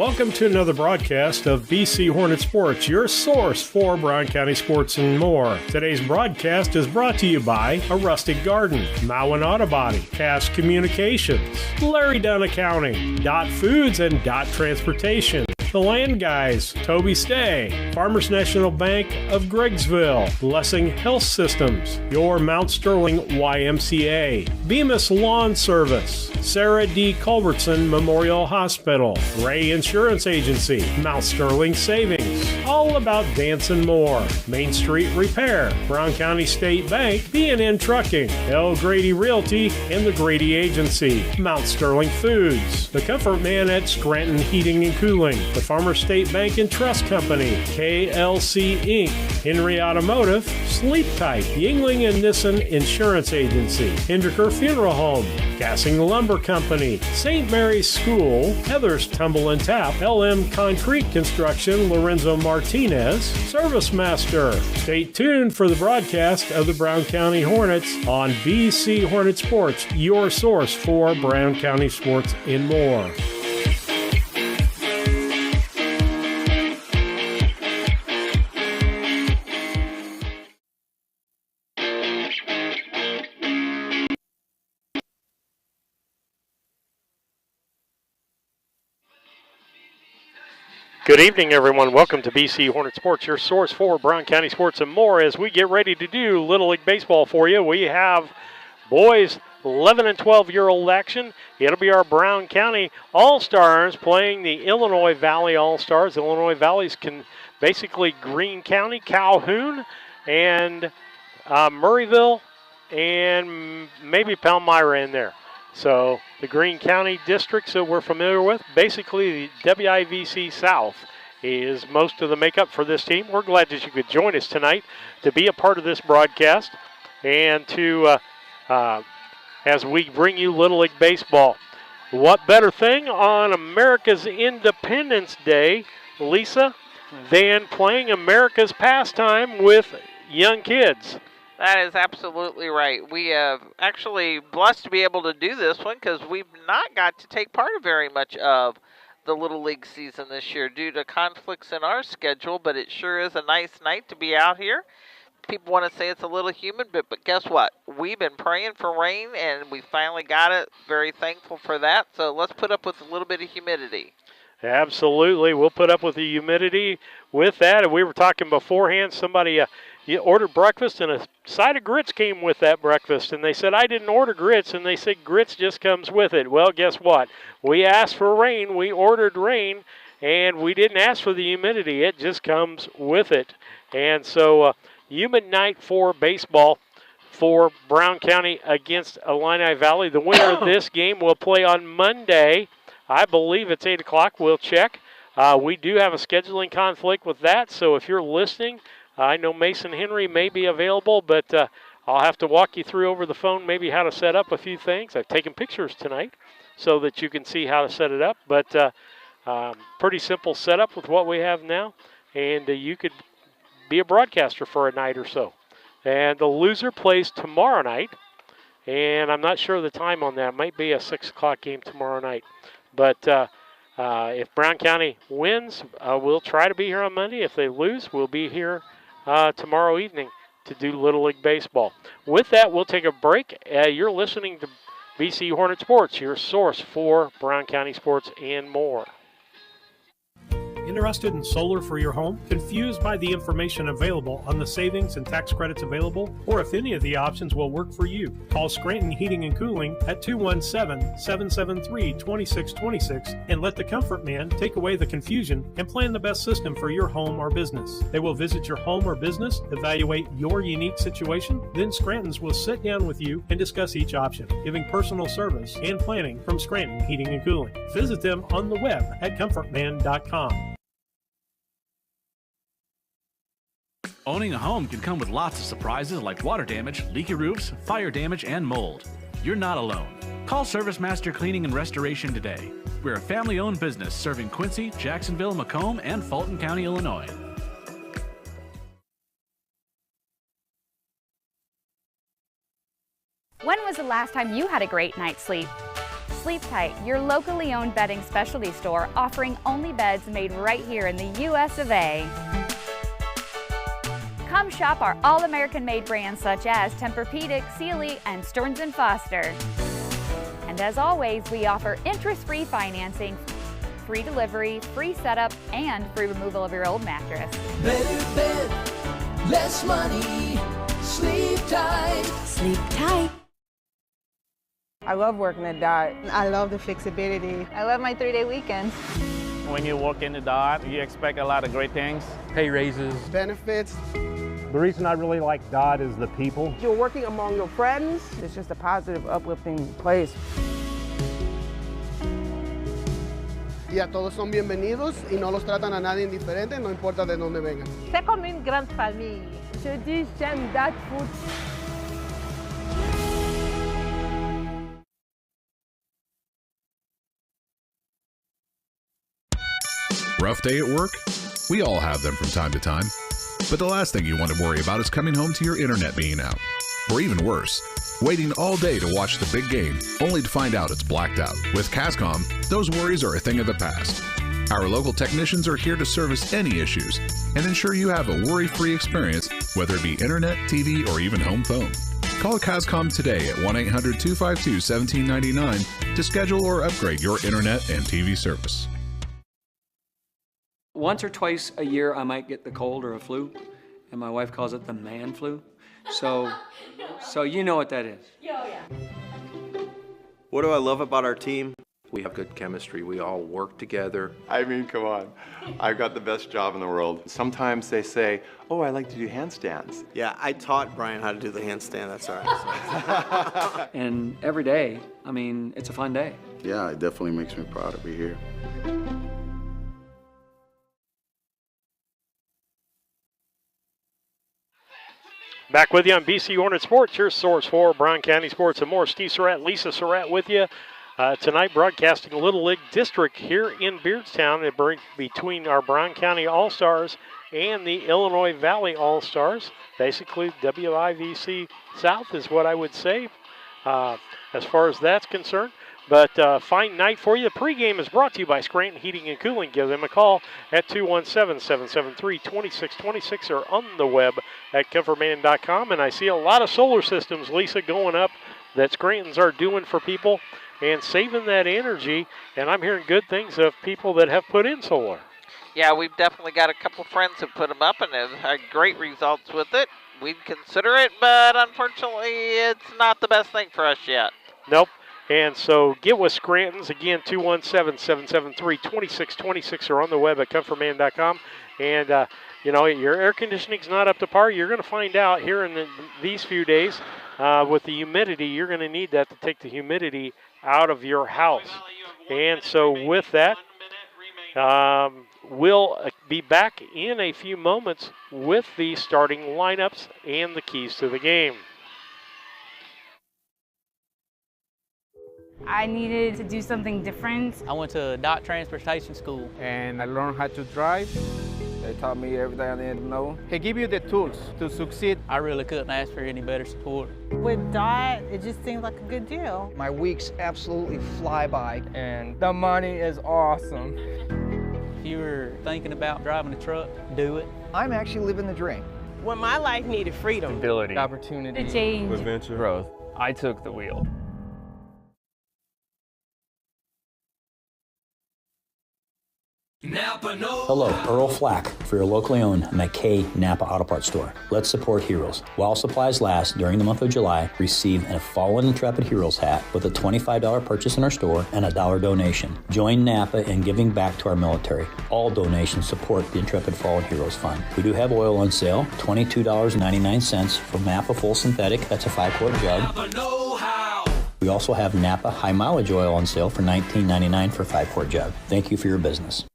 Welcome to another broadcast of BC Hornet Sports, your source for Brown County sports and more. Today's broadcast is brought to you by A Rustic Garden, Mowen Auto Body, Cash Communications, Larry Dunn Accounting, Dot Foods and Dot Transportation, The Land Guys, Toby Stay, Farmers National Bank of Greggsville, Blessing Health Systems, your Mount Sterling YMCA, Bemis Lawn Service, Sarah D. Culbertson Memorial Hospital, Ray Insurance Agency, Mount Sterling Savings, All About Dance and More, Main Street Repair, Brown County State Bank, B&N Trucking, L. Grady Realty, and the Grady Agency, Mount Sterling Foods, The Comfort Man at Scranton Heating and Cooling, the Farmer State Bank and Trust Company, KLC Inc., Henry Automotive, Sleep Tight, Yingling and Nissen Insurance Agency, Hinderker Funeral Home, Gassing Lumber Company, St. Mary's School, Heather's Tumble and Tap, LM Concrete Construction, Lorenzo Martinez, Service Master. Stay tuned for the broadcast of the Brown County Hornets on BC Hornet Sports, your source for Brown County sports and more. Good evening, everyone. Welcome to BC Hornet Sports, your source for Brown County sports and more. As we get ready to do Little League Baseball for you, we have boys 11 and 12-year-old action. It'll be our Brown County All-Stars playing the Illinois Valley All-Stars. Illinois Valley's basically Greene County, Calhoun, and Murrayville, and maybe Palmyra in there. So the Greene County districts that we're familiar with, basically the WIVC South is most of the makeup for this team. We're glad that you could join us tonight to be a part of this broadcast and to, as we bring you Little League Baseball. What better thing on America's Independence Day, Lisa, than playing America's pastime with young kids? That is absolutely right. We have actually blessed to be able to do this one because we've not got to take part in very much of the Little League season this year due to conflicts in our schedule, but it sure is a nice night to be out here. People want to say it's a little humid, but guess what? We've been praying for rain, and we finally got it. Very thankful for that. So let's put up with a little bit of humidity. Absolutely. We'll put up with the humidity with that. And we were talking beforehand, somebody you ordered breakfast and a side of grits came with that breakfast. And they said, I didn't order grits. And they said, grits just comes with it. Well, guess what? We asked for rain. We ordered rain. And we didn't ask for the humidity. It just comes with it. And so humid night for baseball for Brown County against Illini Valley. The winner of this game will play on Monday. I believe it's 8 o'clock. We'll check. We do have a scheduling conflict with that. So if you're listening, I know Mason Henry may be available, but I'll have to walk you through over the phone maybe how to set up a few things. I've taken pictures tonight so that you can see how to set it up. But pretty simple setup with what we have now. And you could be a broadcaster for a night or so. And the loser plays tomorrow night. And I'm not sure of the time on that. It might be a 6 o'clock game tomorrow night. But if Brown County wins, we'll try to be here on Monday. If they lose, we'll be here tomorrow evening to do Little League Baseball. With that, we'll take a break. You're listening to BC Hornet Sports, your source for Brown County sports and more. Interested in solar for your home? Confused by the information available on the savings and tax credits available? Or if any of the options will work for you? Call Scranton Heating and Cooling at 217-773-2626 and let the Comfort Man take away the confusion and plan the best system for your home or business. They will visit your home or business, evaluate your unique situation, then Scranton's will sit down with you and discuss each option, giving personal service and planning from Scranton Heating and Cooling. Visit them on the web at comfortman.com. Owning a home can come with lots of surprises like water damage, leaky roofs, fire damage, and mold. You're not alone. Call Service Master Cleaning and Restoration today. We're a family-owned business serving Quincy, Jacksonville, Macomb, and Fulton County, Illinois. When was the last time you had a great night's sleep? Sleep Tight, your locally owned bedding specialty store offering only beds made right here in the US of A. Come shop our all-American made brands such as Tempur-Pedic, Sealy, and Stearns & Foster. And as always, we offer interest-free financing, free delivery, free setup, and free removal of your old mattress. Better bed, less money, Sleep Tight. Sleep tight. I love working at Dot. I love the flexibility. I love my 3-day weekends. When you work in the Dot, you expect a lot of great things. Pay raises. Benefits. The reason I really like Dot is the people. You're working among your friends. It's just a positive, uplifting place. Y a todos son bienvenidos y no los tratan a nadie indiferente, no importa de dónde vengan. C'est comme une grande famille. Je dis j'aime Dot Food. Rough day at work? We all have them from time to time. But the last thing you want to worry about is coming home to your internet being out. Or even worse, waiting all day to watch the big game, only to find out it's blacked out. With Cascom, those worries are a thing of the past. Our local technicians are here to service any issues and ensure you have a worry-free experience, whether it be internet, TV, or even home phone. Call Cascom today at 1-800-252-1799 to schedule or upgrade your internet and TV service. Once or twice a year, I might get the cold or a flu, and my wife calls it the man flu. So you know what that is. Yeah. What do I love about our team? We have good chemistry. We all work together. I mean, come on. I've got the best job in the world. Sometimes they say, oh, I like to do handstands. Yeah, I taught Brian how to do the handstand. That's all right. And every day, I mean, it's a fun day. Yeah, it definitely makes me proud to be here. Back with you on BC Hornet Sports, your source for Brown County sports and more. Steve Surratt, Lisa Surratt with you. Tonight broadcasting Little League District here in Beardstown. It brings between our Brown County All-Stars and the Illinois Valley All-Stars. Basically, WIVC South is what I would say as far as that's concerned. But fine night for you. The pregame is brought to you by Scranton Heating and Cooling. Give them a call at 217-773-2626 or on the web at coverman.com. And I see a lot of solar systems, Lisa, going up that Scrantons are doing for people and saving that energy. And I'm hearing good things of people that have put in solar. Yeah, we've definitely got a couple friends who put them up and have had great results with it. We'd consider it, but unfortunately, it's not the best thing for us yet. Nope. And so get with Scranton's, again, 217-773-2626 or on the web at comfortman.com. And, you know, your air conditioning's not up to par. You're going to find out here in these few days with the humidity. You're going to need that to take the humidity out of your house. And so with that, we'll be back in a few moments with the starting lineups and the keys to the game. I needed to do something different. I went to Dot Transportation School. And I learned how to drive. They taught me everything I needed to know. They give you the tools to succeed. I really couldn't ask for any better support. With Dot, it just seems like a good deal. My weeks absolutely fly by, and the money is awesome. If you were thinking about driving a truck, do it. I'm actually living the dream. When my life needed freedom. Stability, Opportunity. The change. adventure, growth. I took the wheel. Hello, Earl Flack for your locally owned McKay Napa Auto Parts store. Let's support heroes. While supplies last during the month of July, receive a Fallen Intrepid Heroes hat with a $25 purchase in our store and a $1 donation. Join Napa in giving back to our military. All donations support the Intrepid Fallen Heroes Fund. We do have oil on sale, $22.99 from Napa Full Synthetic. That's a 5-quart jug. Napa know-how. We also have Napa High Mileage Oil on sale for $19.99 for a 5-quart jug. Thank you for your business.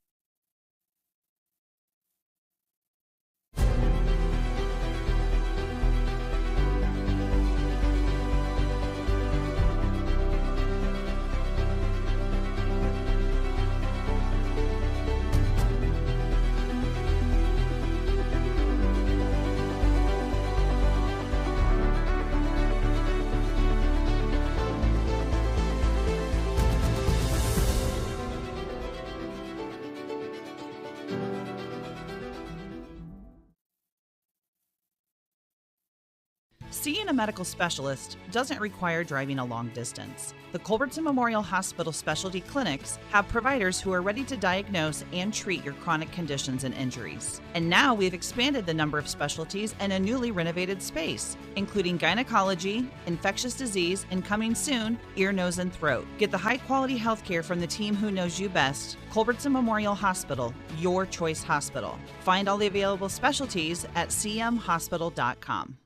Seeing a medical specialist doesn't require driving a long distance. The Culbertson Memorial Hospital specialty clinics have providers who are ready to diagnose and treat your chronic conditions and injuries. And now we've expanded the number of specialties in a newly renovated space, including gynecology, infectious disease, and coming soon, ear, nose, and throat. Get the high-quality healthcare from the team who knows you best. Culbertson Memorial Hospital, your choice hospital. Find all the available specialties at cmhospital.com.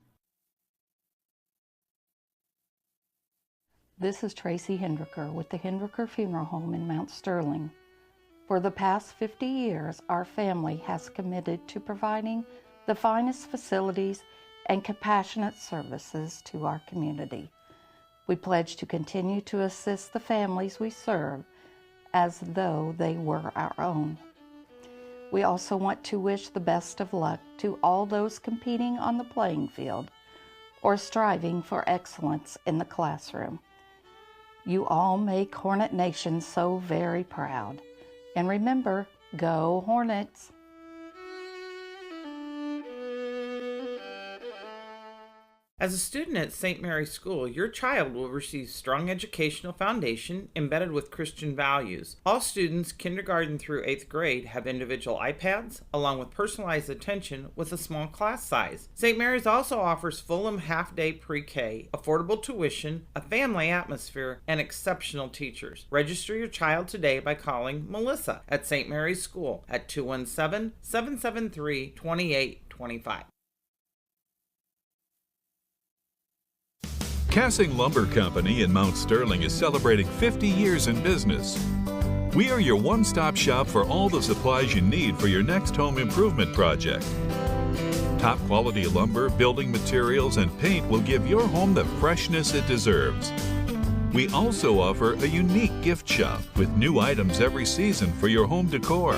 This is Tracy Hendricker with the Hendricker Funeral Home in Mount Sterling. For the past 50 years, our family has committed to providing the finest facilities and compassionate services to our community. We pledge to continue to assist the families we serve as though they were our own. We also want to wish the best of luck to all those competing on the playing field or striving for excellence in the classroom. You all make Hornet Nation so very proud. And remember, go Hornets! As a student at St. Mary's School, your child will receive strong educational foundation embedded with Christian values. All students, kindergarten through 8th grade, have individual iPads, along with personalized attention with a small class size. St. Mary's also offers Fulham half-day pre-K, affordable tuition, a family atmosphere, and exceptional teachers. Register your child today by calling Melissa at St. Mary's School at 217-773-2825. Cassing Lumber Company in Mount Sterling is celebrating 50 years in business. We are your one-stop shop for all the supplies you need for your next home improvement project. Top quality lumber, building materials, and paint will give your home the freshness it deserves. We also offer a unique gift shop with new items every season for your home decor.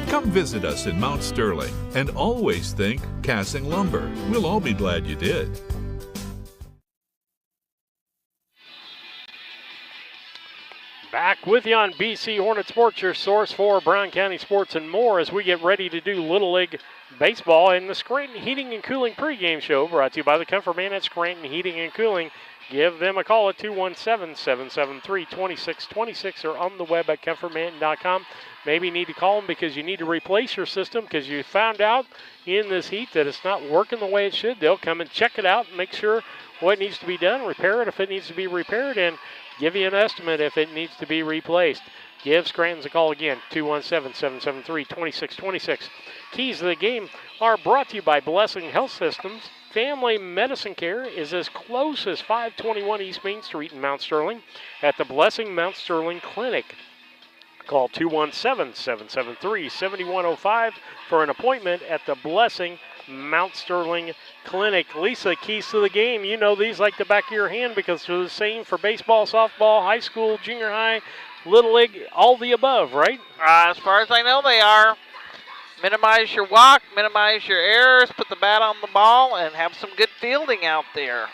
Come visit us in Mount Sterling and always think Cassing Lumber. We'll all be glad you did. Back with you on BC Hornet Sports, your source for Brown County sports and more as we get ready to do Little League Baseball in the Scranton Heating and Cooling pregame show brought to you by the Comfort Man at Scranton Heating and Cooling. Give them a call at 217-773-2626 or on the web at comfortman.com. Maybe you need to call them because you need to replace your system because you found out in this heat that it's not working the way it should. They'll come and check it out and make sure what needs to be done, repair it if it needs to be repaired, and give you an estimate if it needs to be replaced. Give Scranton's a call again, 217-773-2626. Keys of the game are brought to you by Blessing Health Systems. Family medicine care is as close as 521 East Main Street in Mount Sterling at the Blessing Mount Sterling Clinic. Call 217-773-7105 for an appointment at the Blessing Mount Sterling Clinic. Lisa, keys to the game. You know these like the back of your hand because they're the same for baseball, softball, high school, junior high, little league, all the above, right? As far as I know, they are. Minimize your walk, minimize your errors, put the bat on the ball, and have some good fielding out there.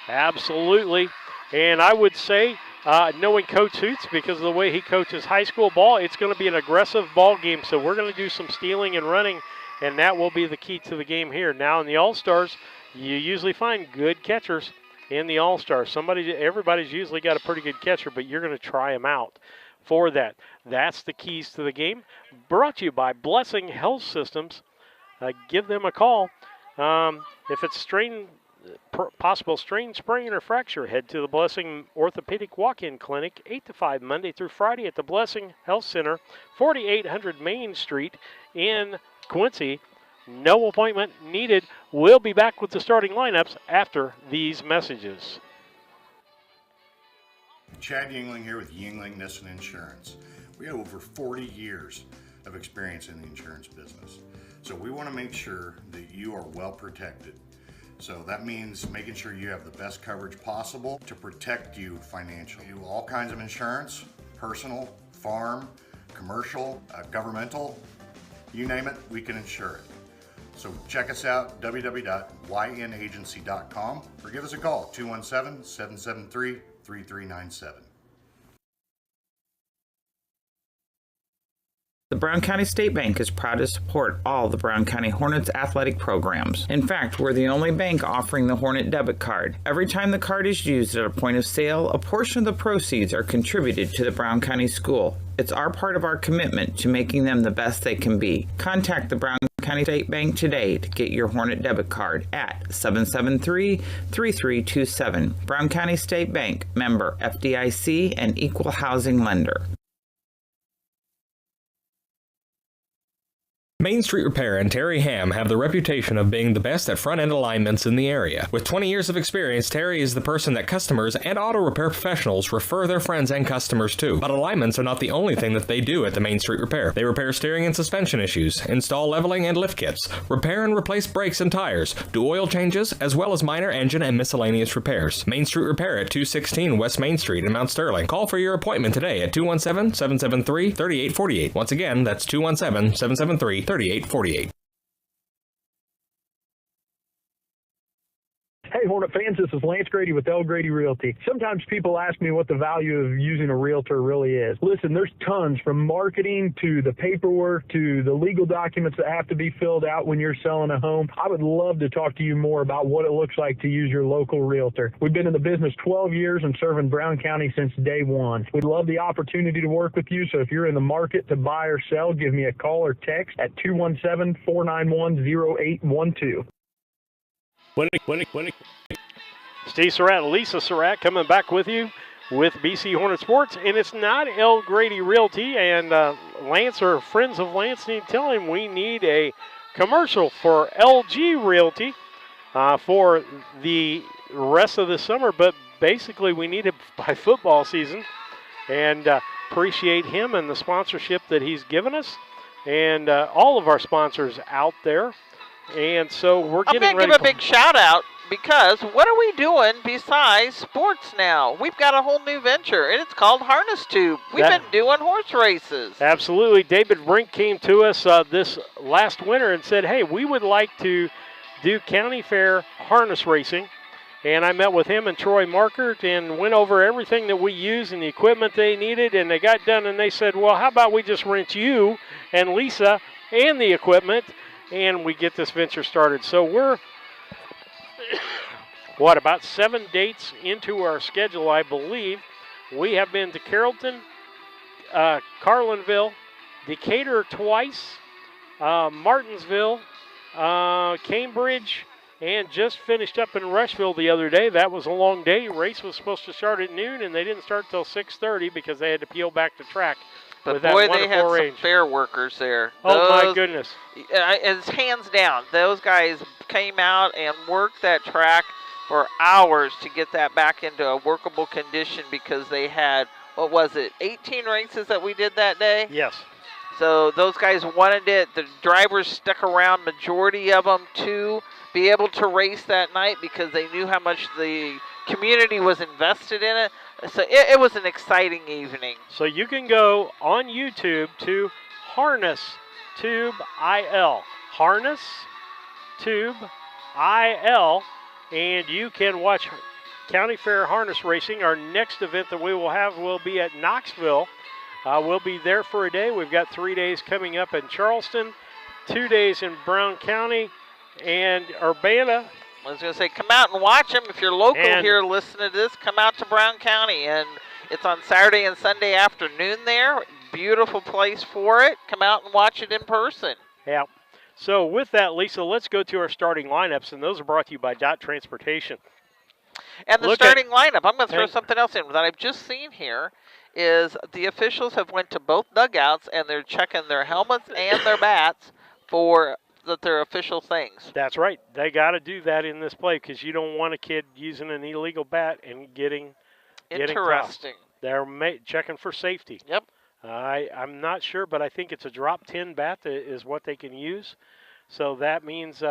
Absolutely. And I would say, knowing Coach Hoots, because of the way he coaches high school ball, it's going to be an aggressive ball game. So we're going to do some stealing and running, and that will be the key to the game here. Now in the All-Stars, you usually find good catchers in the All-Stars. Everybody's usually got a pretty good catcher, but you're going to try them out for that. That's the keys to the game. Brought to you by Blessing Health Systems. Give them a call. If it's possible strain, sprain, or fracture, head to the Blessing Orthopedic Walk-In Clinic, 8 to 5, Monday through Friday at the Blessing Health Center, 4800 Main Street in Quincy. No appointment needed. We'll be back with the starting lineups after these messages. Chad Yingling here with Yingling Nissen Insurance. We have over 40 years of experience in the insurance business. So we want to make sure that you are well protected. So that means making sure you have the best coverage possible to protect you financially. We do all kinds of insurance, personal, farm, commercial, governmental, you name it, we can insure it. So check us out, www.ynagency.com, or give us a call, 217-773-3397. The Brown County State Bank is proud to support all the Brown County Hornets athletic programs. In fact, we're the only bank offering the Hornet debit card. Every time the card is used at a point of sale, a portion of the proceeds are contributed to the Brown County School. It's our part of our commitment to making them the best they can be. Contact the Brown County State Bank today to get your Hornet debit card at 773-3327. Brown County State Bank, member FDIC and equal housing lender. Main Street Repair and Terry Ham have the reputation of being the best at front-end alignments in the area. With 20 years of experience, Terry is the person that customers and auto repair professionals refer their friends and customers to. But alignments are not the only thing that they do at the Main Street Repair. They repair steering and suspension issues, install leveling and lift kits, repair and replace brakes and tires, do oil changes, as well as minor engine and miscellaneous repairs. Main Street Repair at 216 West Main Street in Mount Sterling. Call for your appointment today at 217-773-3848. Once again, that's 217-773-3848. 3848. Hey, Hornet fans, this is Lance Grady with L. Grady Realty. Sometimes people ask me what the value of using a realtor really is. Listen, there's tons, from marketing to the paperwork to the legal documents that have to be filled out when you're selling a home. I would love to talk to you more about what it looks like to use your local realtor. We've been in the business 12 years and serving Brown County since day one. We'd love the opportunity to work with you, so if you're in the market to buy or sell, give me a call or text at 217-491-0812. Steve Surratt, Lisa Surratt coming back with you with BC Hornet Sports, and it's not L. Grady Realty, and Lance or friends of Lance need to tell him we need a commercial for LG Realty for the rest of the summer, but basically we need it by football season, and appreciate him and the sponsorship that he's given us, and all of our sponsors out there. And so we're getting ready. I'm going to give a big shout out, because what are we doing besides sports now? We've got a whole new venture, and it's called Harness Tube. We've been doing horse races. Absolutely. David Brink came to us this last winter and said, hey, we would like to do county fair harness racing. And I met with him and Troy Markert and went over everything that we use and the equipment they needed, and they got done and they said, well, how about we just rent you and Lisa and the equipment, and we get this venture started. So we're, about 7 dates into our schedule, I believe. We have been to Carrollton, Carlinville, Decatur twice, Martinsville, Cambridge, and just finished up in Rushville the other day. That was a long day. Race was supposed to start at noon, and they didn't start till 6:30 because they had to peel back the track. But boy, they had some fair workers there. Oh, my goodness. It's hands down. Those guys came out and worked that track for hours to get that back into a workable condition, because they had, 18 races that we did that day? Yes. So those guys wanted it. The drivers stuck around, majority of them, to be able to race that night because they knew how much the community was invested in it. So it was an exciting evening. So you can go on YouTube to Harness Tube IL. Harness Tube IL, and you can watch County Fair Harness Racing. Our next event that we will have will be at Knoxville. We'll be there for a day. We've got 3 days coming up in Charleston, 2 days in Brown County, and Urbana. I was going to say, come out and watch them. If you're local here listening to this, come out to Brown County. And it's on Saturday and Sunday afternoon there. Beautiful place for it. Come out and watch it in person. Yeah. So with that, Lisa, let's go to our starting lineups, and those are brought to you by Dot Transportation. And the starting lineup, I'm going to throw something else in that I've just seen here, is the officials have went to both dugouts, and they're checking their helmets and their bats for their official things. That's right. They got to do that in this play, because you don't want a kid using an illegal bat and getting interesting. They're checking for safety. Yep. I'm not sure, but I think it's a drop 10 bat is what they can use. So that means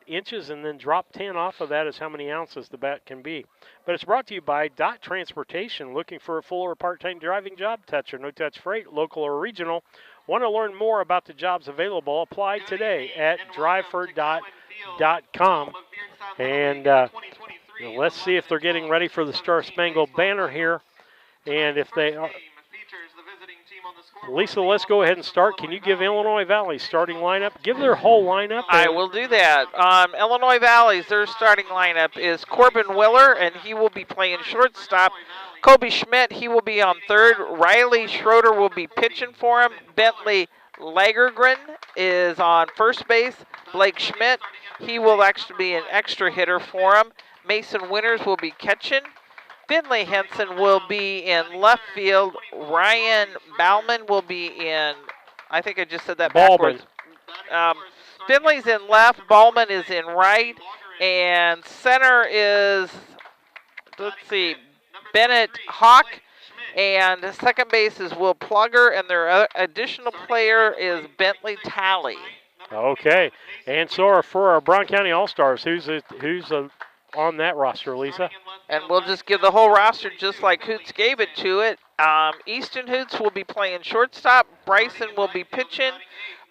inches, and then drop 10 off of that is how many ounces the bat can be. But it's brought to you by Dot Transportation. Looking for a full or part-time driving job? Touch or no-touch freight, local or regional. Want to learn more about the jobs available? Apply today at drivefor.com. And let's see if they're getting ready for the Star Spangled Banner here. And if they are. Lisa, let's go ahead and start. Can you give Illinois Valley's starting lineup? Give their whole lineup. I will do that. Illinois Valley's, their starting lineup is Corbin Willer, and he will be playing shortstop. Kobe Schmidt, he will be on third. Riley Schroeder will be pitching for him. Bentley Lagergren is on first base. Blake Schmidt, he will actually be an extra hitter for him. Mason Winters will be catching. Finley Henson will be in left field. Ryan Bauman will be in, I think I just said that backwards. Finley's in left, Bauman is in right, and center is, let's see, Bennett Hawk, and second base is Will Plugger, and their additional player is Bentley Talley. Okay, and so for our Brown County All-Stars, who's on that roster, Lisa? And we'll just give the whole roster just like Hoots gave it to it. Easton Hoots will be playing shortstop. Bryson will be pitching.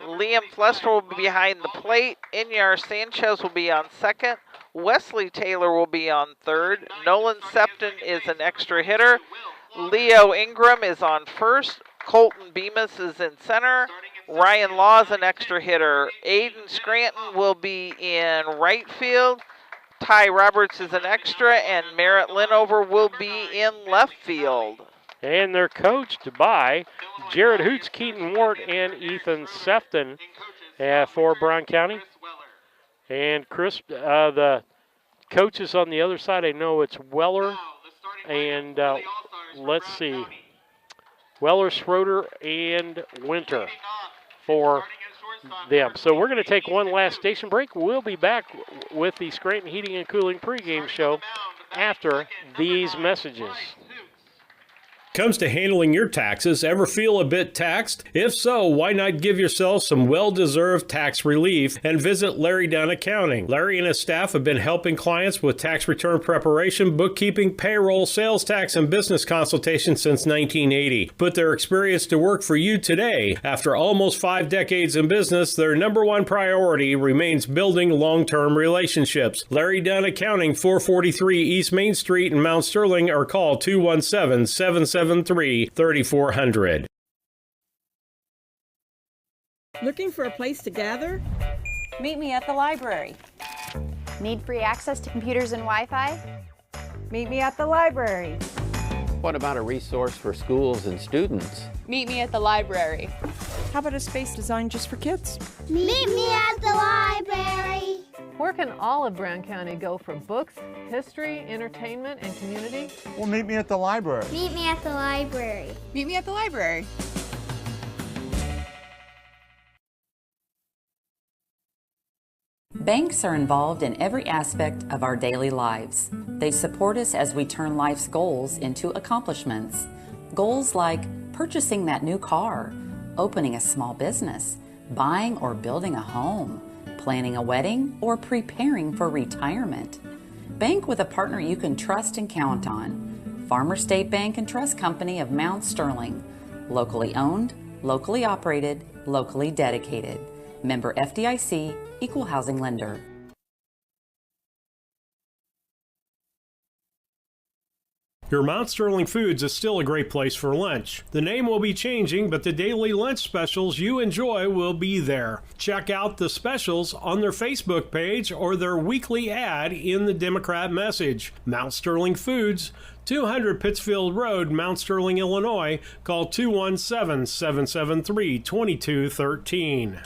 Liam Flester will be behind the plate. Inyar Sanchez will be on second. Wesley Taylor will be on third. Nolan Septon is an extra hitter. Leo Ingram is on first. Colton Bemis is in center. Ryan Law is an extra hitter. Aiden Scranton will be in right field. Ty Roberts is an extra, and Merritt Linover will be in left field. And they're coached by Jared Hoots, Keaton Ward, and Ethan Sefton for Brown County. And Chris, the coaches on the other side, I know it's Weller and let's see, Weller, Schroeder, and Winter for them. So we're going to take one last station break. We'll be back with the Scranton Heating and Cooling pregame show after these messages. Comes to handling your taxes, ever feel a bit taxed? If so, why not give yourself some well-deserved tax relief and visit Larry Dunn Accounting. Larry and his staff have been helping clients with tax return preparation, bookkeeping, payroll, sales tax, and business consultation since 1980. Put their experience to work for you today. After almost 5 decades in business, their number one priority remains building long-term relationships. Larry Dunn Accounting, 443 East Main Street in Mount Sterling, or call 217-773-3400. Looking for a place to gather? Meet me at the library. Need free access to computers and Wi-Fi? Meet me at the library. What about a resource for schools and students? Meet me at the library. How about a space designed just for kids? Meet me at the library. Where can all of Brown County go for books, history, entertainment, and community? Well, meet me at the library. Meet me at the library. Meet me at the library. Banks are involved in every aspect of our daily lives. They support us as we turn life's goals into accomplishments. Goals like purchasing that new car, opening a small business, buying or building a home, planning a wedding, or preparing for retirement. Bank with a partner you can trust and count on. Farmer State Bank and Trust Company of Mount Sterling. Locally owned, locally operated, locally dedicated. Member FDIC, Equal Housing Lender. Your Mount Sterling Foods is still a great place for lunch. The name will be changing, but the daily lunch specials you enjoy will be there. Check out the specials on their Facebook page or their weekly ad in the Democrat Message. Mount Sterling Foods, 200 Pittsfield Road, Mount Sterling, Illinois. Call 217-773-2213.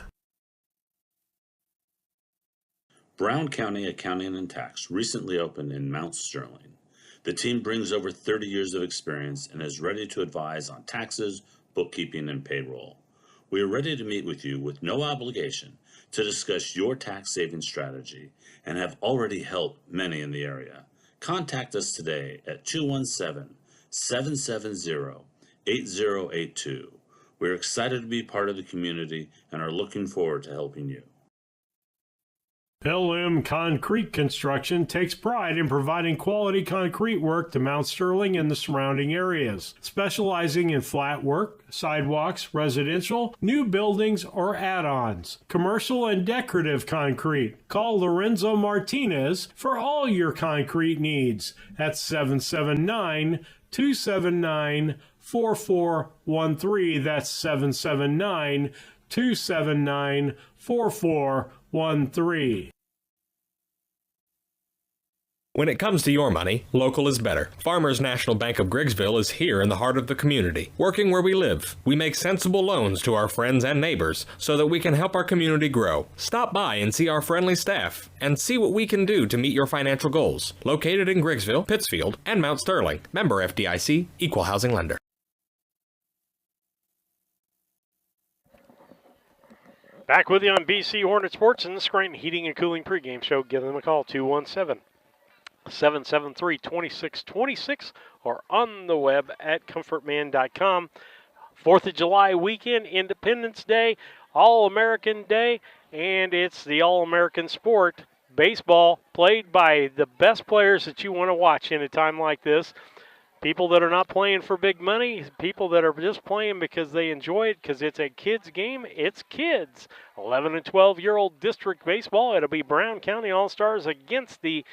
Brown County Accounting and Tax recently opened in Mount Sterling. The team brings over 30 years of experience and is ready to advise on taxes, bookkeeping, and payroll. We are ready to meet with you with no obligation to discuss your tax saving strategy and have already helped many in the area. Contact us today at 217-770-8082. We're excited to be part of the community and are looking forward to helping you. LM Concrete Construction takes pride in providing quality concrete work to Mount Sterling and the surrounding areas, specializing in flat work, sidewalks, residential, new buildings, or add-ons, commercial and decorative concrete. Call Lorenzo Martinez for all your concrete needs at 779-279-4200. 779-279-4413. That's 779-279-4413. When it comes to your money, local is better. Farmers National Bank of Griggsville is here in the heart of the community, working where we live. We make sensible loans to our friends and neighbors so that we can help our community grow. Stop by and see our friendly staff and see what we can do to meet your financial goals. Located in Griggsville, Pittsfield, and Mount Sterling. Member FDIC, Equal Housing Lender. Back with you on BC Hornet Sports and the Scranton Heating and Cooling pregame show. Give them a call, 217-773-2626, or on the web at comfortman.com. 4th of July weekend, Independence Day, All-American Day, and it's the All-American sport, baseball, played by the best players that you want to watch in a time like this. People that are not playing for big money, people that are just playing because they enjoy it, because it's a kids game. It's kids. 11 and 12-year-old district baseball. It'll be Brown County All-Stars against the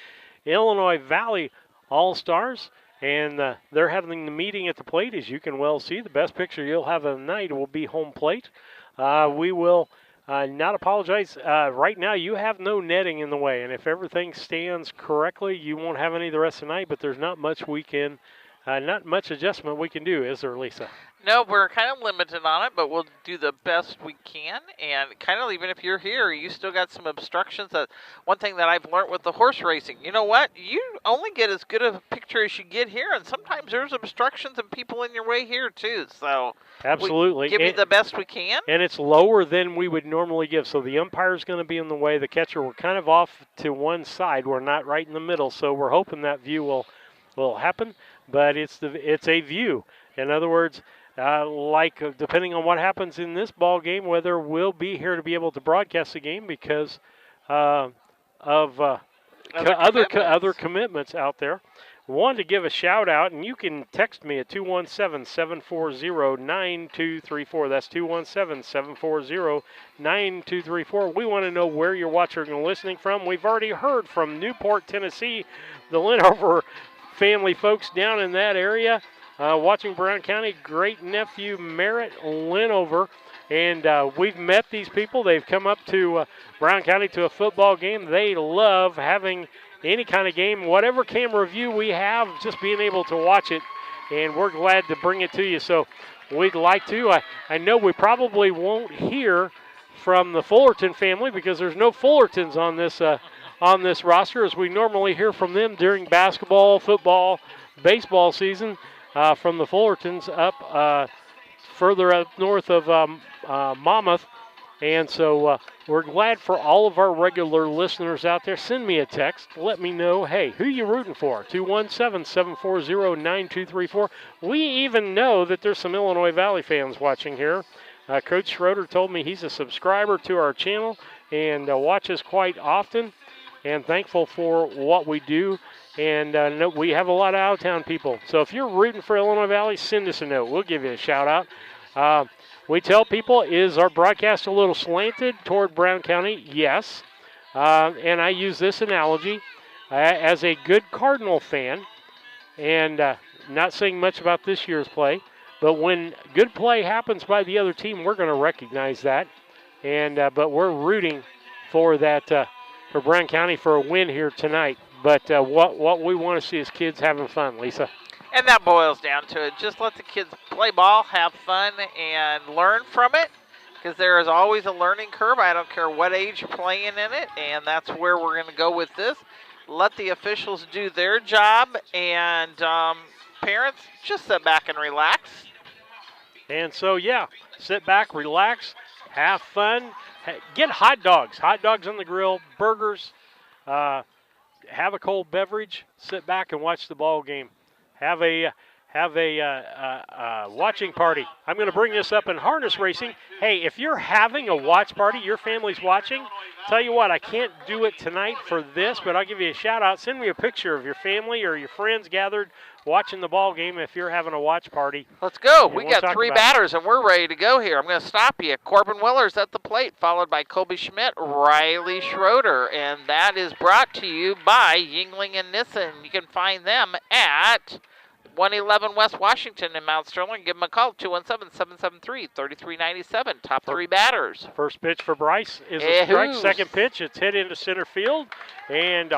Illinois Valley All-Stars. And they're having the meeting at the plate, as you can well see. The best picture you'll have of the night will be home plate. We will not apologize. Right now, you have no netting in the way. And if everything stands correctly, you won't have any the rest of the night. But there's not much not much adjustment we can do, is there, Lisa? No, we're kind of limited on it, but we'll do the best we can. And kind of even if you're here, you still got some obstructions. One thing that I've learned with the horse racing, you know what? You only get as good a picture as you get here, and sometimes there's obstructions and people in your way here too. So absolutely, we give you the best we can. And it's lower than we would normally give. So the umpire's going to be in the way. The catcher, we're kind of off to one side. We're not right in the middle. So we're hoping that view will happen. But it's a view. In other words, depending on what happens in this ball game, whether we'll be here to be able to broadcast the game because of other commitments out there. Wanted to give a shout out, and you can text me at 217-740-9234. That's 217-740-9234. We want to know where you're watching and listening from. We've already heard from Newport, Tennessee, the Linover family folks down in that area. Watching Brown County, great nephew Merritt Linover. And we've met these people. They've come up to Brown County to a football game. They love having any kind of game, whatever camera view we have, just being able to watch it. And we're glad to bring it to you. So we'd like to. I know we probably won't hear from the Fullerton family because there's no Fullertons on this roster, as we normally hear from them during basketball, football, baseball season. From the Fullertons up further up north of Monmouth. And so we're glad for all of our regular listeners out there. Send me a text. Let me know, hey, who you rooting for? 217-740-9234. We even know that there's some Illinois Valley fans watching here. Coach Schroeder told me he's a subscriber to our channel and watches quite often. And thankful for what we do. And we have a lot of out-of-town people. So if you're rooting for Illinois Valley, send us a note. We'll give you a shout-out. We tell people, is our broadcast a little slanted toward Brown County? Yes. And I use this analogy as a good Cardinal fan, and not saying much about this year's play, but when good play happens by the other team, we're going to recognize that. And but we're rooting for that for Brown County for a win here tonight. But what we want to see is kids having fun, Lisa. And that boils down to it. Just let the kids play ball, have fun, and learn from it. Because there is always a learning curve. I don't care what age you're playing in it. And that's where we're going to go with this. Let the officials do their job. And parents, just sit back and relax. And so, yeah, sit back, relax, have fun. Get hot dogs on the grill, burgers. Have a cold beverage. Sit back and watch the ball game. Have a watching party. I'm going to bring this up in harness racing. Hey, if you're having a watch party, your family's watching, tell you what, I can't do it tonight for this, but I'll give you a shout out. Send me a picture of your family or your friends gathered watching the ball game if you're having a watch party. Let's go. We got three batters, and we're ready to go here. I'm going to stop you. Corbin Willer's at the plate, followed by Colby Schmidt, Riley Schroeder, and that is brought to you by Yingling and Nissen. You can find them at 111 West Washington in Mount Sterling. Give them a call, 217-773-3397. Top three batters. First pitch for Bryce is a strike. Second pitch, it's hit into center field. And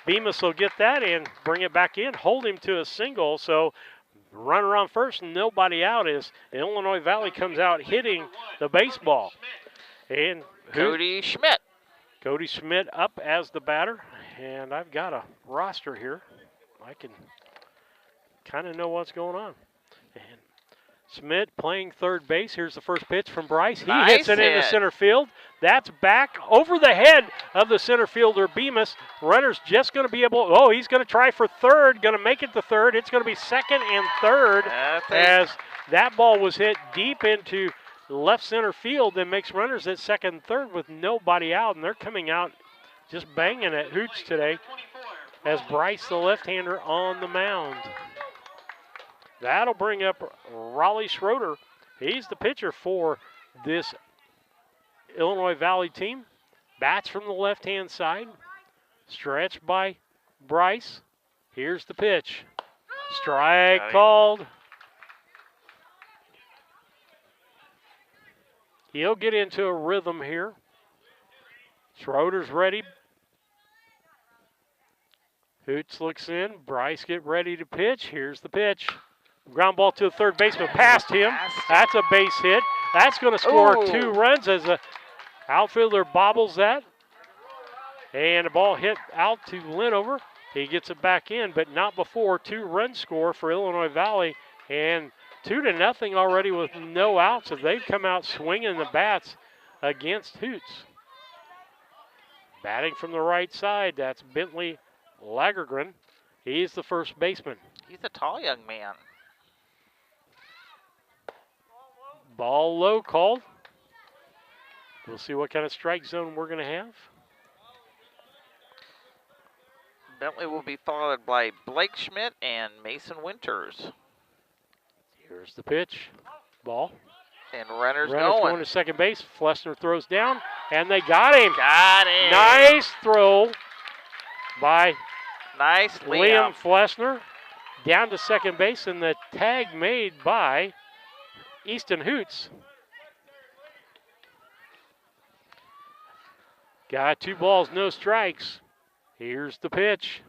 Bemis will get that and bring it back in, hold him to a single. So runner on first, nobody out as Illinois Valley comes out hitting the baseball. And Cody Schmidt. Cody Schmidt up as the batter. And I've got a roster here. I can kind of know what's going on. And Schmidt playing third base. Here's the first pitch from Bryce. He hits it into center field. That's back over the head of the center fielder, Bemis. Runner's just going to be able, he's going to try for third, going to make it to third. It's going to be second and third as that ball was hit deep into left center field and makes runners at second and third with nobody out. And they're coming out just banging at Hoots today as Bryce, the left-hander, on the mound. That'll bring up Raleigh Schroeder. He's the pitcher for this Illinois Valley team. Bats from the left-hand side. Stretched by Bryce. Here's the pitch. Strike called. He'll get into a rhythm here. Schroeder's ready. Hoots looks in. Bryce get ready to pitch. Here's the pitch. Ground ball to the third baseman past him. That's a base hit. That's going to score 2 runs as the outfielder bobbles that. And the ball hit out to Linover. He gets it back in, but not before. 2-run score for Illinois Valley. And 2-0 already with no outs. So they've come out swinging the bats against Hoots. Batting from the right side, that's Bentley Lagergren. He's the first baseman. He's a tall young man. Ball low called. We'll see what kind of strike zone we're going to have. Bentley will be followed by Blake Schmidt and Mason Winters. Here's the pitch. Ball. And runners going to second base. Flessner throws down, and they got him. Got him. Nice throw by Liam Flessner down to second base, and the tag made by Easton Hoots. Got 2 balls, no strikes. Here's the pitch.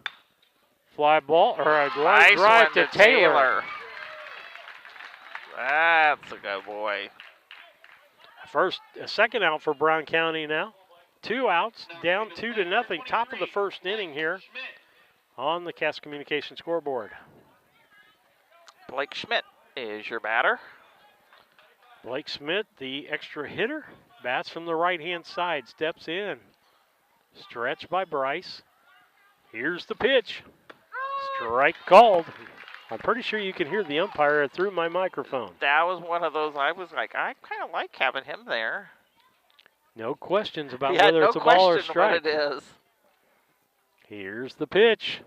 Fly ball, or a line drive to Taylor. That's a good boy. Second out for Brown County now. 2 outs, down 2-0. Top of the first inning here on the Cass Communication scoreboard. Blake Schmidt is your batter. Blake Schmidt, the extra hitter, bats from the right-hand side, steps in. Stretched by Bryce. Here's the pitch. Strike called. I'm pretty sure you can hear the umpire through my microphone. That was one of those, I was like, I kind of like having him there. No questions about whether it's a ball or strike. What it is. Here's the pitch.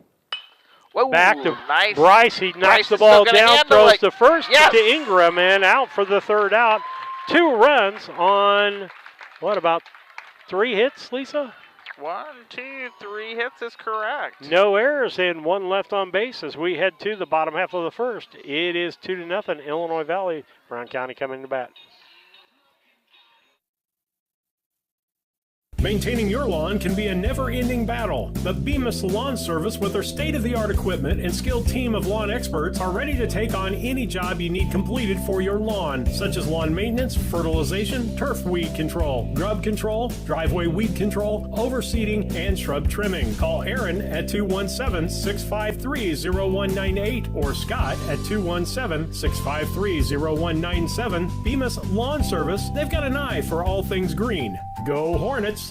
Whoa, back to nice. Bryce. He knocks the ball down, throws to first to Ingram, and out for the third out. 2 runs on, what, about 3 hits, Lisa? 1, 2, 3 hits is correct. No errors and 1 left on base as we head to the bottom half of the first. It is 2-0. Illinois Valley, Brown County coming to bat. Maintaining your lawn can be a never-ending battle, but Bemis Lawn Service, with their state-of-the-art equipment and skilled team of lawn experts, are ready to take on any job you need completed for your lawn, such as lawn maintenance, fertilization, turf weed control, grub control, driveway weed control, overseeding, and shrub trimming. Call Aaron at 217-653-0198 or Scott at 217-653-0197. Bemis Lawn Service, they've got an eye for all things green. Go Hornets!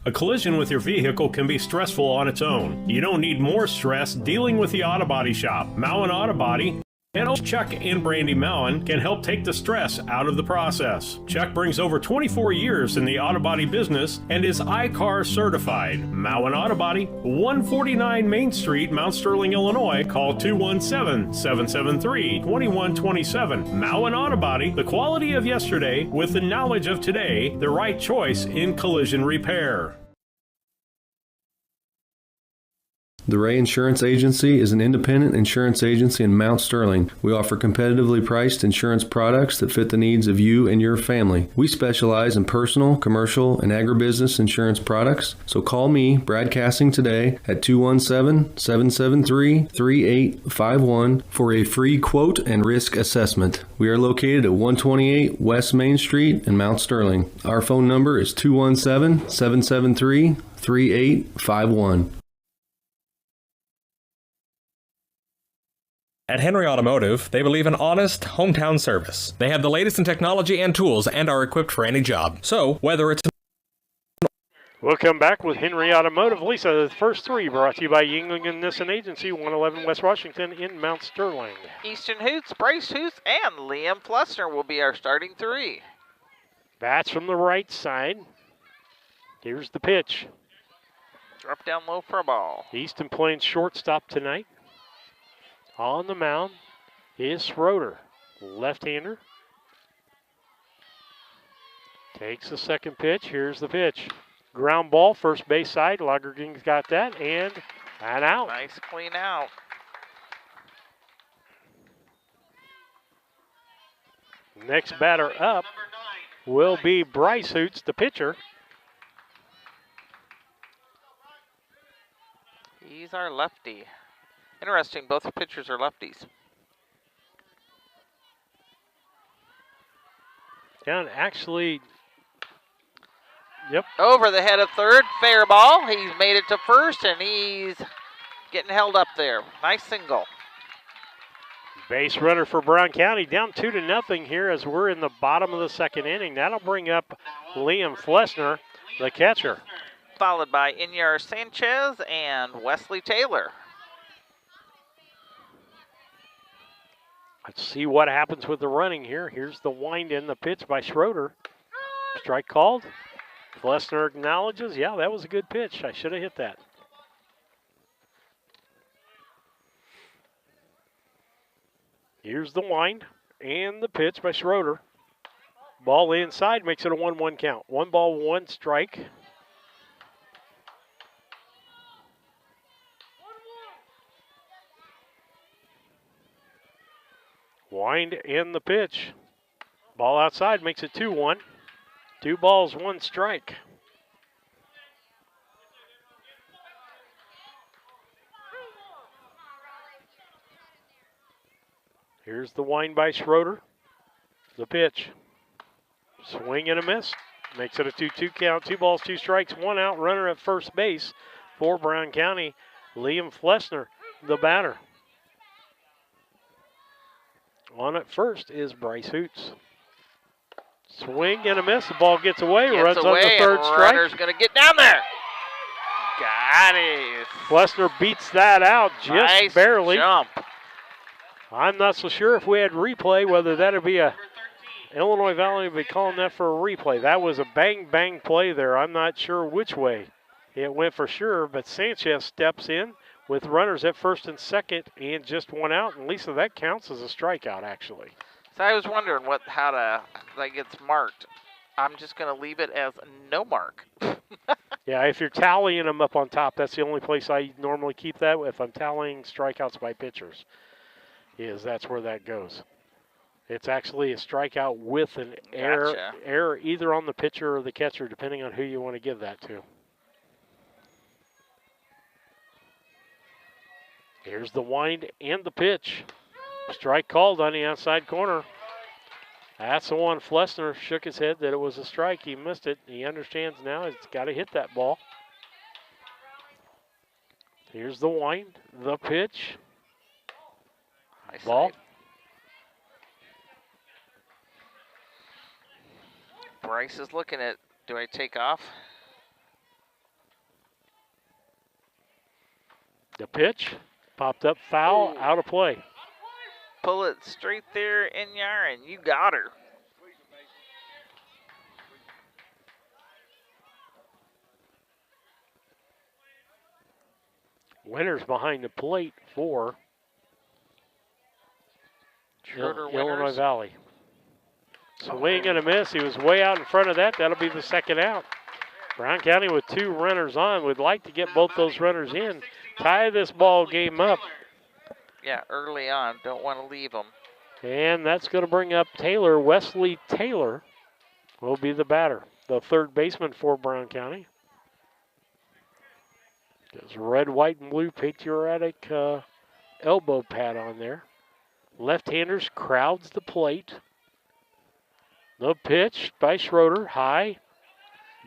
A collision with your vehicle can be stressful on its own. You don't need more stress dealing with the Auto Body Shop. Mowen Auto Body and Chuck and Brandy Mowen can help take the stress out of the process. Chuck brings over 24 years in the auto body business and is iCar certified. Mowen Auto Body, 149 Main Street, Mount Sterling, Illinois. Call 217-773-2127. Mowen Auto Body, the quality of yesterday with the knowledge of today, the right choice in collision repair. The Ray Insurance Agency is an independent insurance agency in Mount Sterling. We offer competitively priced insurance products that fit the needs of you and your family. We specialize in personal, commercial, and agribusiness insurance products. So call me, Brad Cassing, today at 217-773-3851 for a free quote and risk assessment. We are located at 128 West Main Street in Mount Sterling. Our phone number is 217-773-3851. At Henry Automotive, they believe in honest, hometown service. They have the latest in technology and tools and are equipped for any job. So, whether it's... We'll come back with Henry Automotive. Lisa, the first three brought to you by Yingling and Nissan Agency, 111 West Washington in Mount Sterling. Easton Hoots, Bryce Hoots, and Liam Flessner will be our starting three. Bats from the right side. Here's the pitch. Drop down low for a ball. Easton playing shortstop tonight. On the mound is Schroeder, left-hander. Takes the second pitch. Here's the pitch. Ground ball, first base side. Lagerging's got that, and an out. Nice clean out. Next batter up will be Bryce Hoots, the pitcher. He's our lefty. Interesting, both pitchers are lefties. Yeah, and actually, yep. Over the head of third, fair ball. He's made it to first, and he's getting held up there. Nice single. Base runner for Brown County, down 2-0 here as we're in the bottom of the second inning. That'll bring up Liam Flessner, the catcher. Followed by Inyar Sanchez and Wesley Taylor. Let's see what happens with the running here. Here's the wind in, the pitch by Schroeder. Strike called. Flessner acknowledges, yeah, that was a good pitch. I should have hit that. Here's the wind and the pitch by Schroeder. Ball inside makes it a 1-1 count. 1 ball, 1 strike. Wind and the pitch. Ball outside makes it 2-1. 2 balls, 1 strike. Here's the wind by Schroeder. The pitch. Swing and a miss. Makes it a 2-2 count. 2 balls, 2 strikes, 1 out. Runner at first base for Brown County. Liam Flessner, the batter. On at first is Bryce Hoots. Swing and a miss. The ball gets away. Runs on the third strike. Runner's going to get down there. Got it. Flessner beats that out just nice barely. Jump. I'm not so sure if we had replay whether that would be a Illinois Valley would be calling that for a replay. That was a bang play there. I'm not sure which way it went for sure, but Sanchez steps in with runners at first and second and just 1 out. And Lisa, that counts as a strikeout actually. So I was wondering how that gets marked. I'm just going to leave it as no mark. Yeah, if you're tallying them up on top, that's the only place I normally keep that. If I'm tallying strikeouts by pitchers, that's where that goes. It's actually a strikeout with an error either on the pitcher or the catcher, depending on who you want to give that to. Here's the wind and the pitch. Strike called on the outside corner. That's the one. Flessner shook his head that it was a strike. He missed it. He understands now he's got to hit that ball. Here's the wind, the pitch. Nice ball. Side. Bryce is looking at, do I take off? The pitch. Popped up foul, out of play. Pull it straight there, Inyar, and you got her. Winners behind the plate for Illinois Valley. Swing and a miss. He was way out in front of that. That'll be the second out. Brown County with 2 runners on would like to get both those runners in, tie this ball game up. Yeah, early on. Don't want to leave them. And that's going to bring up Taylor. Wesley Taylor will be the batter, the third baseman for Brown County. There's red, white, and blue patriotic elbow pad on there. Left-handers crowds the plate. The pitch by Schroeder, high.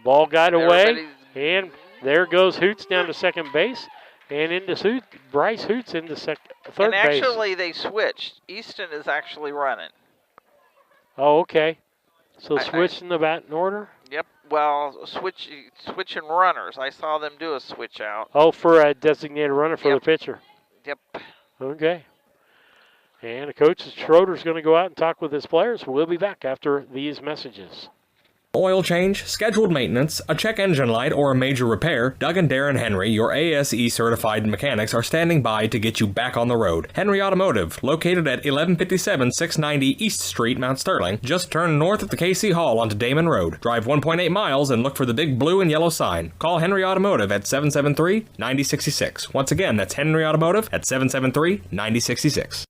Ball got away, and there goes Hoots down to second base, and into Bryce Hoots into third base. And actually, they switched. Easton is actually running. Oh, okay. So switching the batting order? Yep. Well, switching runners. I saw them do a switch out. Oh, for a designated runner for the pitcher. Yep. Okay. And Coach Schroeder's going to go out and talk with his players. We'll be back after these messages. Oil change, scheduled maintenance, a check engine light, or a major repair, Doug and Darren Henry, your ASE certified mechanics, are standing by to get you back on the road. Henry Automotive, located at 1157 690 East Street, Mount Sterling. Just turn north at the KC Hall onto Damon Road. Drive 1.8 miles and look for the big blue and yellow sign. Call Henry Automotive at 773-9066. Once again, that's Henry Automotive at 773-9066.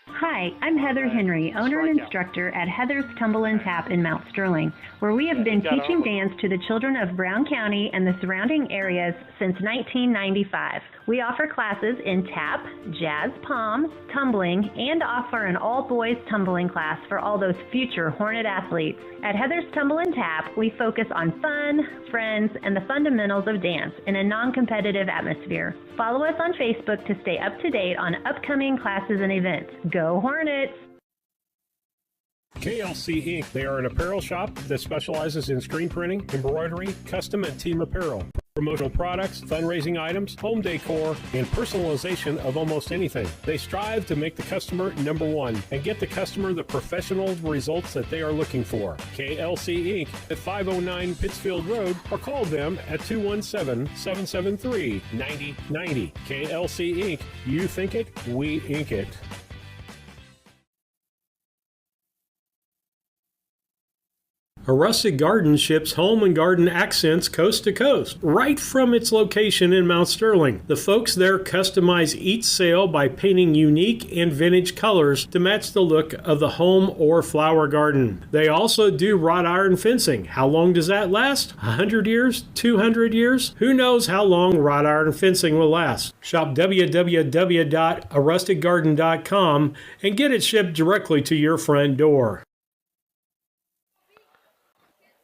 Hi, I'm Heather Henry, owner and instructor at Heather's Tumble and Tap in Mount Sterling, where we have been teaching dance to the children of Brown County and the surrounding areas since 1995. We offer classes in tap, jazz palms, tumbling, and offer an all-boys tumbling class for all those future Hornet athletes. At Heather's Tumble and Tap, we focus on fun, friends, and the fundamentals of dance in a non-competitive atmosphere. Follow us on Facebook to stay up to date on upcoming classes and events. Go Hornets! KLC Inc. They are an apparel shop that specializes in screen printing, embroidery, custom and team apparel, promotional products, fundraising items, home decor, and personalization of almost anything. They strive to make the customer number one and get the customer the professional results that they are looking for. KLC Inc. at 509 Pittsfield Road, or call them at 217-773-9090. KLC Inc. You think it, we ink it. A Rustic Garden ships home and garden accents coast to coast, right from its location in Mount Sterling. The folks there customize each sail by painting unique and vintage colors to match the look of the home or flower garden. They also do wrought iron fencing. How long does that last? 100 years? 200 years? Who knows how long wrought iron fencing will last? Shop www.arusticgarden.com and get it shipped directly to your front door.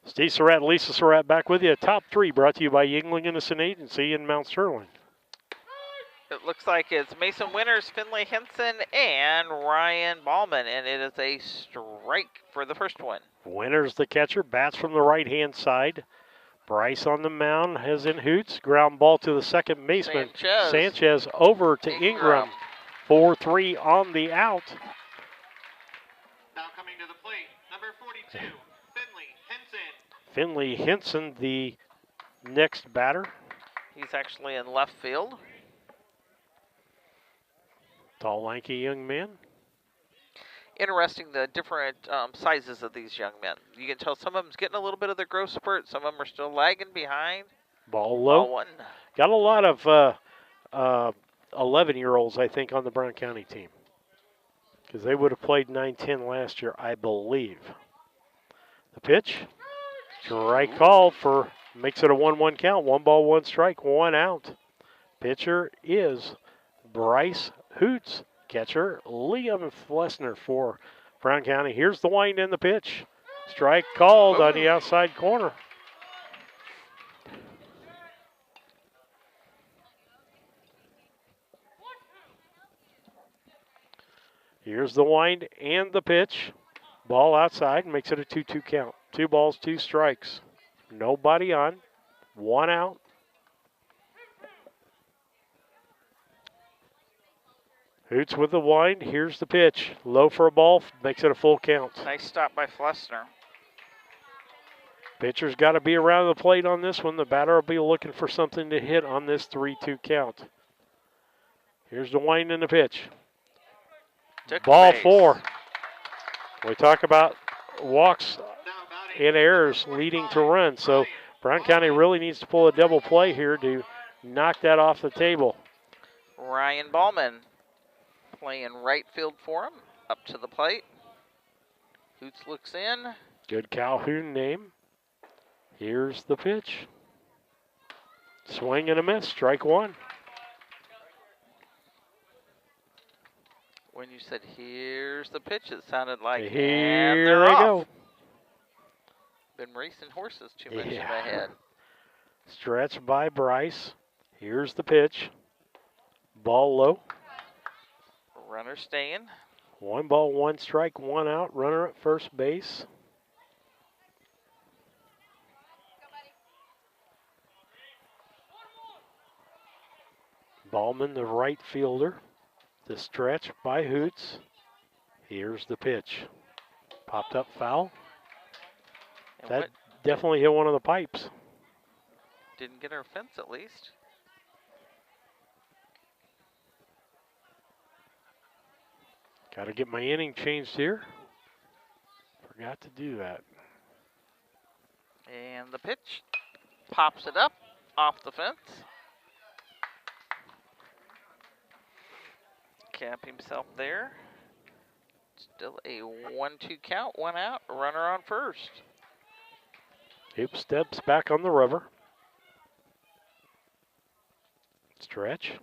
Steve Surratt, Lisa Surratt back with you. Top three brought to you by Yingling Innocent Agency in Mount Sterling. It looks like it's Mason Winters, Finley Henson, and Ryan Ballman, and it is a strike for the first one. Winters, the catcher, bats from the right-hand side. Bryce on the mound, has in Hoots. Ground ball to the second baseman. Sanchez over to Ingram. 4-3 on the out. Now coming to the plate, number 42, Finley Henson. Finley Henson, the next batter. He's actually in left field. Tall, lanky young man. Interesting, the different sizes of these young men. You can tell some of them's getting a little bit of their growth spurt. Some of them are still lagging behind. Ball low. Ball one. Got a lot of 11-year-olds, I think, on the Brown County team. Because they would have played 9-10 last year, I believe. The pitch. Strike call for, makes it a 1-1 count. 1 ball, 1 strike, 1 out. Pitcher is Bryce Hoots. Catcher Liam Flessner for Brown County. Here's the wind and the pitch. Strike called on the outside corner. Here's the wind and the pitch. Ball outside makes it a 2-2 count. 2 balls, 2 strikes. Nobody on. 1 out. Hoots with the wind. Here's the pitch. Low for a ball. Makes it a full count. Nice stop by Flessner. Pitcher's got to be around the plate on this one. The batter will be looking for something to hit on this 3-2 count. Here's the wind and the pitch. Ball 4. We talk about walks and errors leading to runs. So Brown County really needs to pull a double play here to knock that off the table. Ryan Ballman playing right field for him. Up to the plate. Hoots looks in. Good Calhoun name. Here's the pitch. Swing and a miss. Strike 1. When you said, here's the pitch, it sounded like, here they go. Been racing horses too much in my head. Stretch by Bryce. Here's the pitch. Ball low. Runner staying. 1 ball, 1 strike, 1 out. Runner at first base. Ballman, the right fielder. The stretch by Hoots. Here's the pitch. Popped up foul. And that definitely hit one of the pipes. Didn't get our fence at least. Got to get my inning changed here. Forgot to do that. And the pitch pops it up off the fence. Cap himself there. Still a 1-2 count, 1 out, runner on first. Hoop steps back on the rubber. Stretch.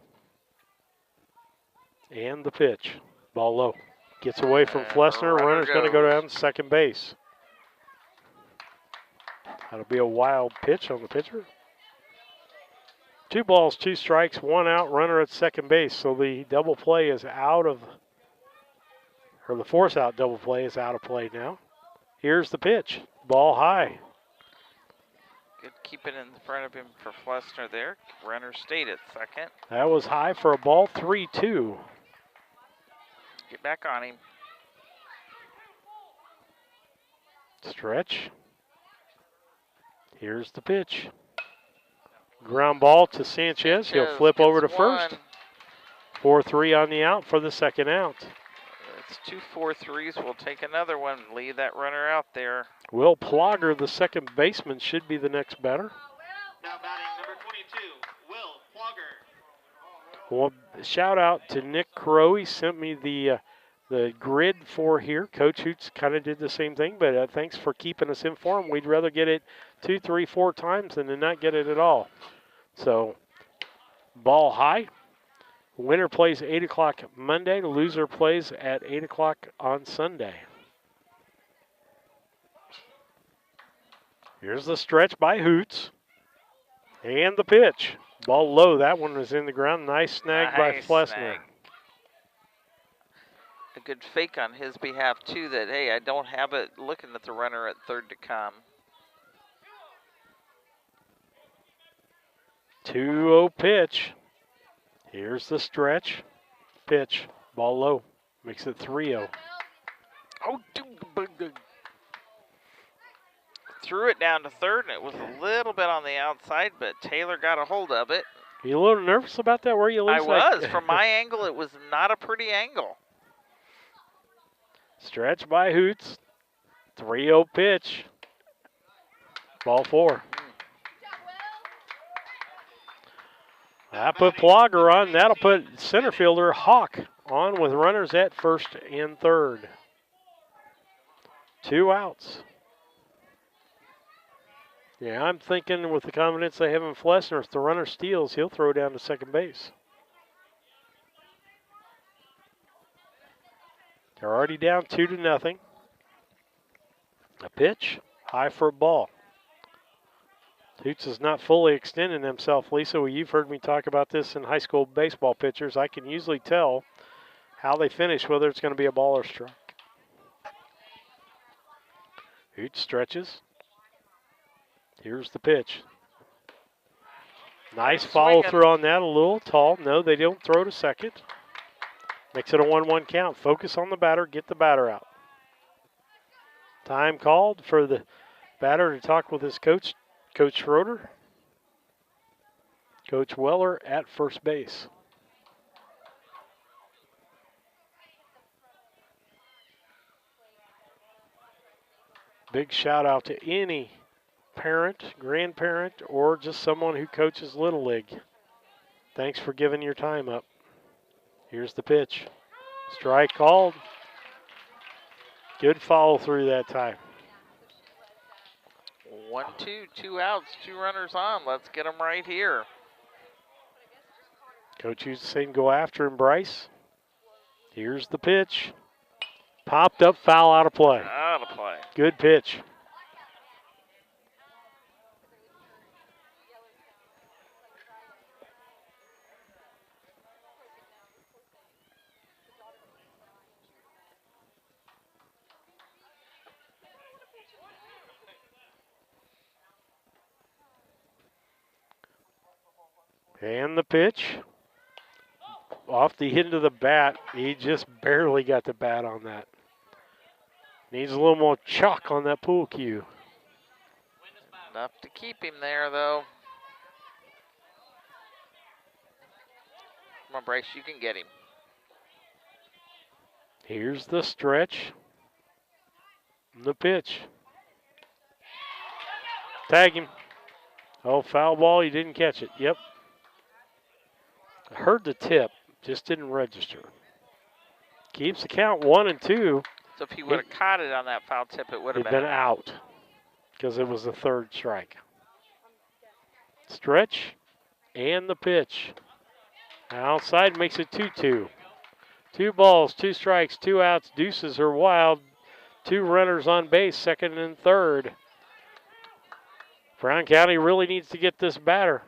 And the pitch. Ball low. Gets away from Flessner. Runner's going to go down to second base. That'll be a wild pitch on the pitcher. 2 balls, 2 strikes, 1 out, runner at second base. So the double play is out of, or the force out double play is out of play now. Here's the pitch. Ball high. Good keeping in front of him for Flessner there. Runner stayed at second. That was high for a ball, 3-2. Get back on him. Stretch. Here's the pitch. Ground ball to Sanchez. He'll flip over to first. 4-3 on the out for the second out. It's 2 4-3s. We'll take another one. Leave that runner out there. Will Plogger, the second baseman, should be the next batter. Now batting number 22, Will Plogger. Well, shout out to Nick Crow. He sent me the grid for here. Coach Hoots kind of did the same thing, but thanks for keeping us informed. We'd rather get it 2, 3, 4 times than to not get it at all. So, ball high. Winner plays 8 o'clock Monday. The loser plays at 8 o'clock on Sunday. Here's the stretch by Hoots. And the pitch. Ball low. That one was in the ground. Nice snag by Flessner. Snag. A good fake on his behalf, too, that, hey, I don't have it, looking at the runner at third to come. 2-0 pitch. Here's the stretch. Pitch. Ball low. Makes it 3-0. Oh, threw it down to third, and it was a little bit on the outside, but Taylor got a hold of it. Are you a little nervous about that? Were you, Lisa? I was. From my angle, it was not a pretty angle. Stretch by Hoots. 3-0 pitch. Ball 4. That put Plogger on. That'll put center fielder Hawk on with runners at first and third. 2 outs. Yeah, I'm thinking with the confidence they have in Flessner, if the runner steals, he'll throw down to second base. They're already down 2-0. A pitch, high for a ball. Hoots is not fully extending himself, Lisa. Well, you've heard me talk about this in high school baseball pitchers. I can usually tell how they finish, whether it's going to be a ball or strike. Hoots stretches. Here's the pitch. Nice follow through on that, a little tall. No, they don't throw to second. Makes it a 1-1 count. Focus on the batter, get the batter out. Time called for the batter to talk with his coach, Coach Schroeder. Coach Weller at first base. Big shout out to any parent, grandparent, or just someone who coaches Little League. Thanks for giving your time up. Here's the pitch. Strike called. Good follow through that time. 1-2, 2 outs, 2 runners on. Let's get them right here. Coach used to say go after him, Bryce. Here's the pitch. Popped up, foul, out of play. Out of play. Good pitch. And the pitch. Off the end of the bat. He just barely got the bat on that. Needs a little more chalk on that pool cue. Enough to keep him there, though. Come on, Bryce, you can get him. Here's the stretch. The pitch. Tag him. Oh, foul ball. He didn't catch it. Yep. I heard the tip. Just didn't register. Keeps the count 1-2. So if he would have caught it on that foul tip, it would have been out because it was the third strike. Stretch and the pitch. Outside makes it 2-2. 2 balls, 2 strikes, 2 outs. Deuces are wild. 2 runners on base, second and third. Brown County really needs to get this batter.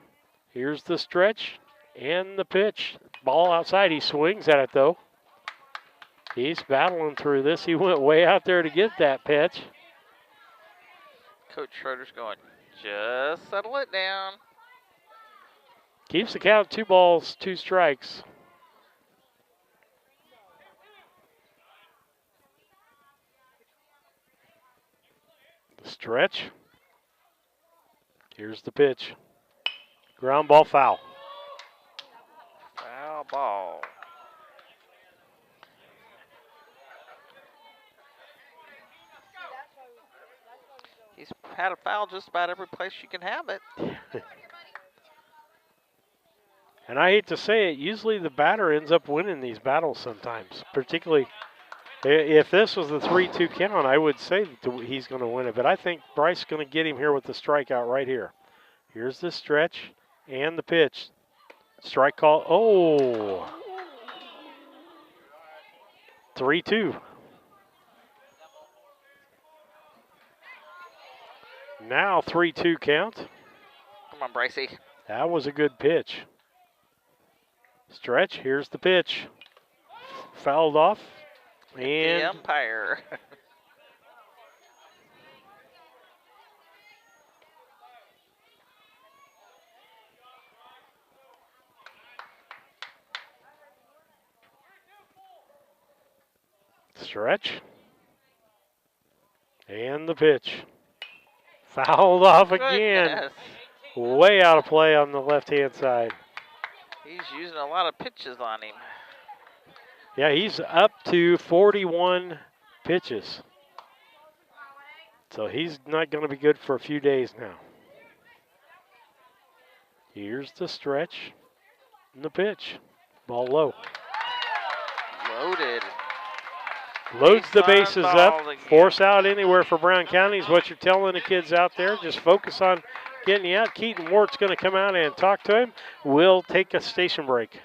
Here's the stretch and the pitch. Ball outside. He swings at it, though. He's battling through this. He went way out there to get that pitch. Coach Schroeder's going, just settle it down. Keeps the count 2 balls, 2 strikes. The stretch. Here's the pitch. Ground ball, foul. Foul ball. He's had a foul just about every place you can have it. And I hate to say it, usually the batter ends up winning these battles sometimes. Particularly if this was the 3-2 count, I would say that he's going to win it. But I think Bryce is going to get him here with the strikeout right here. Here's the stretch and the pitch. Strike call. Oh. 3-2. Now 3-2 count. Come on, Brycey. That was a good pitch. Stretch, here's the pitch. Fouled off. And the umpire. Stretch. And the pitch. Fouled off again. Goodness. Way out of play on the left-hand side. He's using a lot of pitches on him. Yeah, he's up to 41 pitches. So he's not going to be good for a few days now. Here's the stretch and the pitch. Ball low. Loaded. Loads the bases up. Again. Force out anywhere for Brown County is what you're telling the kids out there. Just focus on getting you out. Keaton Wart's going to come out and talk to him. We'll take a station break.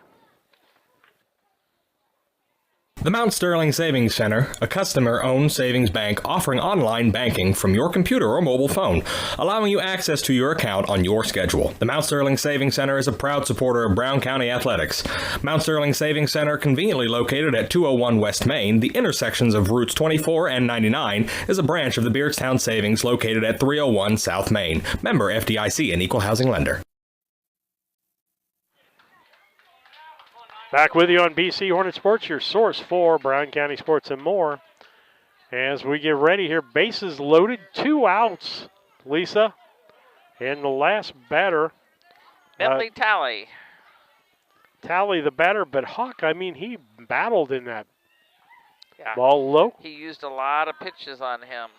The Mount Sterling Savings Center, a customer-owned savings bank offering online banking from your computer or mobile phone, allowing you access to your account on your schedule. The Mount Sterling Savings Center is a proud supporter of Brown County athletics. Mount Sterling Savings Center, conveniently located at 201 West Main, the intersections of routes 24 and 99, is a branch of the Beardstown Savings located at 301 South Main. Member FDIC, an equal housing lender. Back with you on BC Hornet Sports, your source for Brown County sports and more. As we get ready here, bases loaded, 2 outs, Lisa. And the last batter. Bentley Talley. Talley the batter, but Hawk, I mean, he battled in that. Ball low. He used a lot of pitches on him.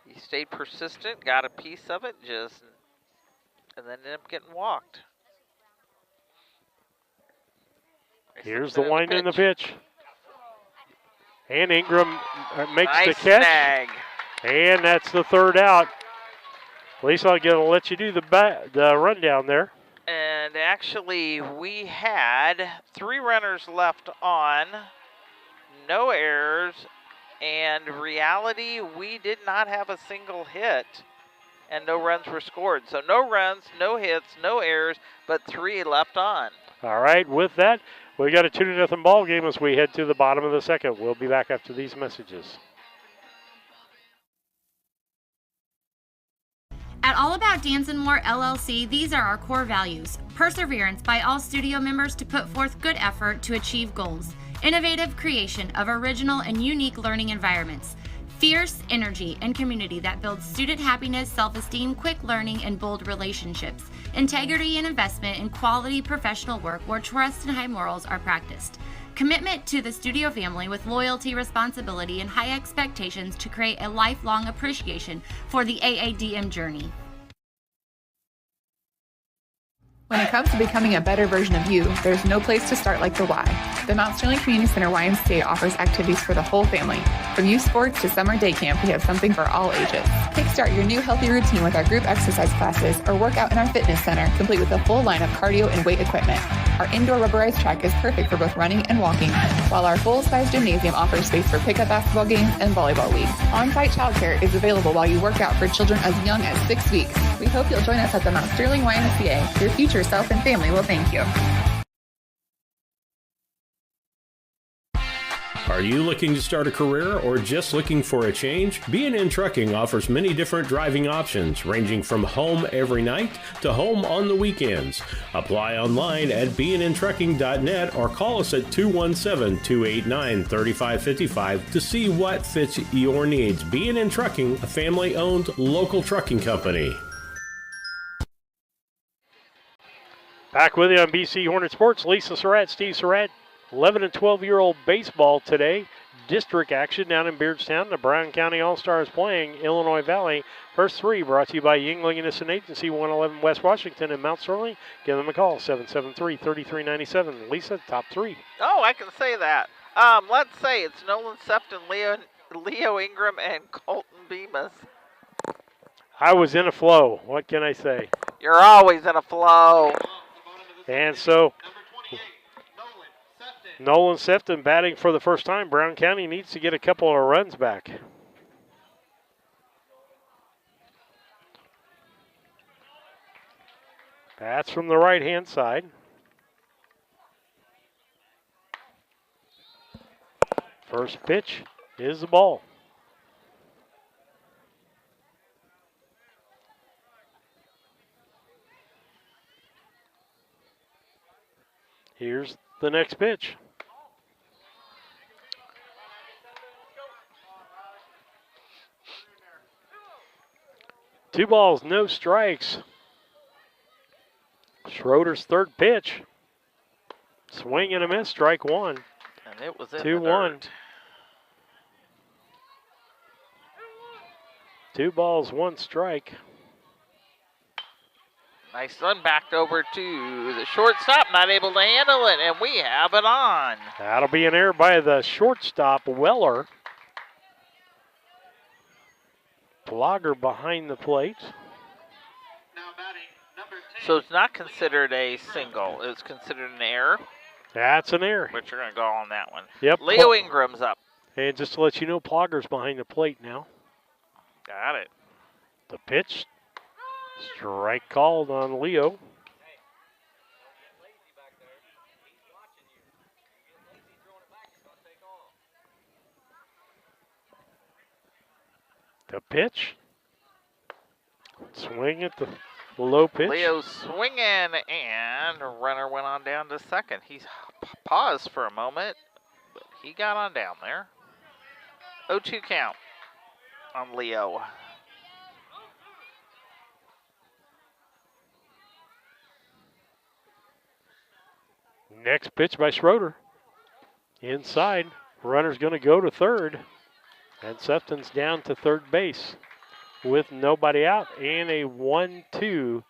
He stayed persistent, got a piece of it, and then ended up getting walked. Here's the wind and the pitch. And Ingram makes nice the catch. Snag. And that's the third out. Lisa, I'm going to let you do the rundown there. And actually, we had 3 runners left on, no errors, and reality, we did not have a single hit. And no runs were scored. So no runs, no hits, no errors, but 3 left on. All right, with that, we got a 2-0 ball game as we head to the bottom of the second. We'll be back after these messages. At All About Dance and More LLC, these are our core values. Perseverance by all studio members to put forth good effort to achieve goals. Innovative creation of original and unique learning environments. Fierce energy and community that builds student happiness, self-esteem, quick learning, and bold relationships. Integrity and investment in quality professional work where trust and high morals are practiced. Commitment to the studio family with loyalty, responsibility, and high expectations to create a lifelong appreciation for the AADM journey. When it comes to becoming a better version of you, there's no place to start like the Y. The Mount Sterling Community Center YMCA offers activities for the whole family. From youth sports to summer day camp, we have something for all ages. Kickstart your new healthy routine with our group exercise classes or work out in our fitness center, complete with a full line of cardio and weight equipment. Our indoor rubberized track is perfect for both running and walking, while our full-size gymnasium offers space for pickup basketball games and volleyball leagues. On-site childcare is available while you work out for children as young as 6 weeks. We hope you'll join us at the Mount Sterling YMCA. Your future self and family will thank you. Are you looking to start a career or just looking for a change? B&N Trucking offers many different driving options, ranging from home every night to home on the weekends. Apply online at bnntrucking.net or call us at 217-289-3555 to see what fits your needs. B&N Trucking, a family-owned local trucking company. Back with you on BC Hornet Sports. Lisa Surratt, Steve Surratt. 11 and 12-year-old baseball today. District action down in Beardstown. The Brown County All-Stars playing Illinois Valley. First 3 brought to you by Yingling Innocent Agency, 111 West Washington and Mount Sterling. Give them a call, 773-3397. Lisa, top 3. Oh, I can say that. Let's say it's Nolan Sefton, Leo Ingram, and Colton Bemis. I was in a flow. What can I say? You're always in a flow. And so Nolan Sefton batting for the first time. Brown County needs to get a couple of runs back. That's from the right-hand side. First pitch is the ball. Here's the next pitch. Two balls, no strikes. Schroeder's third pitch. Swing and a miss, strike one. And it was in 2-1. the dirt. 2 balls, 1 strike. Nice run back over to the shortstop, not able to handle it, and we have it on. That'll be an error by the shortstop, Weller. Plogger behind the plate. So it's not considered a single. It's considered an error. That's an error. But you're going to go on that one. Yep. Leo Ingram's up. And just to let you know, Plogger's behind the plate now. Got it. The pitch. Strike called on Leo. The pitch. Swing at the low pitch. Leo swinging, and a runner went on down to second. He's paused for a moment, but he got on down there. 0-2 count on Leo. Next pitch by Schroeder. Inside. Runner's going to go to third. And Sefton's down to third base with nobody out and a 1-2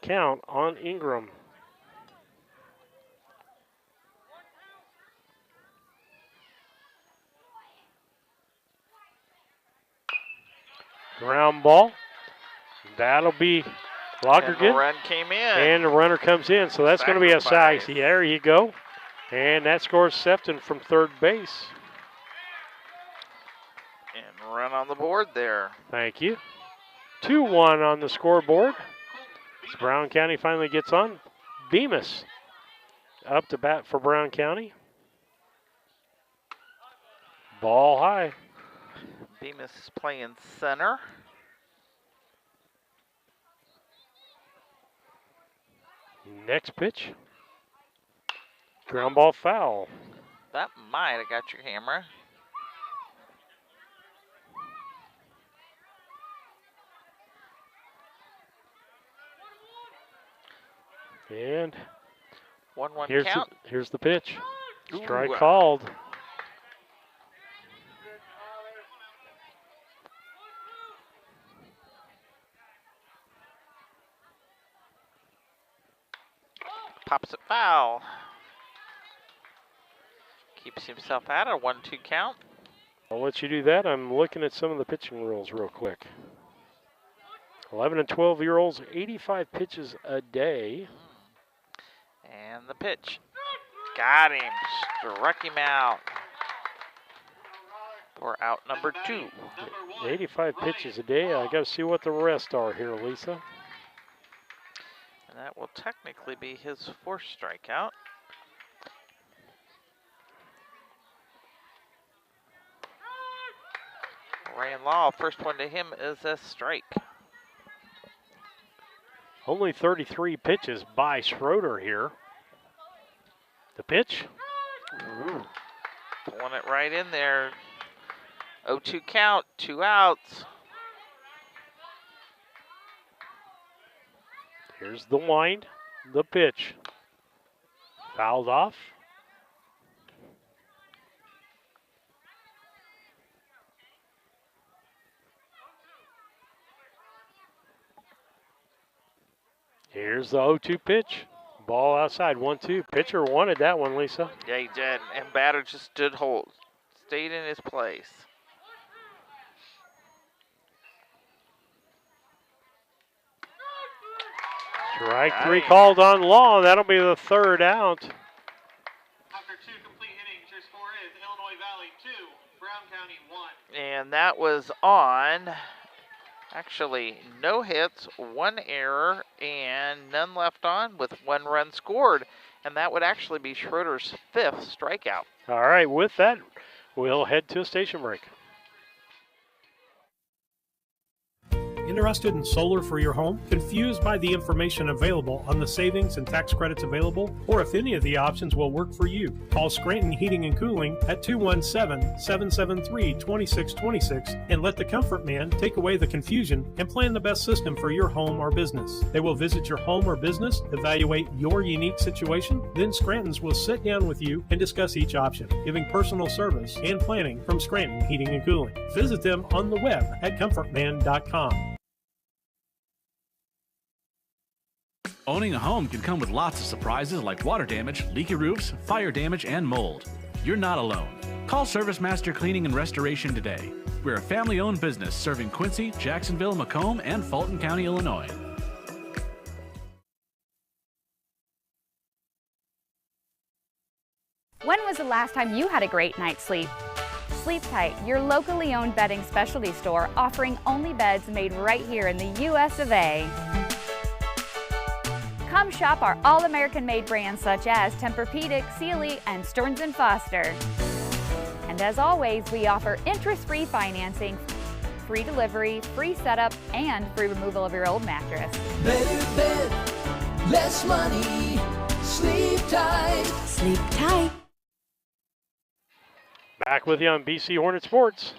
count on Ingram. Ground ball. That'll be Logergan. And the run came in. And the runner comes in, so that's going to be a sacrifice. There you go. And that scores Sefton from third base. And run on the board there. Thank you. 2-1 on the scoreboard. As Brown County finally gets on. Bemis up to bat for Brown County. Ball high. Bemis is playing center. Next pitch. Ground ball foul. That might have got your camera. And 1-1 count. Here's the pitch. Strike Ooh. called. Pops it foul. Keeps himself out of 1-2 count. I'll let you do that. I'm looking at some of the pitching rules real quick. 11 and 12-year-olds, 85 pitches a day. And the pitch. Got him. Struck him out. For out number 2. 85 pitches a day. I got to see what the rest are here, Lisa. And that will technically be his 4th strikeout. Ryan Law, first one to him is a strike. Only 33 pitches by Schroeder here. The pitch. Ooh. Pulling it right in there. 0-2 count, 2 outs. Here's the wind, the pitch. Fouled off. Here's the 0-2 pitch. Ball outside, 1-2. Pitcher wanted that one, Lisa. Yeah, he did. And batter just stayed in his place. Strike 3 called on Law. That'll be the 3rd out. After 2 complete innings, your score is Illinois Valley 2, Brown County 1. And that was on Actually, no hits, 1 error, and none left on with 1 run scored. And that would actually be Schroeder's 5th strikeout. All right, with that, we'll head to a station break. Interested in solar for your home? Confused by the information available on the savings and tax credits available? Or if any of the options will work for you? Call Scranton Heating and Cooling at 217-773-2626 and let the Comfort Man take away the confusion and plan the best system for your home or business. They will visit your home or business, evaluate your unique situation, then Scranton's will sit down with you and discuss each option, giving personal service and planning from Scranton Heating and Cooling. Visit them on the web at comfortman.com. Owning a home can come with lots of surprises like water damage, leaky roofs, fire damage, and mold. You're not alone. Call Service Master Cleaning and Restoration today. We're a family-owned business serving Quincy, Jacksonville, Macomb, and Fulton County, Illinois. When was the last time you had a great night's sleep? Sleep Tight, your locally owned bedding specialty store offering only beds made right here in the US of A. Come shop our all-American made brands such as Tempur-Pedic, Sealy, and Stearns & Foster. And as always, we offer interest-free financing, free delivery, free setup, and free removal of your old mattress. Better bed, less money, Sleep Tight. Sleep Tight. Back with you on BC Hornet Sports.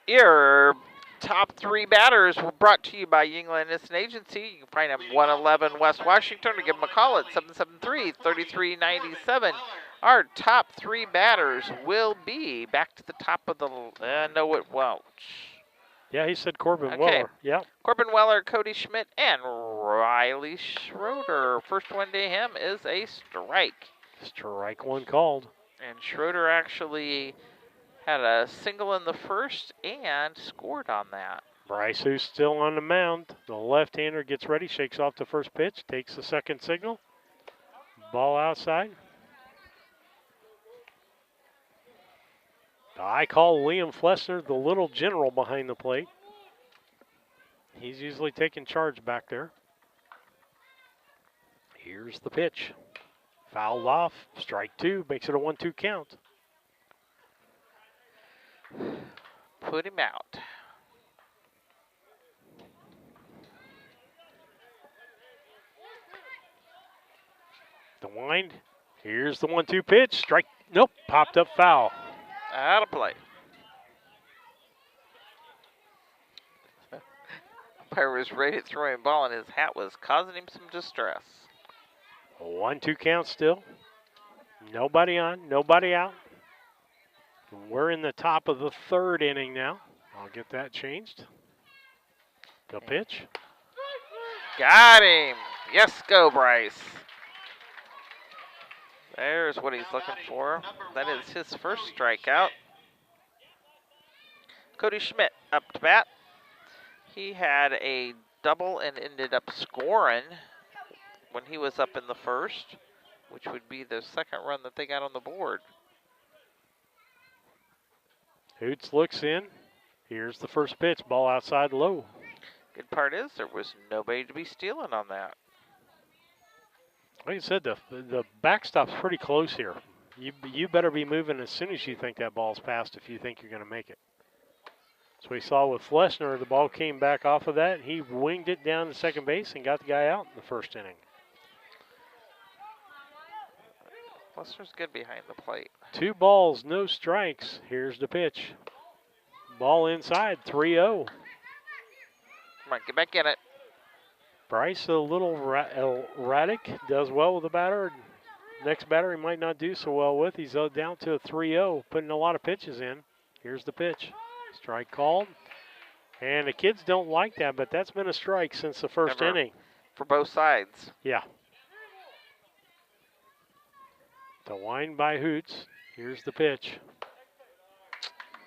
Your top 3 batters were brought to you by Yingling Innocent Agency. You can find them 111 West Washington, or give them a call at 773-3397. Our top 3 batters will be back to the top of the no, it won't. Yeah, he said Corbin Weller. Yeah. Corbin Weller, Cody Schmidt, and Riley Schroeder. First one to him is a strike. Strike one called. And Schroeder actually had a single in the first and scored on that. Bryce, who's still on the mound, the left-hander gets ready, shakes off the first pitch, takes the second signal. Ball outside. I call Liam Flessner the little general behind the plate. He's usually taking charge back there. Here's the pitch. Fouled off, strike 2, makes it a 1-2 count. Put him out. The wind. Here's the 1-2 pitch. Strike. Nope. Popped up foul. Out of play. Umpire was ready to throw him a ball, and his hat was causing him some distress. 1-2 count still. Nobody on, nobody out. We're in the top of the 3rd inning now. I'll get that changed. The pitch. Got him. Yes, go, Bryce. There's what he's looking for. That is his first strikeout. Cody Schmidt up to bat. He had a double and ended up scoring when he was up in the first, which would be the second run that they got on the board. Hoots looks in. Here's the first pitch. Ball outside low. Good part is there was nobody to be stealing on that. Like I said, the backstop's pretty close here. You better be moving as soon as you think that ball's passed if you think you're going to make it. So we saw with Flessner, the ball came back off of that. He winged it down to second base and got the guy out in the first inning. Flessner's good behind the plate. 2 balls, no strikes. Here's the pitch. Ball inside, 3-0. Come on, get back in it. Bryce, a little erratic, does well with the batter. Next batter he might not do so well with. He's down to a 3-0, putting a lot of pitches in. Here's the pitch. Strike called. And the kids don't like that, but that's been a strike since the first inning. For both sides. Yeah. The wind by Hoots. Here's the pitch.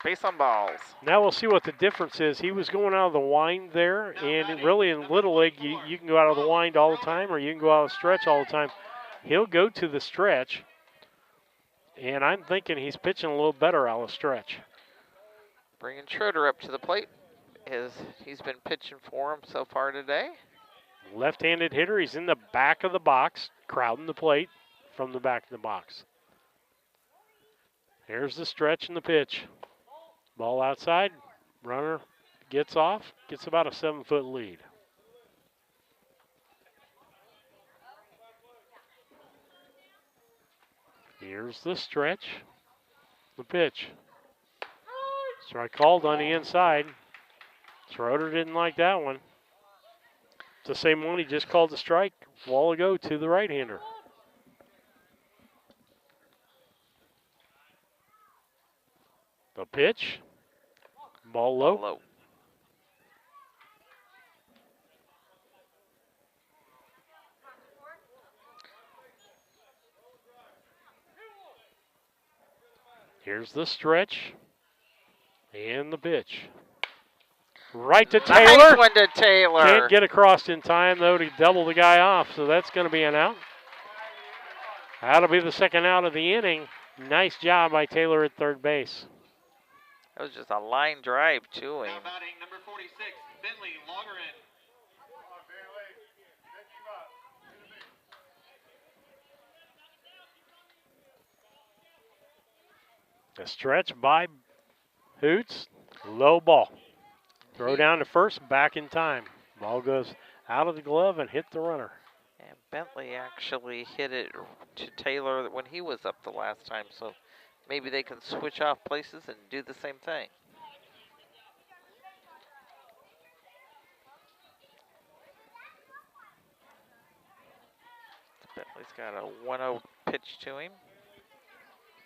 Base on balls. Now we'll see what the difference is. He was going out of the wind there, and really in Little League, you can go out of the wind all the time, or you can go out of the stretch all the time. He'll go to the stretch, and I'm thinking he's pitching a little better out of the stretch. Bringing Schroeder up to the plate. He's been pitching for him so far today. Left-handed hitter. He's in the back of the box, crowding the plate from the back of the box. Here's the stretch and the pitch. Ball outside. Runner gets off. Gets about a 7-foot lead. Here's the stretch. The pitch. Strike called on the inside. Schroeder didn't like that one. It's the same one he just called the strike a while ago to the right-hander. The pitch. Ball low. Here's the stretch and the pitch. Right to Taylor. Nice one to Taylor. Can't get across in time, though, to double the guy off, so that's going to be an out. That'll be the second out of the inning. Nice job by Taylor at third base. That was just a line drive to him. Now batting number 46, Bentley Longerin. A stretch by Hoots. Low ball. Throw down to first, back in time. Ball goes out of the glove and hit the runner. And Bentley actually hit it to Taylor when he was up the last time, so maybe they can switch off places and do the same thing. Bentley's got a 1-0 pitch to him.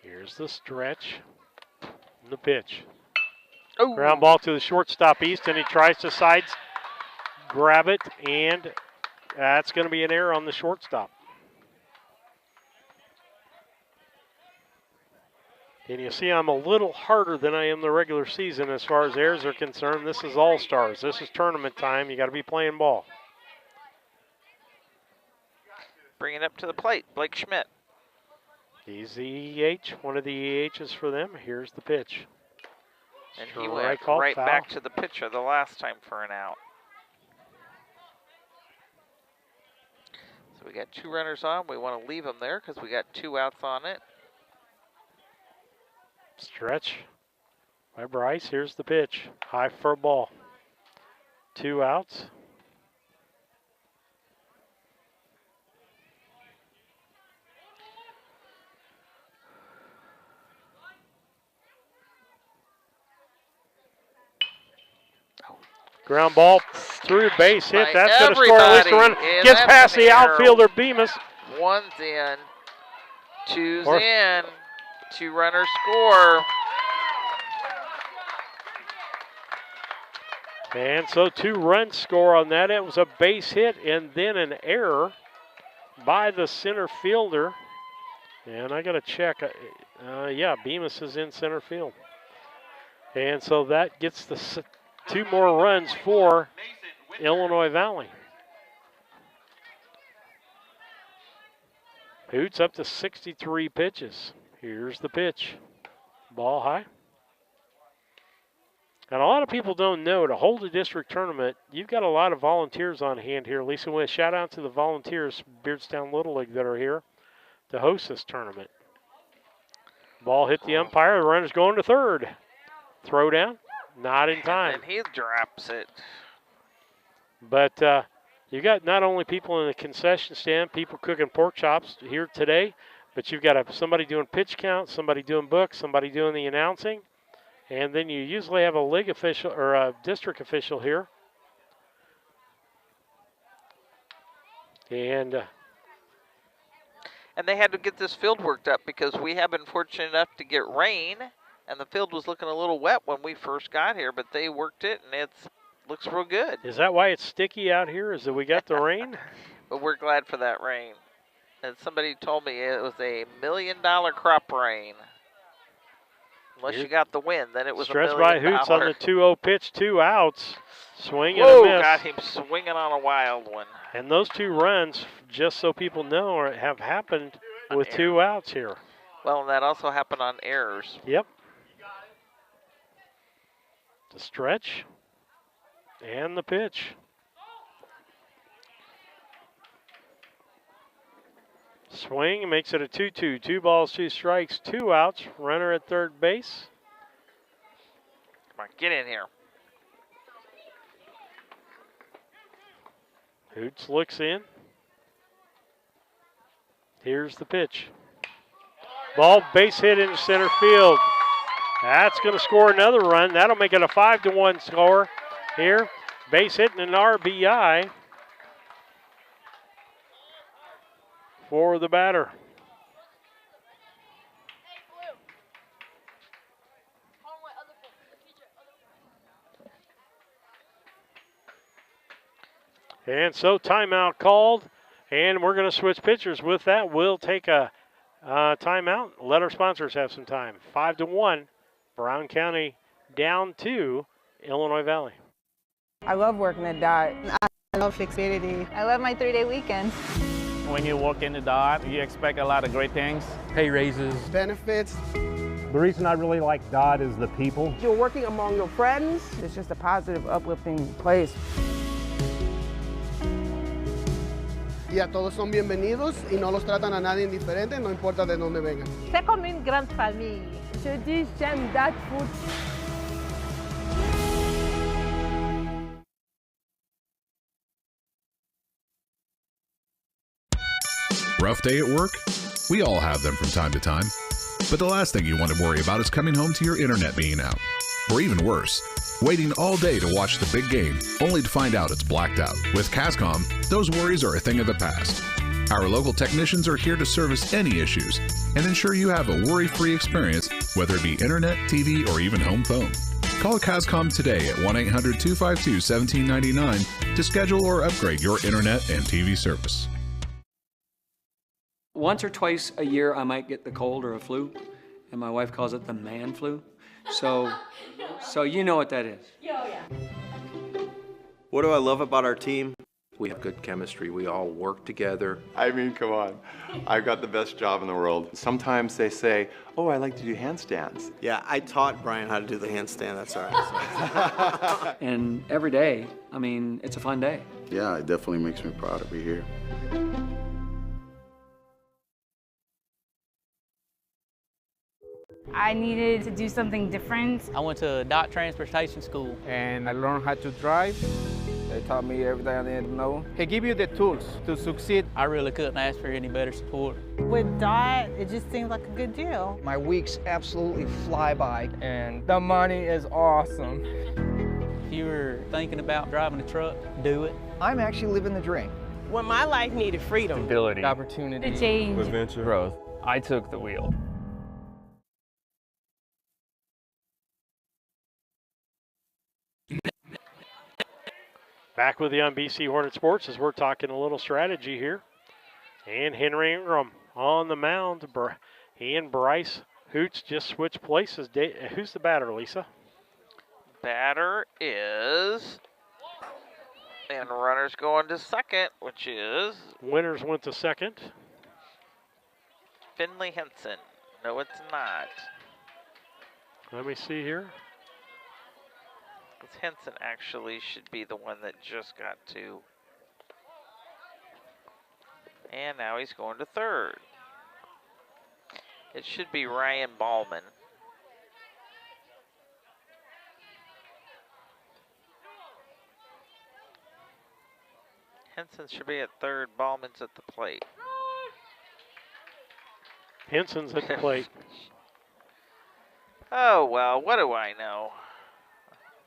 Here's the stretch. And the pitch. Ooh. Ground ball to the shortstop East, and he tries to sides grab it, and that's going to be an error on the shortstop. And you see I'm a little harder than I am the regular season as far as errors are concerned. This is All-Stars. This is tournament time. You got to be playing ball. Bring it up to the plate, Blake Schmidt. He's the EH, one of the EHs for them. Here's the pitch. And he went right back to the pitcher the last time for an out. So we got 2 runners on. We want to leave them there because we got 2 outs on it. Stretch by Bryce. Here's the pitch. High for a ball. 2 outs. Ground ball through, base hit. That's going to score at least a run. Yeah, gets past the outfielder, Bemis. One's in. Two's in. 2 runners score. And so 2 runs score on that. It was a base hit and then an error by the center fielder. And I got to check. Yeah, Bemis is in center field. And so that gets the 2 more runs for Illinois Valley. Hoots up to 63 pitches. Here's the pitch. Ball high. And a lot of people don't know, to hold a district tournament, you've got a lot of volunteers on hand here. Lisa, with shout out to the volunteers, Beardstown Little League, that are here to host this tournament. Ball hit the umpire. The runner's going to third. Throw down. Not in time. And he drops it. But you got not only people in the concession stand, people cooking pork chops here today, but you've got somebody doing pitch count, somebody doing books, somebody doing the announcing, and then you usually have a league official or a district official here. And they had to get this field worked up because we have been fortunate enough to get rain. And the field was looking a little wet when we first got here, but they worked it, and it looks real good. Is that why it's sticky out here, is that we got the rain? But we're glad for that rain. And somebody told me it was a $1 million crop rain. Unless you got the wind, then it was $1 million. Stretch by Hoots on the 2-0 pitch, 2 outs. Swing and Whoa, a miss. got him swinging on a wild one. And those 2 runs, just so people know, have happened with 2 outs here. Well, and that also happened on errors. Yep. The stretch And the pitch. Swing makes it a 2-2. 2 balls, 2 strikes, 2 outs. Runner at third base. Come on, get in here. Hoots looks in. Here's the pitch. Ball base hit into center field. That's going to score another run. That'll make it a 5-1 score here. Base hit and an RBI for the batter. And so timeout called, and we're going to switch pitchers. With that, we'll take a timeout. Let our sponsors have some time. 5-1, Brown County down to Illinois Valley. I love working at DOT. I love Fixity. I love my 3-day weekend. When you work in the DOT, you expect a lot of great things. Pay raises. Benefits. The reason I really like DOT is the people. You're working among your friends. It's just a positive, uplifting place. Y a todos son bienvenidos y no los tratan a nadie indiferente, no importa de dónde vengan. C'est comme une grande famille. Je dis j'aime DOT food. Rough day at work? We all have them from time to time. But the last thing you want to worry about is coming home to your internet being out. Or even worse, waiting all day to watch the big game, only to find out it's blacked out. With Cascom, those worries are a thing of the past. Our local technicians are here to service any issues and ensure you have a worry-free experience, whether it be internet, TV, or even home phone. Call Cascom today at 1-800-252-1799 to schedule or upgrade your internet and TV service. Once or twice a year, I might get the cold or a flu, and my wife calls it the man flu. So you know what that is. Yeah. What do I love about our team? We have good chemistry. We all work together. I mean, come on. I've got the best job in the world. Sometimes they say, oh, I like to do handstands. Yeah, I taught Brian how to do the handstand. That's all right. And every day, I mean, it's a fun day. Yeah, it definitely makes me proud to be here. I needed to do something different. I went to DOT Transportation School. And I learned how to drive. They taught me everything I needed to know. They give you the tools to succeed. I really couldn't ask for any better support. With DOT, it just seems like a good deal. My weeks absolutely fly by, and the money is awesome. If you were thinking about driving a truck, do it. I'm actually living the dream. When my life needed freedom. Stability. Opportunity. To change. Adventure. Growth. I took the wheel. Back with you on BC Hornet Sports as we're talking a little strategy here. And Henry Ingram on the mound. He and Bryce Hoots just switched places. Who's the batter, Lisa? Batter is, and runners going to second, which is... Winners went to second. Finley Henson. No, it's not. Let me see here. Because Henson actually should be the one that just got to. And now he's going to third. It should be Ryan Ballman. Henson should be at third. Ballman's at the plate. Henson's at the plate. Oh, well, what do I know?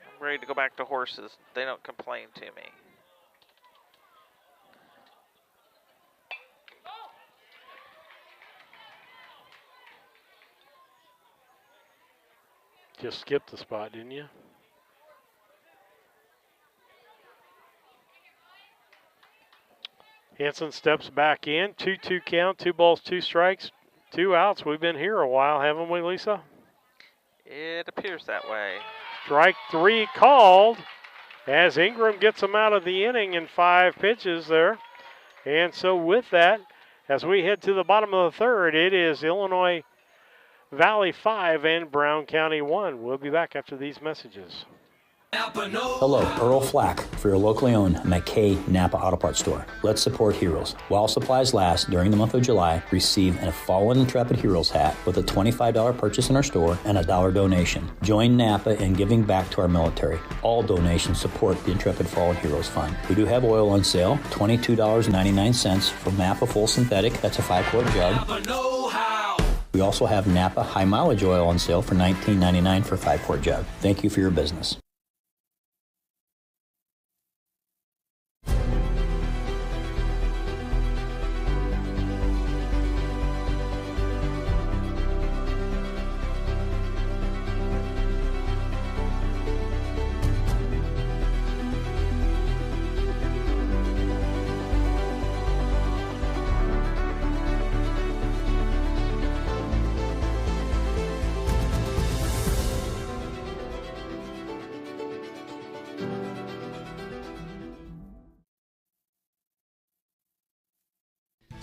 I'm ready to go back to horses. They don't complain to me. Just skipped the spot, didn't you? Hanson steps back in. 2-2 count, 2 balls, 2 strikes, 2 outs. We've been here a while, haven't we, Lisa? It appears that way. Strike 3 called as Ingram gets him out of the inning in 5 pitches there. And so with that, as we head to the bottom of the third, it is Illinois Valley 5 and Brown County 1. We'll be back after these messages. Hello, Earl Flack for your locally owned McKay Napa Auto Parts store. Let's support heroes. While supplies last during the month of July, receive a Fallen Intrepid Heroes hat with a $25 purchase in our store and a $1 donation. Join Napa in giving back to our military. All donations support the Intrepid Fallen Heroes Fund. We do have oil on sale, $22.99 from Napa Full Synthetic. That's a 5-quart jug. We also have Napa High Mileage Oil on sale for $19.99 for a 5-quart jug. Thank you for your business.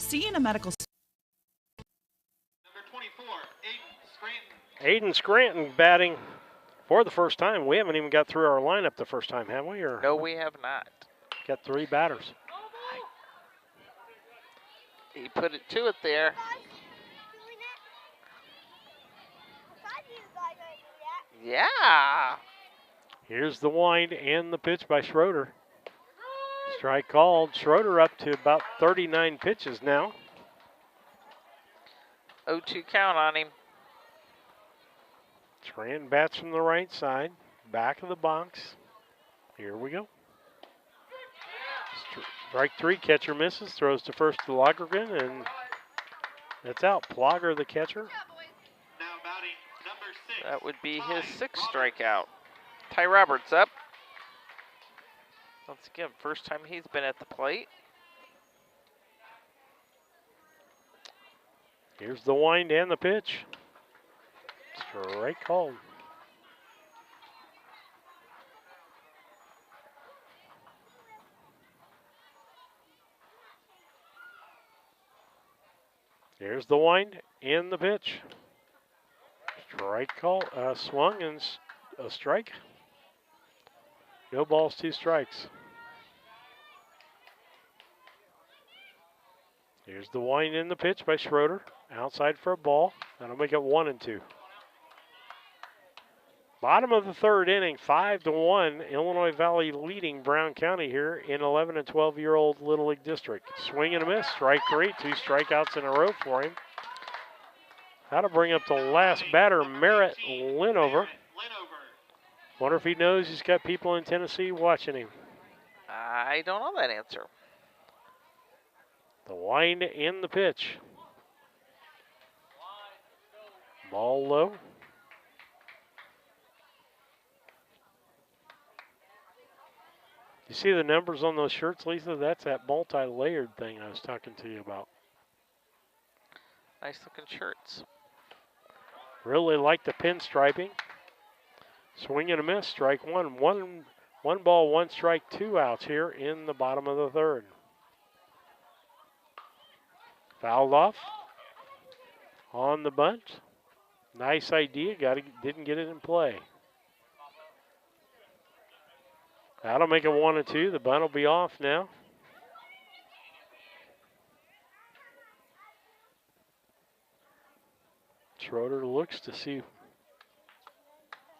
Seeing a medical. Number 24, Aiden Scranton. Aiden Scranton batting for the first time. We haven't even got through our lineup the first time, have we? Or No, we have not. got 3 batters. He put it to it there. Yeah. Here's the wind and the pitch by Schroeder. Strike called. Schroeder up to about 39 pitches now. 0-2 count on him. Scranton bats from the right side. Back of the box. Here we go. Strike 3, catcher misses. Throws to first to Lagergren, and that's out. Plogger, the catcher. Now batting number 6. That would be his 6th strikeout. Ty Roberts up. Once again, first time he's been at the plate. Here's the wind and the pitch. Strike called. Here's the wind and the pitch. Strike call, swung and a strike. No balls, 2 strikes. Here's the wind in the pitch by Schroeder. Outside for a ball. That'll make it 1-2. Bottom of the 3rd inning, 5-1. Illinois Valley leading Brown County here in 11 and 12-year-old Little League District. Swing and a miss. Strike 3. 2 strikeouts in a row for him. That'll bring up the last batter, Merritt Linover. Wonder if he knows he's got people in Tennessee watching him. I don't know that answer. The wind and the pitch. Ball low. You see the numbers on those shirts, Lisa? That's that multi-layered thing I was talking to you about. Nice looking shirts. Really like the pinstriping. Swing and a miss, strike 1. One ball, 1 strike, 2 outs here in the bottom of the 3rd. Fouled off on the bunt. Nice idea, didn't get it in play. That'll make it 1-2. The bunt will be off now. Schroeder looks to see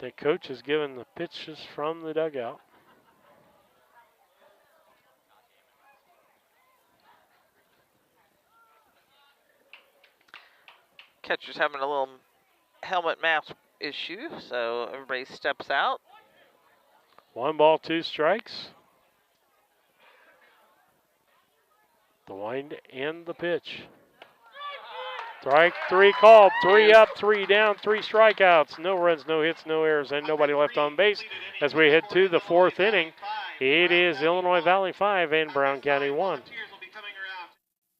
the coach has given the pitches from the dugout. Catcher's having a little helmet mask issue, so everybody steps out. 1 ball, 2 strikes. The wind and the pitch. Strike 3 called. 3 up, 3 down, 3 strikeouts. No runs, no hits, no errors, and nobody left on base. As we head to the 4th inning, it is Illinois Valley 5 and Brown County 1.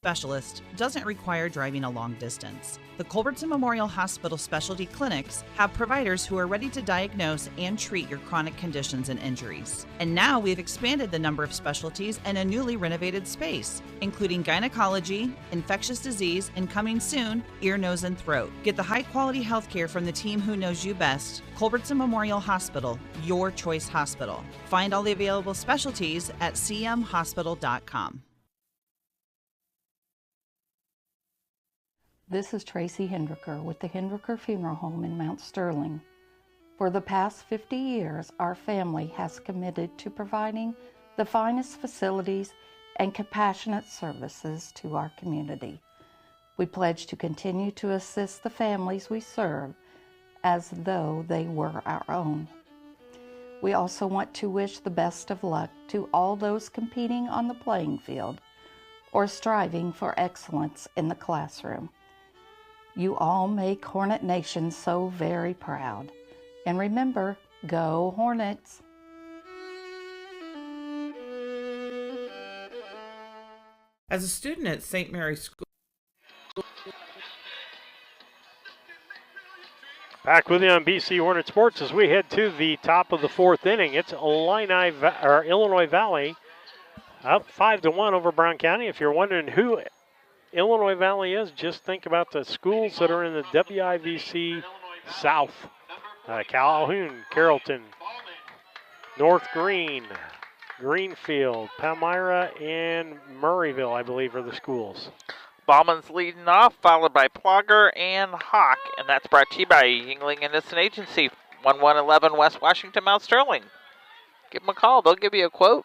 specialist doesn't require driving a long distance. The Culbertson Memorial Hospital Specialty Clinics have providers who are ready to diagnose and treat your chronic conditions and injuries. And now we've expanded the number of specialties in a newly renovated space, including gynecology, infectious disease, and coming soon, ear, nose, and throat. Get the high-quality health care from the team who knows you best. Culbertson Memorial Hospital, your choice hospital. Find all the available specialties at cmhospital.com. This is Tracy Hendricker with the Hendricker Funeral Home in Mount Sterling. For the past 50 years, our family has committed to providing the finest facilities and compassionate services to our community. We pledge to continue to assist the families we serve as though they were our own. We also want to wish the best of luck to all those competing on the playing field or striving for excellence in the classroom. You all make Hornet Nation so very proud. And remember, go Hornets! As a student at St. Mary's School. Back with you on BC Hornet Sports as we head to the top of the fourth inning. It's Illinois Valley up 5-1 over Brown County. If you're wondering who Illinois Valley is, just think about the schools that are in the WIVC South. Calhoun, Carrollton, North Green, Greenfield, Palmyra, and Murrayville, I believe, are the schools. Bauman's leading off, followed by Plogger and Hawk, and that's brought to you by Yingling Innocent Agency, 1111 West Washington, Mount Sterling. Give them a call. They'll give you a quote.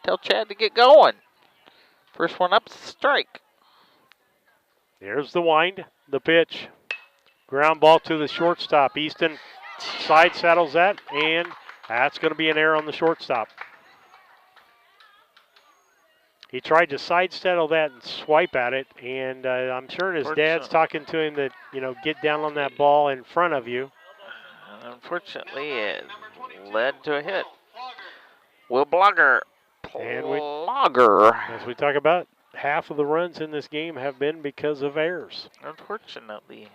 Tell Chad to get going. First one up, strike. There's the wind, the pitch. Ground ball to the shortstop. Easton side saddles that, and that's going to be an error on the shortstop. He tried to side saddle that and swipe at it, and I'm sure his dad's talking to him that, get down on that ball in front of you. Unfortunately, it led to a hit. Will Plogger. As we talk about, half of the runs in this game have been because of errors. Unfortunately.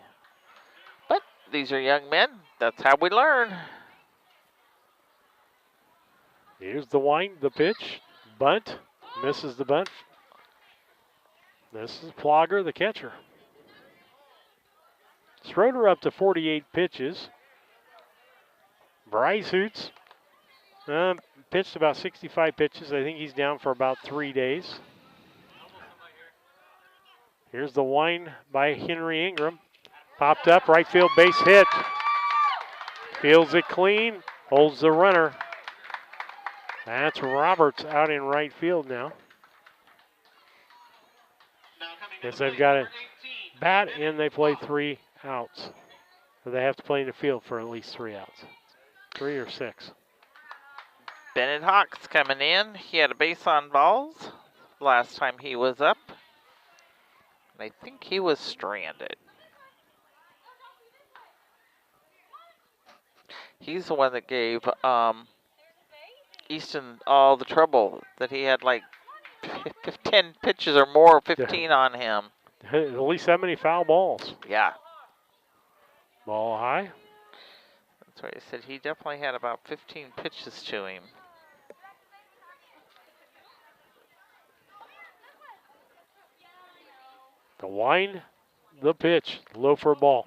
But these are young men. That's how we learn. Here's the wind, the pitch, bunt. Misses the bunt. This is Plogger, the catcher. Schroeder up to 48 pitches. Bryce Hoots pitched about 65 pitches. I think he's down for about 3 days. Here's the wind by Henry Ingram. Popped up, right field base hit. Fields it clean, holds the runner. That's Roberts out in right field now. As they've got a bat and they play 3 outs. So they have to play in the field for at least 3 outs. 3 or 6. Bennett Hawks coming in. He had a base on balls last time he was up. I think he was stranded. He's the one that gave Easton all the trouble, that he had like 10 pitches or more, 15 on him. At least that many foul balls. Yeah. Ball high. That's what he said. He definitely had about 15 pitches to him. The wind, the pitch, low for a ball.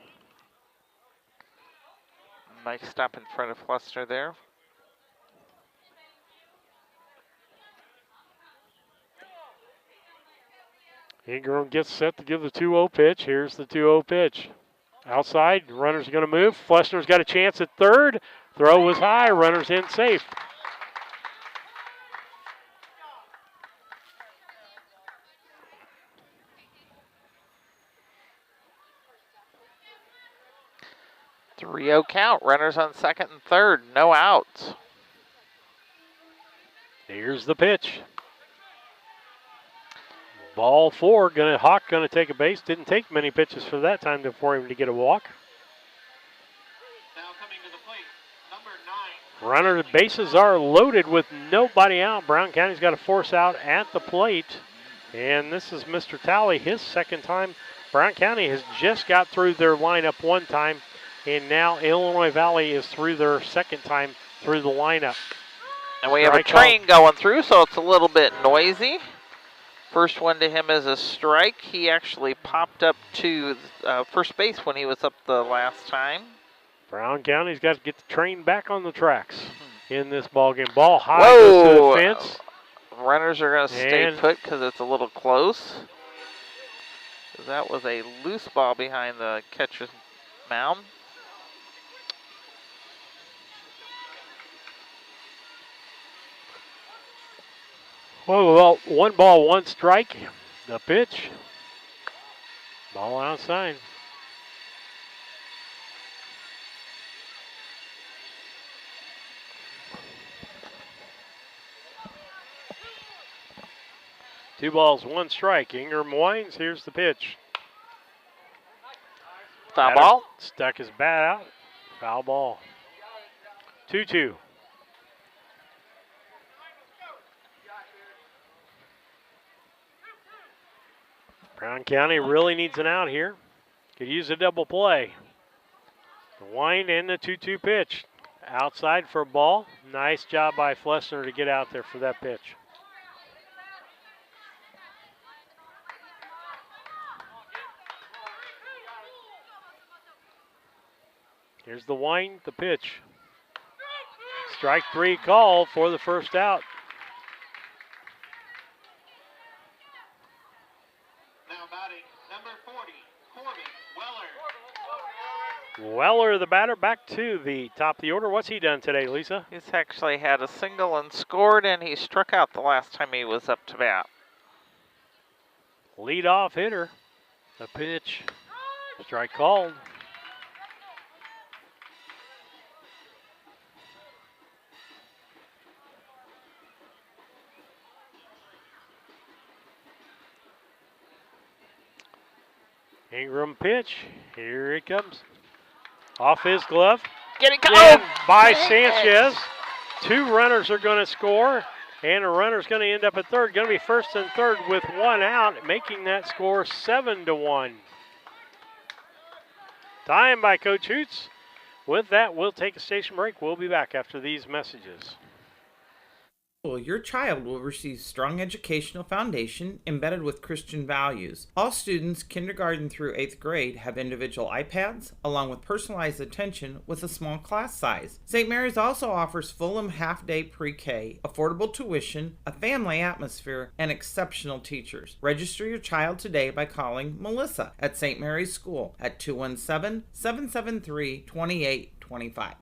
Nice stop in front of Fluster there. Ingram gets set to give the 2-0 pitch. Here's the 2-0 pitch. Outside, runner's going to move. Fluster's got a chance at third. Throw was high, runner's in safe. Three-0 count. Runners on second and third. No outs. Here's the pitch. Ball 4. Hawk gonna take a base. Didn't take many pitches for that time for him to get a walk. Now coming to the plate, number 9. Runner bases are loaded with nobody out. Brown County's got a force out at the plate. And this is Mr. Talley, his second time. Brown County has just got through their lineup one time, and now Illinois Valley is through their second time through the lineup. And we have a train going through, so it's a little bit noisy. First one to him is a strike. He actually popped up to first base when he was up the last time. Brown County's got to get the train back on the tracks in this ballgame. Ball high goes to the fence. Runners are going to stay put because it's a little close. That was a loose ball behind the catcher's mound. Well, 1 ball, 1 strike. The pitch. Ball outside. Two balls, 1 strike. Ingram winds. Here's the pitch. Foul ball. Stuck his bat out. Foul ball. 2-2. Brown County really needs an out here. Could use a double play. The wind and the 2-2 pitch. Outside for a ball. Nice job by Flessner to get out there for that pitch. Here's the wind, the pitch. Strike 3 called for the first out. Weller, the batter, back to the top of the order. What's he done today, Lisa? He's actually had a single and scored, and he struck out the last time he was up to bat. Lead-off hitter. The pitch. Strike called. Ingram pitch. Here it comes. Off his glove. Getting caught by Sanchez. 2 runners are going to score, and a runner's going to end up at third. Going to be first and third with 1 out, making that score 7-1. Time by Coach Hoots. With that, we'll take a station break. We'll be back after these messages. Your child will receive strong educational foundation embedded with Christian values. All students, kindergarten through 8th grade, have individual iPads, along with personalized attention with a small class size. St. Mary's also offers Fulham half-day pre-K, affordable tuition, a family atmosphere, and exceptional teachers. Register your child today by calling Melissa at St. Mary's School at 217-773-2825.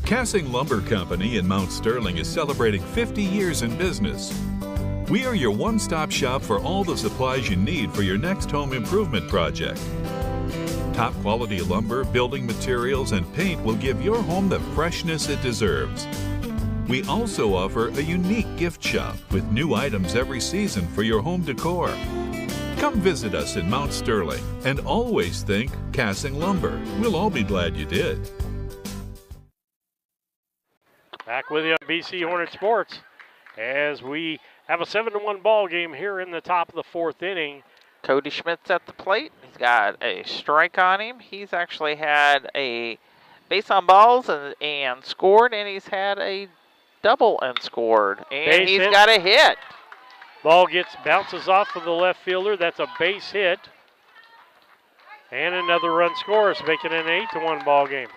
Cassing Lumber Company in Mount Sterling is celebrating 50 years in business. We are your one-stop shop for all the supplies you need for your next home improvement project. Top quality lumber, building materials, and paint will give your home the freshness it deserves. We also offer a unique gift shop with new items every season for your home decor. Come visit us in Mount Sterling and always think Cassing Lumber. We'll all be glad you did. Back with you on BC Hornet Sports as we have a 7-1 ball game here in the top of the 4th inning. Cody Schmidt's at the plate. He's got a strike on him. He's actually had a base on balls and scored, and he's had a double and scored. And he's got a hit. Ball bounces off of the left fielder. That's a base hit. And another run scores, making it an 8-1 ball game.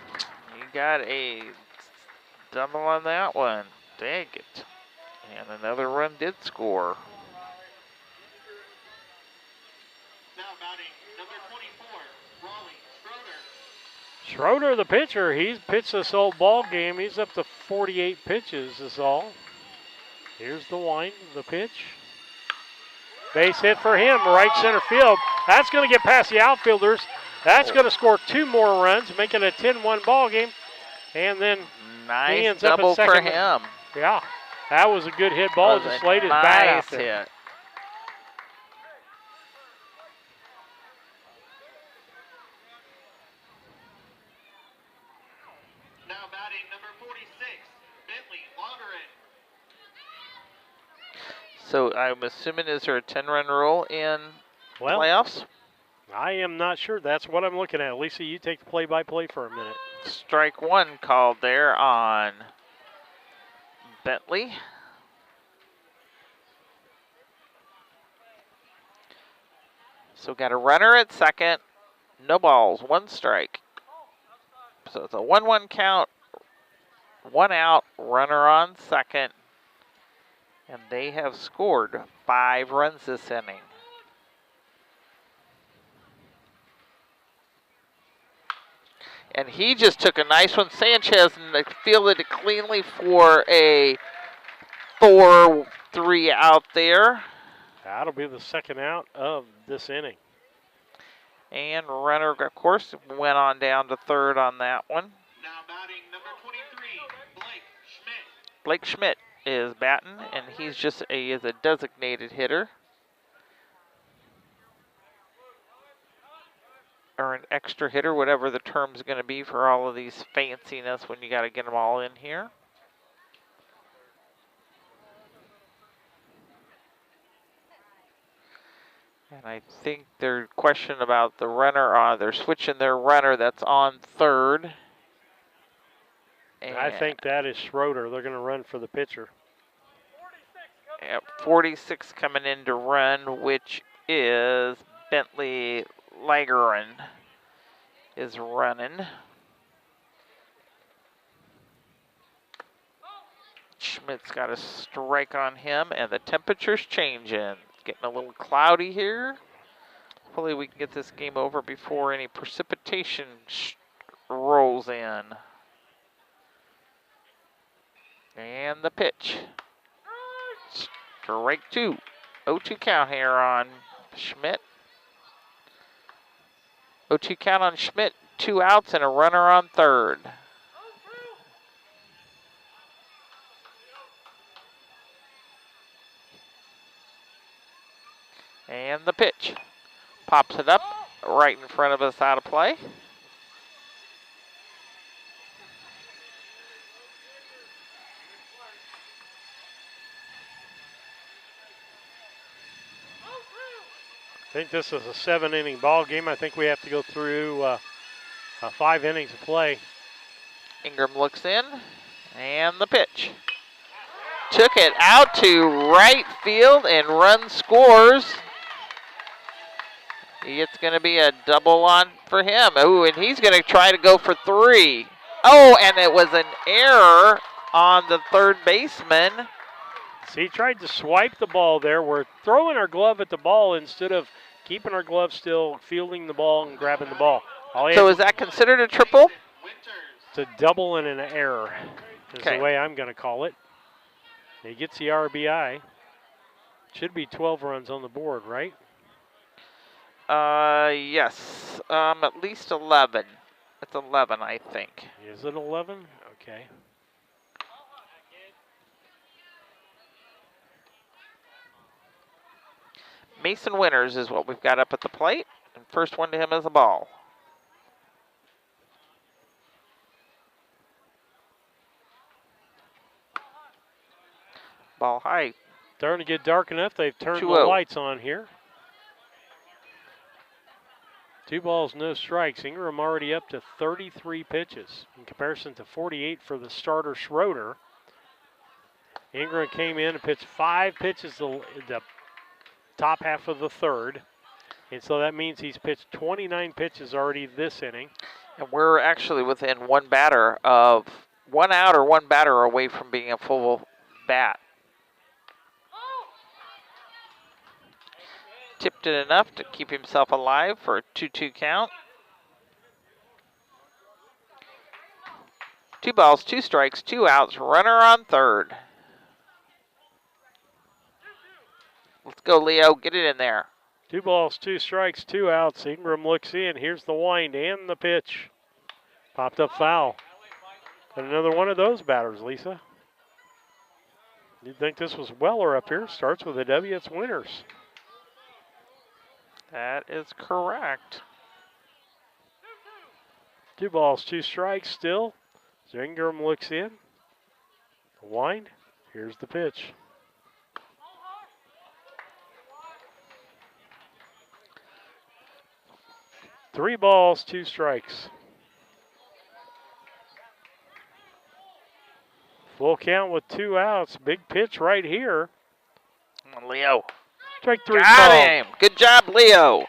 He got a double on that one. Dang it. And another run did score. Now batting, number 24, Raleigh Schroeder. Schroeder, the pitcher, he's pitched this whole ball game. He's up to 48 pitches is all. Here's the wind, the pitch. Base hit for him, right center field. That's going to get past the outfielders. That's going to score 2 more runs, make it a 10-1 ball game. And then he ends double up at second. for him. Yeah, that was a good hit ball. Just laid his bat out there. Hit. Now batting, number 46, Bentley Laugeren. So I'm assuming, is there a 10-run rule in playoffs? I am not sure. That's what I'm looking at. Lisa, you take the play-by-play for a minute. Strike one called there on Bentley. So got a runner at second, no balls, 1 strike. So it's a 1-1 count, 1 out, runner on second. And they have scored 5 runs this inning. And he just took a nice one. Sanchez fielded it cleanly for a 4-3 out there. That'll be the second out of this inning. And runner, of course, went on down to third on that one. Now batting number 23, Blake Schmidt. Blake Schmidt is batting, and he's just is a designated hitter. Or an extra hitter, whatever the term's going to be for all of these fanciness when you got to get them all in here. And I think their question about the runner, they're switching their runner that's on third. And I think that is Schroeder. They're going to run for the pitcher. 46 coming in to run, which is Bentley Lagerin is running. Schmidt's got a strike on him, and the temperature's changing. It's getting a little cloudy here. Hopefully we can get this game over before any precipitation rolls in. And the pitch. Strike 2. 0-2 count here on Schmidt. 0-2 count on Schmidt. 2 outs and a runner on third. And the pitch. Pops it up right in front of us, out of play. I think this is a 7-inning ball game. I think we have to go through 5 innings of play. Ingram looks in, and the pitch. Took it out to right field, and run scores. It's going to be a double on for him. Ooh, and he's going to try to go for 3. Oh, and it was an error on the third baseman. See, he tried to swipe the ball there. We're throwing our glove at the ball instead of keeping our glove still, fielding the ball and grabbing the ball. So is that considered a triple? It's a double and an error is Okay. the way I'm going to call it. He gets the RBI. Should be 12 runs on the board, right? Yes. At least 11. It's 11, I think. Is it 11? Okay. Mason Winters is what we've got up at the plate. And first one to him is a ball. Ball high. Starting to get dark enough. They've turned the 2-0. lights on here. 2 balls, no strikes. Ingram already up to 33 pitches in comparison to 48 for the starter Schroeder. Ingram came in and pitched 5 pitches the top half of the third. And so that means he's pitched 29 pitches already this inning. And we're actually within 1 batter of 1 out or 1 batter away from being a full bat. Tipped it enough to keep himself alive for a 2-2 count. 2 balls, 2 strikes, 2 outs, runner on third. Let's go, Leo. Get it in there. 2 balls, 2 strikes, 2 outs. Ingram looks in. Here's the wind and the pitch. Popped up foul. And another one of those batters, Lisa. You'd think this was Weller up here. Starts with a W. It's Winters. That is correct. 2 balls, 2 strikes still. So Ingram looks in. The wind. Here's the pitch. 3 balls, 2 strikes. Full count with 2 outs. Big pitch right here. Come on, Leo. Strike 3 Got called. him. Good job, Leo.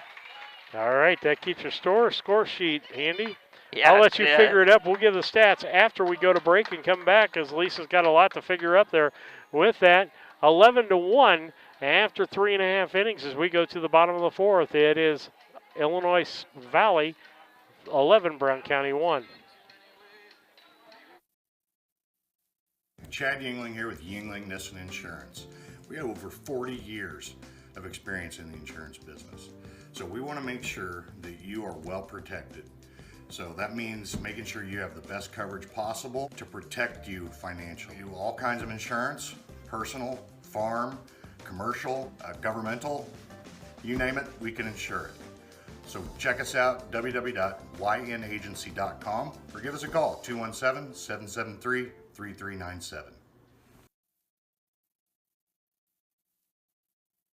All right, that keeps your score sheet handy. Yeah, I'll let you figure it up. We'll give the stats after we go to break and come back, because Lisa's got a lot to figure up there with that. 11-1 after 3.5 innings as we go to the bottom of the 4th. It is Illinois Valley 11, Brown County 1. Chad Yingling here with Yingling Nissen Insurance. We have over 40 years of experience in the insurance business. So we want to make sure that you are well protected. So that means making sure you have the best coverage possible to protect you financially. We do all kinds of insurance, personal, farm, commercial, governmental, you name it, we can insure it. So check us out, www.ynagency.com, or give us a call, 217-773-3397.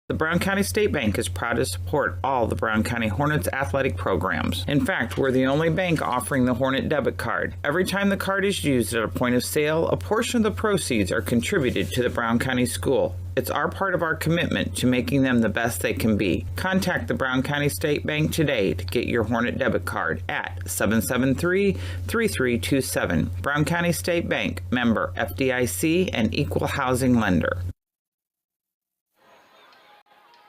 The Brown County State Bank is proud to support all the Brown County Hornets athletic programs. In fact, we're the only bank offering the Hornet debit card. Every time the card is used at a point of sale, a portion of the proceeds are contributed to the Brown County School. It's our part of our commitment to making them the best they can be. Contact the Brown County State Bank today to get your Hornet debit card at 773-3327. Brown County State Bank, member FDIC and equal housing lender.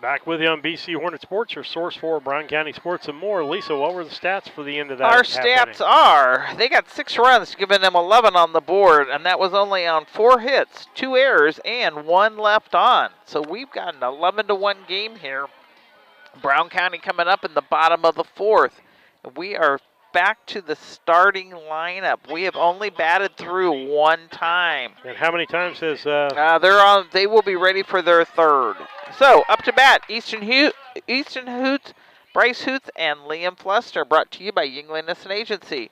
Back with you on BC Hornet Sports, your source for Brown County sports and more. Lisa, what were the stats for the end of that? Our stats are, they got 6 runs, giving them 11 on the board, and that was only on 4 hits, 2 errors, and 1 left on. So we've got an 11-1 game here. Brown County coming up in the bottom of the 4th. We are back to the starting lineup. We have only batted through 1 time. And how many times has they will be ready for their 3rd. So up to bat, Easton Hoots, Bryce Hoots, and Liam Fluster, brought to you by Yingling Nissen Agency.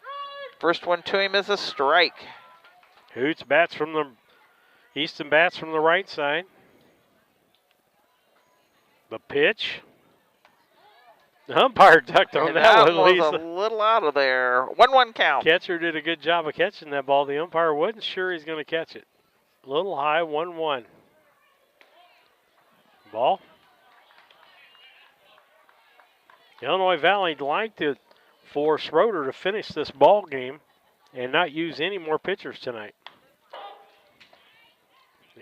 First one to him is a strike. Hoots bats from the Easton bats from the right side. The pitch. The umpire ducked on that one, was Lisa. a little out of there. 1-1 count. Catcher did a good job of catching that ball. The umpire wasn't sure he's going to catch it. A little high, 1-1. Ball. Illinois Valley liked it for Schroeder to finish this ball game and not use any more pitchers tonight.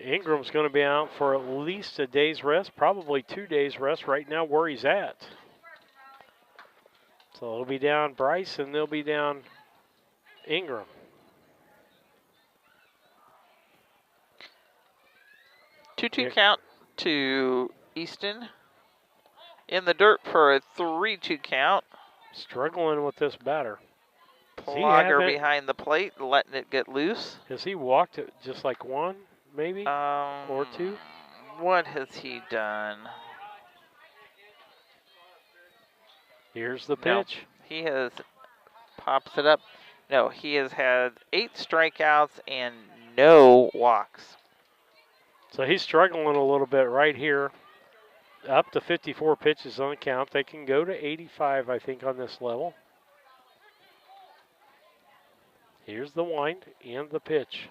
Ingram's going to be out for at least a day's rest, probably 2 days rest right now where he's at. So it'll be down Bryce and they'll be down Ingram. Two count to Easton. In the dirt for a 3-2 count. Struggling with this batter. Plogger behind the plate, letting it get loose. Has he walked it just like 1, maybe? Or 2? What has he done? Here's the pitch. No, he has pops it up. No, he has had 8 strikeouts and no walks. So he's struggling a little bit right here. Up to 54 pitches on the count. They can go to 85, I think, on this level. Here's the wind and the pitch.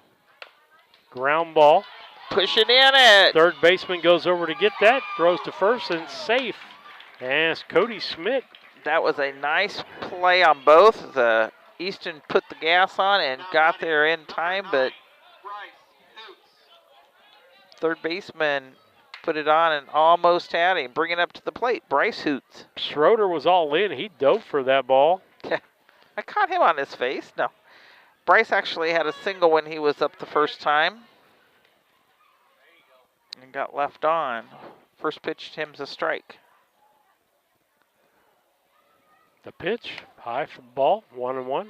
Ground ball. Pushing in it. Third baseman goes over to get that. Throws to first and safe. As Cody Schmidt. That was a nice play on both. The Easton put the gas on and got there in time, but third baseman put it on and almost had him. Bring it up to the plate. Bryce Hoots. Schroeder was all in. He dove for that ball. I caught him on his face. No. Bryce actually had a single when he was up the first time. And got left on. First pitch to him's a strike. The pitch. High for ball. 1-1.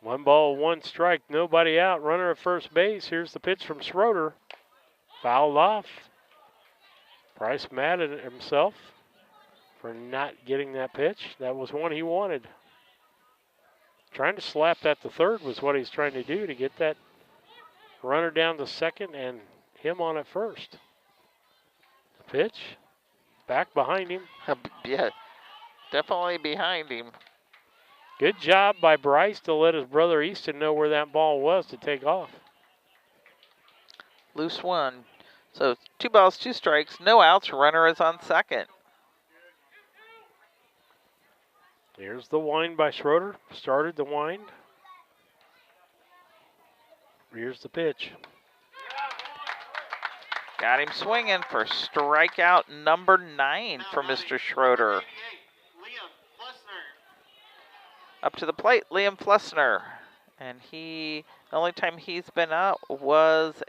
One ball, 1 strike, nobody out. Runner at first base. Here's the pitch from Schroeder. Fouled off. Bryce mad at himself for not getting that pitch. That was one he wanted. Trying to slap that to third was what he's trying to do to get that runner down to second and him on at first. Pitch. Back behind him. Yeah, definitely behind him. Good job by Bryce to let his brother Easton know where that ball was to take off. Loose one. So 2 balls, 2 strikes, no outs. Runner is on second. Here's the wind by Schroeder. Started the wind. Here's the pitch. Got him swinging for strikeout number 9 for Mr. Schroeder. Up to the plate, Liam Flessner. And the only time he's been out was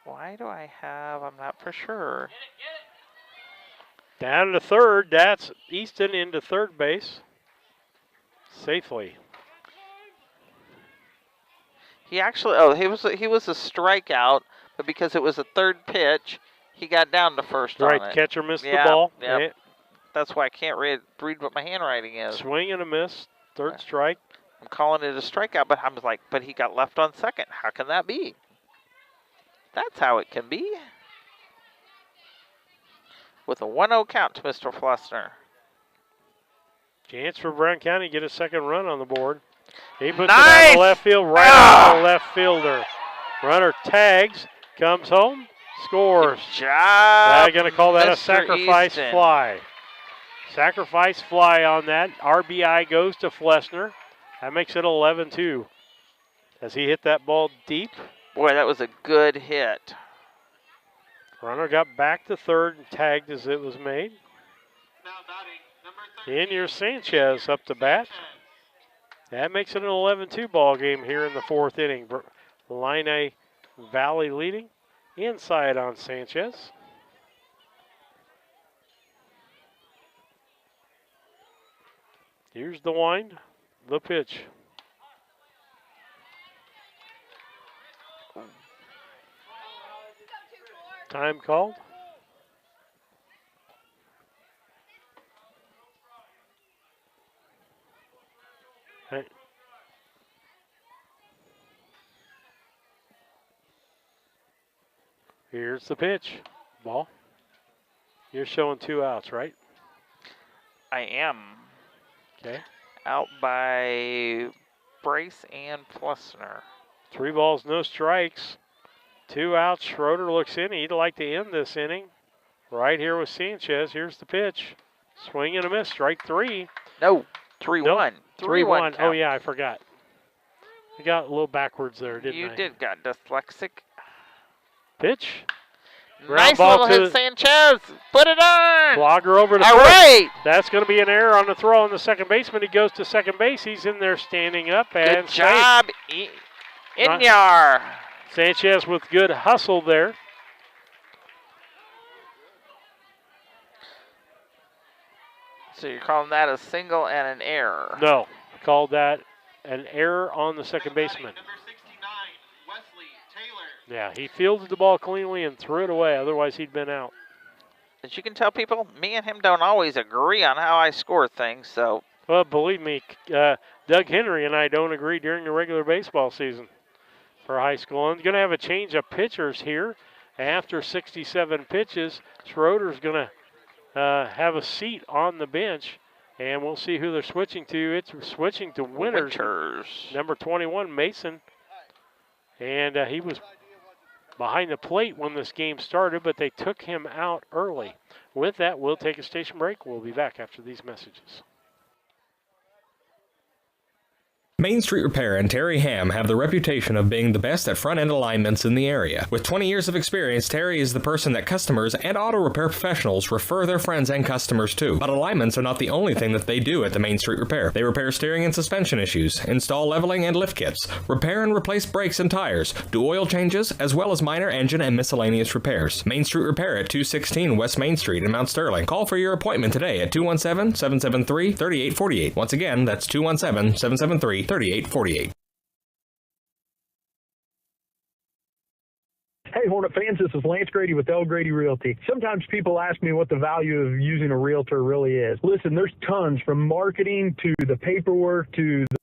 why do I have, I'm not for sure. Down to third, that's Easton into third base. Safely. He actually, he was a strikeout, but because it was a third pitch, he got down to first on it. Right, catcher missed the Yeah, ball. Yep. Yeah. That's why I can't read what my handwriting is. Swing and a miss, third strike. I'm calling it a strikeout, but I'm like, but he got left on second. How can that be? That's how it can be. With a 1-0 count to Mr. Flessner. Chance for Brown County to get a second run on the board. He puts it out to left field, right on the left fielder. Runner tags, comes home, scores. Good job. They're going to call that Mr. a sacrifice Easton. fly. Sacrifice fly on that. RBI goes to Flessner. That makes it 11-2. As he hit that ball deep. Boy, that was a good hit. Runner got back to third and tagged as it was made. In your Sanchez up to bat. That makes it an 11-2 ball game here in the fourth inning. Line Valley leading. Inside on Sanchez. Here's the wind, the pitch. Time called. Hey. Here's the pitch. Ball. You're showing 2 outs, right? I am. Okay. Out by Brace and Flessner. 3 balls, no strikes. 2 outs. Schroeder looks in. He'd like to end this inning. Right here with Sanchez. Here's the pitch. Swing and a miss. Strike 3. No. 3-1. 3-1. Oh, yeah, I forgot. I got a little backwards there, didn't I? You did, got dyslexic. Pitch. Nice little hit, Sanchez. Put it on. Flogger over to All first. right. That's going to be an error on the throw on the second baseman. He goes to second base. He's in there standing up. And good job, Inyar. Sanchez with good hustle there. So you're calling that a single and an error? No, I called that an error on the second baseman. Yeah, he fielded the ball cleanly and threw it away. Otherwise, he'd been out. As you can tell, people, me and him don't always agree on how I score things. So, well, believe me, Doug Henry and I don't agree during the regular baseball season for high school. And going to have a change of pitchers here after 67 pitches. Schroeder's going to have a seat on the bench, and we'll see who they're switching to. It's switching to Winters. Number 21, Mason. And he was behind the plate when this game started, but they took him out early. With that, we'll take a station break. We'll be back after these messages. Main Street Repair and Terry Ham have the reputation of being the best at front-end alignments in the area. With 20 years of experience, Terry is the person that customers and auto repair professionals refer their friends and customers to. But alignments are not the only thing that they do at the Main Street Repair. They repair steering and suspension issues, install leveling and lift kits, repair and replace brakes and tires, do oil changes, as well as minor engine and miscellaneous repairs. Main Street Repair at 216 West Main Street in Mount Sterling. Call for your appointment today at 217-773-3848. Once again, that's 217-773-3848. Hey, Hornet fans, this is Lance Grady with L. Grady Realty. Sometimes people ask me what the value of using a realtor really is. Listen, there's tons, from marketing to the paperwork to the...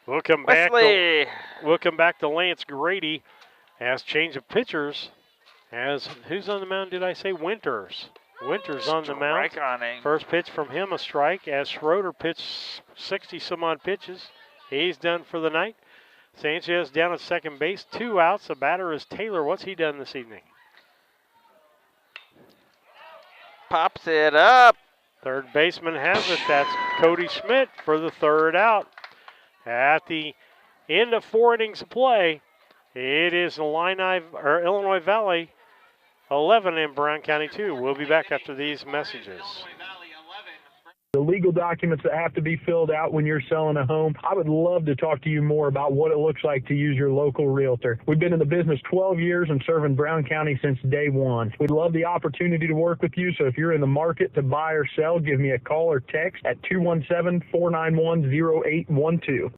We'll come back. Wesley. We'll come back to Lance Grady as change of pitchers. As who's on the mound? Did I say Winters? Winters on the mound. Strike on him. First pitch from him, a strike. As Schroeder pitched 60 some odd pitches, he's done for the night. Sanchez down at second base, 2 outs. The batter is Taylor. What's he done this evening? Pops it up. Third baseman has it. That's Cody Schmidt for the 3rd out. At the end of 4 innings of play, it is Illinois Valley 11 and Brown County 2. We'll be back after these messages. The legal documents that have to be filled out when you're selling a home. I would love to talk to you more about what it looks like to use your local realtor. We've been in the business 12 years and serving Brown County since day one. We'd love the opportunity to work with you, so if you're in the market to buy or sell, give me a call or text at 217-491-0812.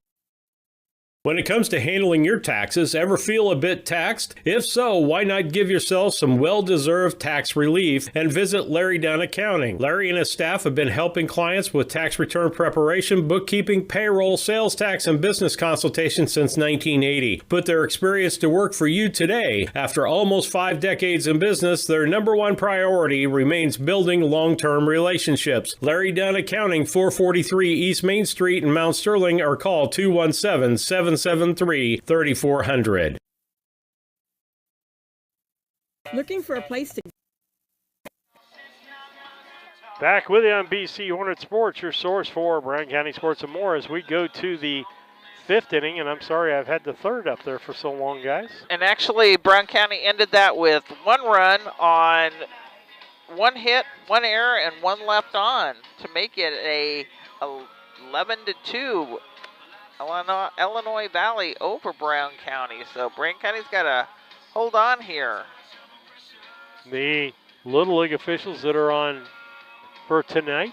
When it comes to handling your taxes, ever feel a bit taxed? If so, why not give yourself some well-deserved tax relief and visit Larry Dunn Accounting. Larry and his staff have been helping clients with tax return preparation, bookkeeping, payroll, sales tax, and business consultation since 1980. Put their experience to work for you today. After almost 5 decades in business, their number one priority remains building long-term relationships. Larry Dunn Accounting, 443 East Main Street in Mount Sterling, or call 217-773-3400. Looking for a place to... Back with you on BC Hornet Sports, your source for Brown County sports and more, as we go to the 5th inning. And I'm sorry I've had the 3rd up there for so long, guys. And actually, Brown County ended that with 1 run on 1 hit, 1 error, and 1 left on to make it a 11-2 Illinois Valley over Brown County. So Brown County's got to hold on here. The Little League officials that are on for tonight,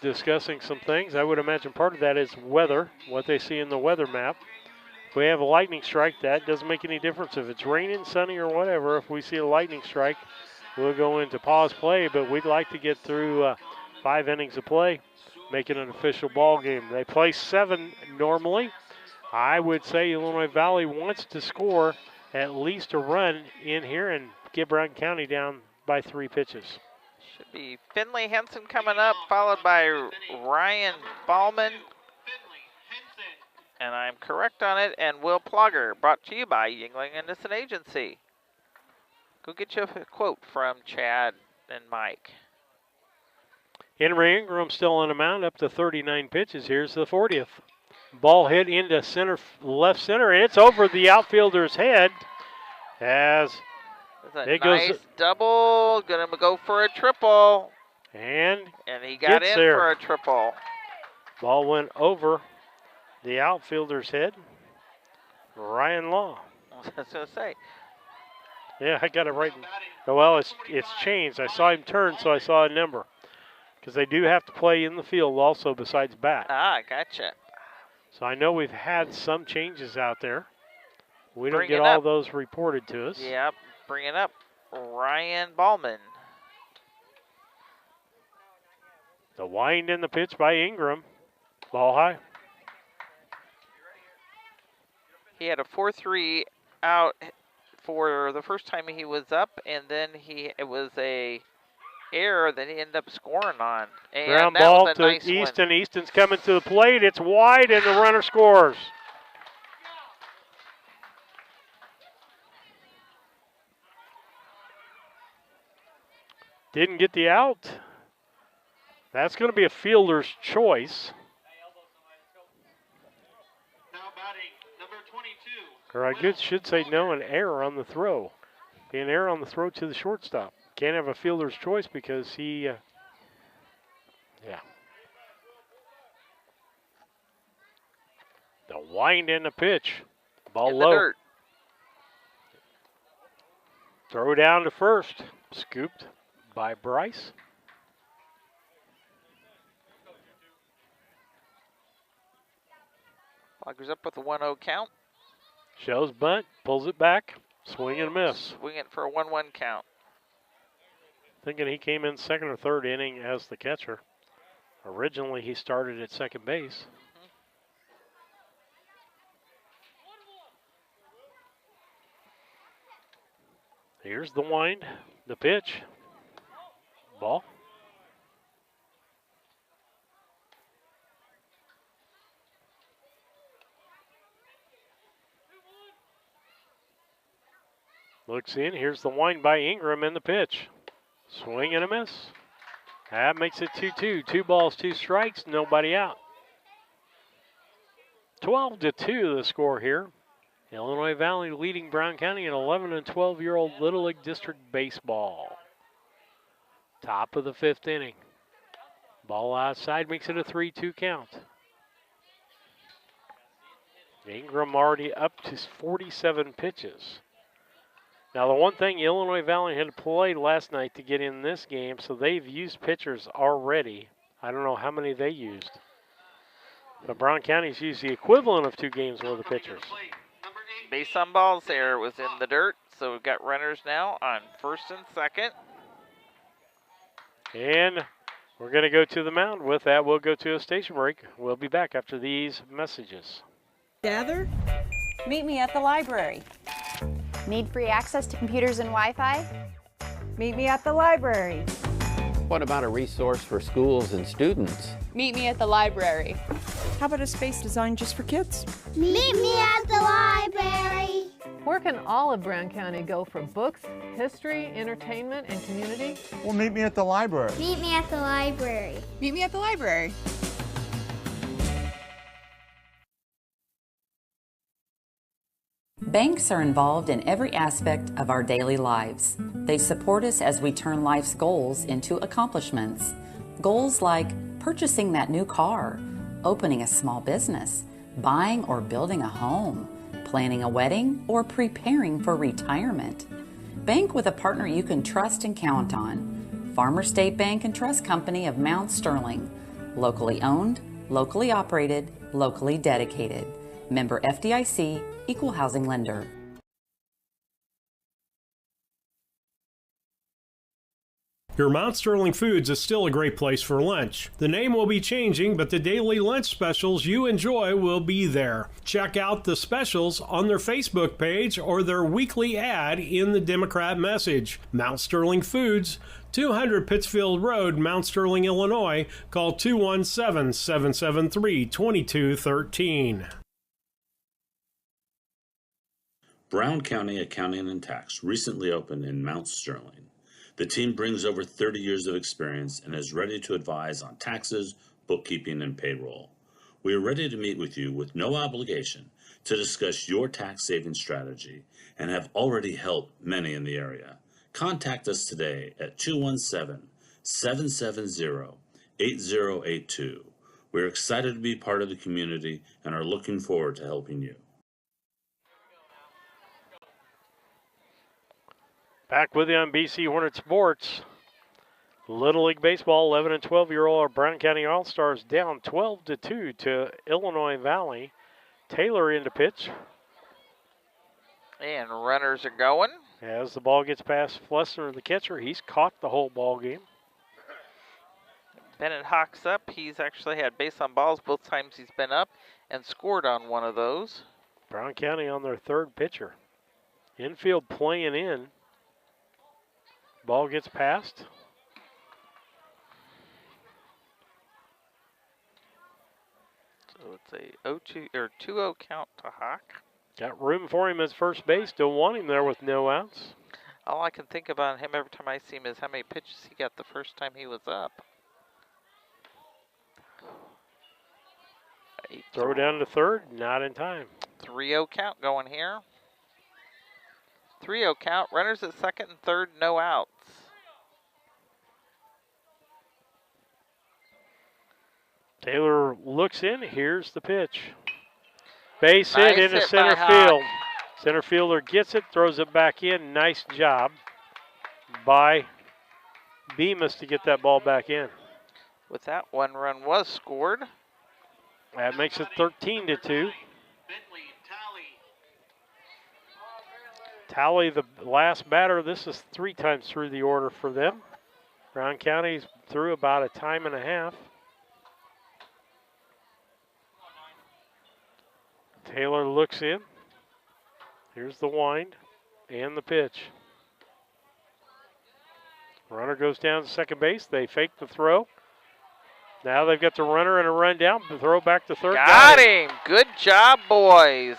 discussing some things. I would imagine part of that is weather, what they see in the weather map. If we have a lightning strike, that doesn't make any difference if it's raining, sunny, or whatever. If we see a lightning strike, we'll go into pause play, but we'd like to get through 5 innings of play, make it an official ball game. They play 7 normally. I would say Illinois Valley wants to score at least a run in here and get Brown County down by 3 pitches. Should be Finley Henson coming up, followed by Ryan Ballman. And I'm correct on it, and Will Plugger, brought to you by Yingling Innocent Agency. Go get you a quote from Chad and Mike. Henry Ingram still on the mound, up to 39 pitches. Here's the 40th. Ball hit into center, left center, and it's over the outfielder's head as it nice goes double. Gonna go for a triple. And he got in there for a triple. Ball went over the outfielder's head. Ryan Law. I was gonna say. Yeah, I got it right. Well, it's changed. I saw him turn, so I saw a number. Because they do have to play in the field also besides bat. Ah, gotcha. So I know we've had some changes out there. We don't get all those reported to us. Yep, bring it up. Ryan Ballman. The wind in the pitch by Ingram. Ball high. He had a 4-3 out for the first time he was up, and then it was a error that he ended up scoring on. And ground ball to Easton. Easton's coming to the plate. It's wide, and the runner scores. Didn't get the out. That's going to be a fielder's choice. Now batting, number 22. Or I should say no, an error on the throw. Be an error on the throw to the shortstop. Can't have a fielder's choice because he, The wind in the pitch. Ball in low. The dirt. Throw down to first. Scooped by Bryce. Loggers up with a 1-0 count. Shows bunt, pulls it back, swing and miss. Swing it for a 1-1 count. Thinking he came in 2nd or 3rd inning as the catcher. Originally, he started at second base. Here's the wind, the pitch. Ball. Looks in. Here's the wind by Ingram and the pitch. Swing and a miss. That makes it 2-2. 2 balls, 2 strikes, nobody out. 12-2 the score here. Illinois Valley leading Brown County in 11 and 12-year-old Little League District Baseball. Top of the 5th inning. Ball outside makes it a 3-2 count. Ingram already up to 47 pitches. Now, the one thing Illinois Valley had to play last night to get in this game, so they've used pitchers already. I don't know how many they used. But Brown County's used the equivalent of 2 games worth of pitchers. Base on balls there was in the dirt, so we've got runners now on first and second. And we're going to go to the mound. With that, we'll go to a station break. We'll be back after these messages. Gather? Meet me at the library. Need free access to computers and Wi-Fi? Meet me at the library. What about a resource for schools and students? Meet me at the library. How about a space designed just for kids? Meet me at the library. Where can all of Brown County go for books, history, entertainment, and community? Well, meet me at the library. Meet me at the library. Meet me at the library. Banks are involved in every aspect of our daily lives. They support us as we turn life's goals into accomplishments. Goals like purchasing that new car, opening a small business, buying or building a home, planning a wedding, or preparing for retirement. Bank with a partner you can trust and count on. Farmer State Bank and Trust Company of Mount Sterling. Locally owned, locally operated, locally dedicated. Member FDIC, Equal Housing Lender. Your Mount Sterling Foods is still a great place for lunch. The name will be changing, but the daily lunch specials you enjoy will be there. Check out the specials on their Facebook page or their weekly ad in the Democrat Message. Mount Sterling Foods, 200 Pittsfield Road, Mount Sterling, Illinois. Call 217-773-2213. Brown County Accounting and Tax recently opened in Mount Sterling. The team brings over 30 years of experience and is ready to advise on taxes, bookkeeping, and payroll. We are ready to meet with you with no obligation to discuss your tax saving strategy and have already helped many in the area. Contact us today at 217-770-8082. We're excited to be part of the community and are looking forward to helping you. Back with you on BC Hornet Sports. Little League Baseball, 11 and 12-year-old Brown County All-Stars down 12-2 to Illinois Valley. Taylor into pitch. And runners are going. As the ball gets past Flessner, the catcher, he's caught the whole ball game. Bennett hawks up. He's actually had base on balls both times he's been up and scored on one of those. Brown County on their 3rd pitcher. Infield playing in. Ball gets past. So it's a 0-2 or 2-0 count to Hawk. Got room for him at first base. Still want him there with no outs. All I can think about him every time I see him is how many pitches he got the first time he was up. Throw down to 3rd, not in time. 3-0 count going here. 3-0 count. Runners at 2nd and 3rd, no outs. Taylor looks in. Here's the pitch. Base Nice hit into hit center by field. Hawk. Center fielder gets it, throws it back in. Nice job by Bemis to get that ball back in. With that, 1 run was scored. That makes it 13-2. Tally, the last batter. This is 3 times through the order for them. Brown County's through about a time and a half. Taylor looks in. Here's the wind and the pitch. Runner goes down to second base. They fake the throw. Now they've got the runner and a run down. The throw back to third. Got him. Good job, boys.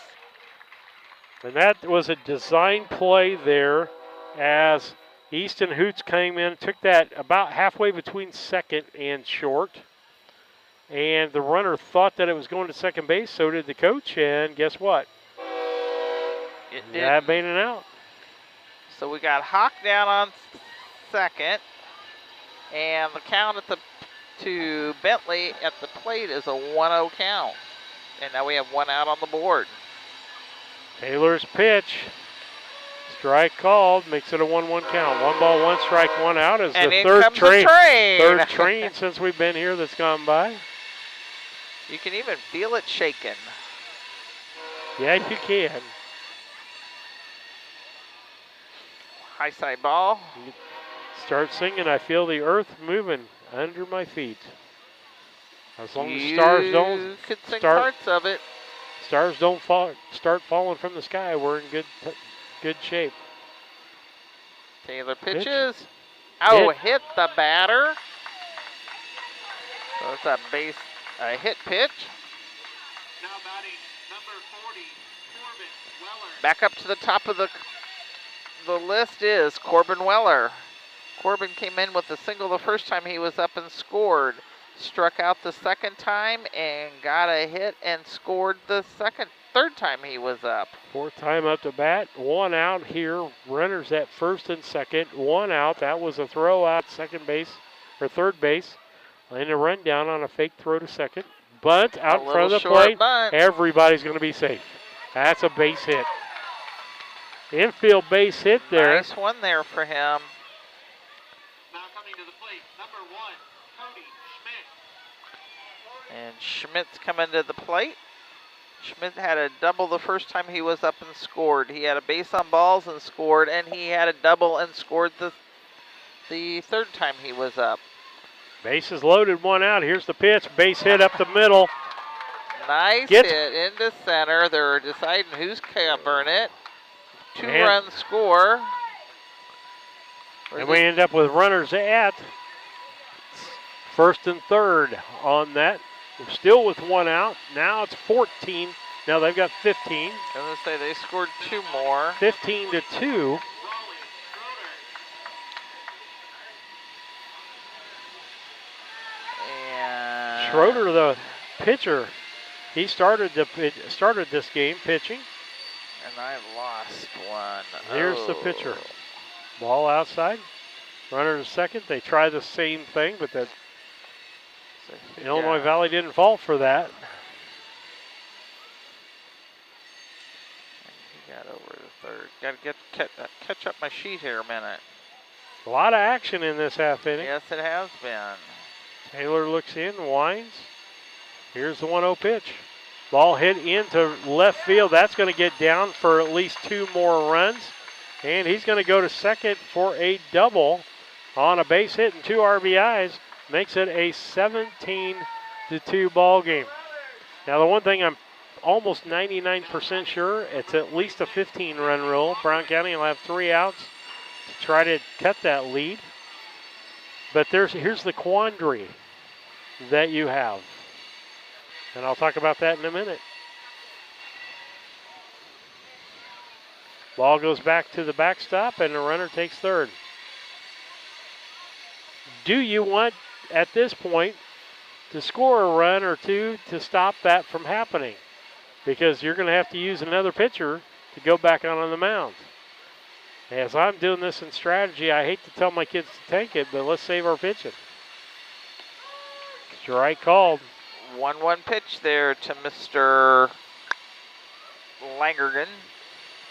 And that was a design play there as Easton Hoots came in, took that about halfway between second and short. And the runner thought that it was going to second base, so did the coach, and guess what? It did. That made it out. So we got Hawk down on second, and the count to Bentley at the plate is a 1-0 count. And now we have one out on the board. Taylor's pitch. Strike called, makes it a 1-1 count. 1 ball, 1 strike, 1 out is and the in third comes train. The train. Third train since we've been here that's gone by. You can even feel it shaking. Yeah, you can. High side ball. Start singing, I feel the earth moving under my feet. As long as stars don't could sing parts of it. Stars don't start falling from the sky, we're in good shape. Taylor pitches. Oh, hit the batter. So it's a hit pitch. Now batting number 40, Corbin Weller. Back up to the top of the list is Corbin Weller. Corbin came in with a single the first time he was up and scored. Struck out the second time and got a hit and scored the third time he was up. Fourth time up to bat, 1 out here. Runners at first and second, 1 out. That was a throw out second base or third base. And a run down on a fake throw to second. Bunt out in front of the plate. Bunt. Everybody's going to be safe. That's a base hit. Infield base hit there. Nice one there for him. Now coming to the plate, number 1, Cody Schmidt. And Schmidt's coming to the plate. Schmidt had a double the first time he was up and scored. He had a base on balls and scored, and he had a double and scored the third time he was up. Bases loaded, 1 out. Here's the pitch. Base hit up the middle. Nice hit into center. They're deciding who's covering it. 2-run score. And we end up with runners at first and third on that. We're still with 1 out. Now it's 14. Now they've got 15. I was going to say they scored 2 more. 15-2. And Schroeder, the pitcher, he started this game pitching. And I lost one. Here's the pitcher. Ball outside. Runner to second. They try the same thing, but that Illinois Valley didn't fall for that. He got over to third. Got to catch up my sheet here a minute. A lot of action in this half inning. Yes, it has been. Taylor looks in, winds. Here's the 1-0 pitch. Ball hit into left field. That's going to get down for at least 2 more runs. And he's going to go to second for a double on a base hit and 2 RBIs. Makes it a 17-2 ball game. Now, the one thing I'm almost 99% sure, it's at least a 15-run rule. Brown County will have 3 outs to try to cut that lead. But here's the quandary that you have. And I'll talk about that in a minute. Ball goes back to the backstop, and the runner takes third. Do you want, at this point, to score a run or 2 to stop that from happening? Because you're going to have to use another pitcher to go back on the mound. As I'm doing this in strategy, I hate to tell my kids to take it, but let's save our pitching. Strike called. 1-1 pitch there to Mr. Langergan.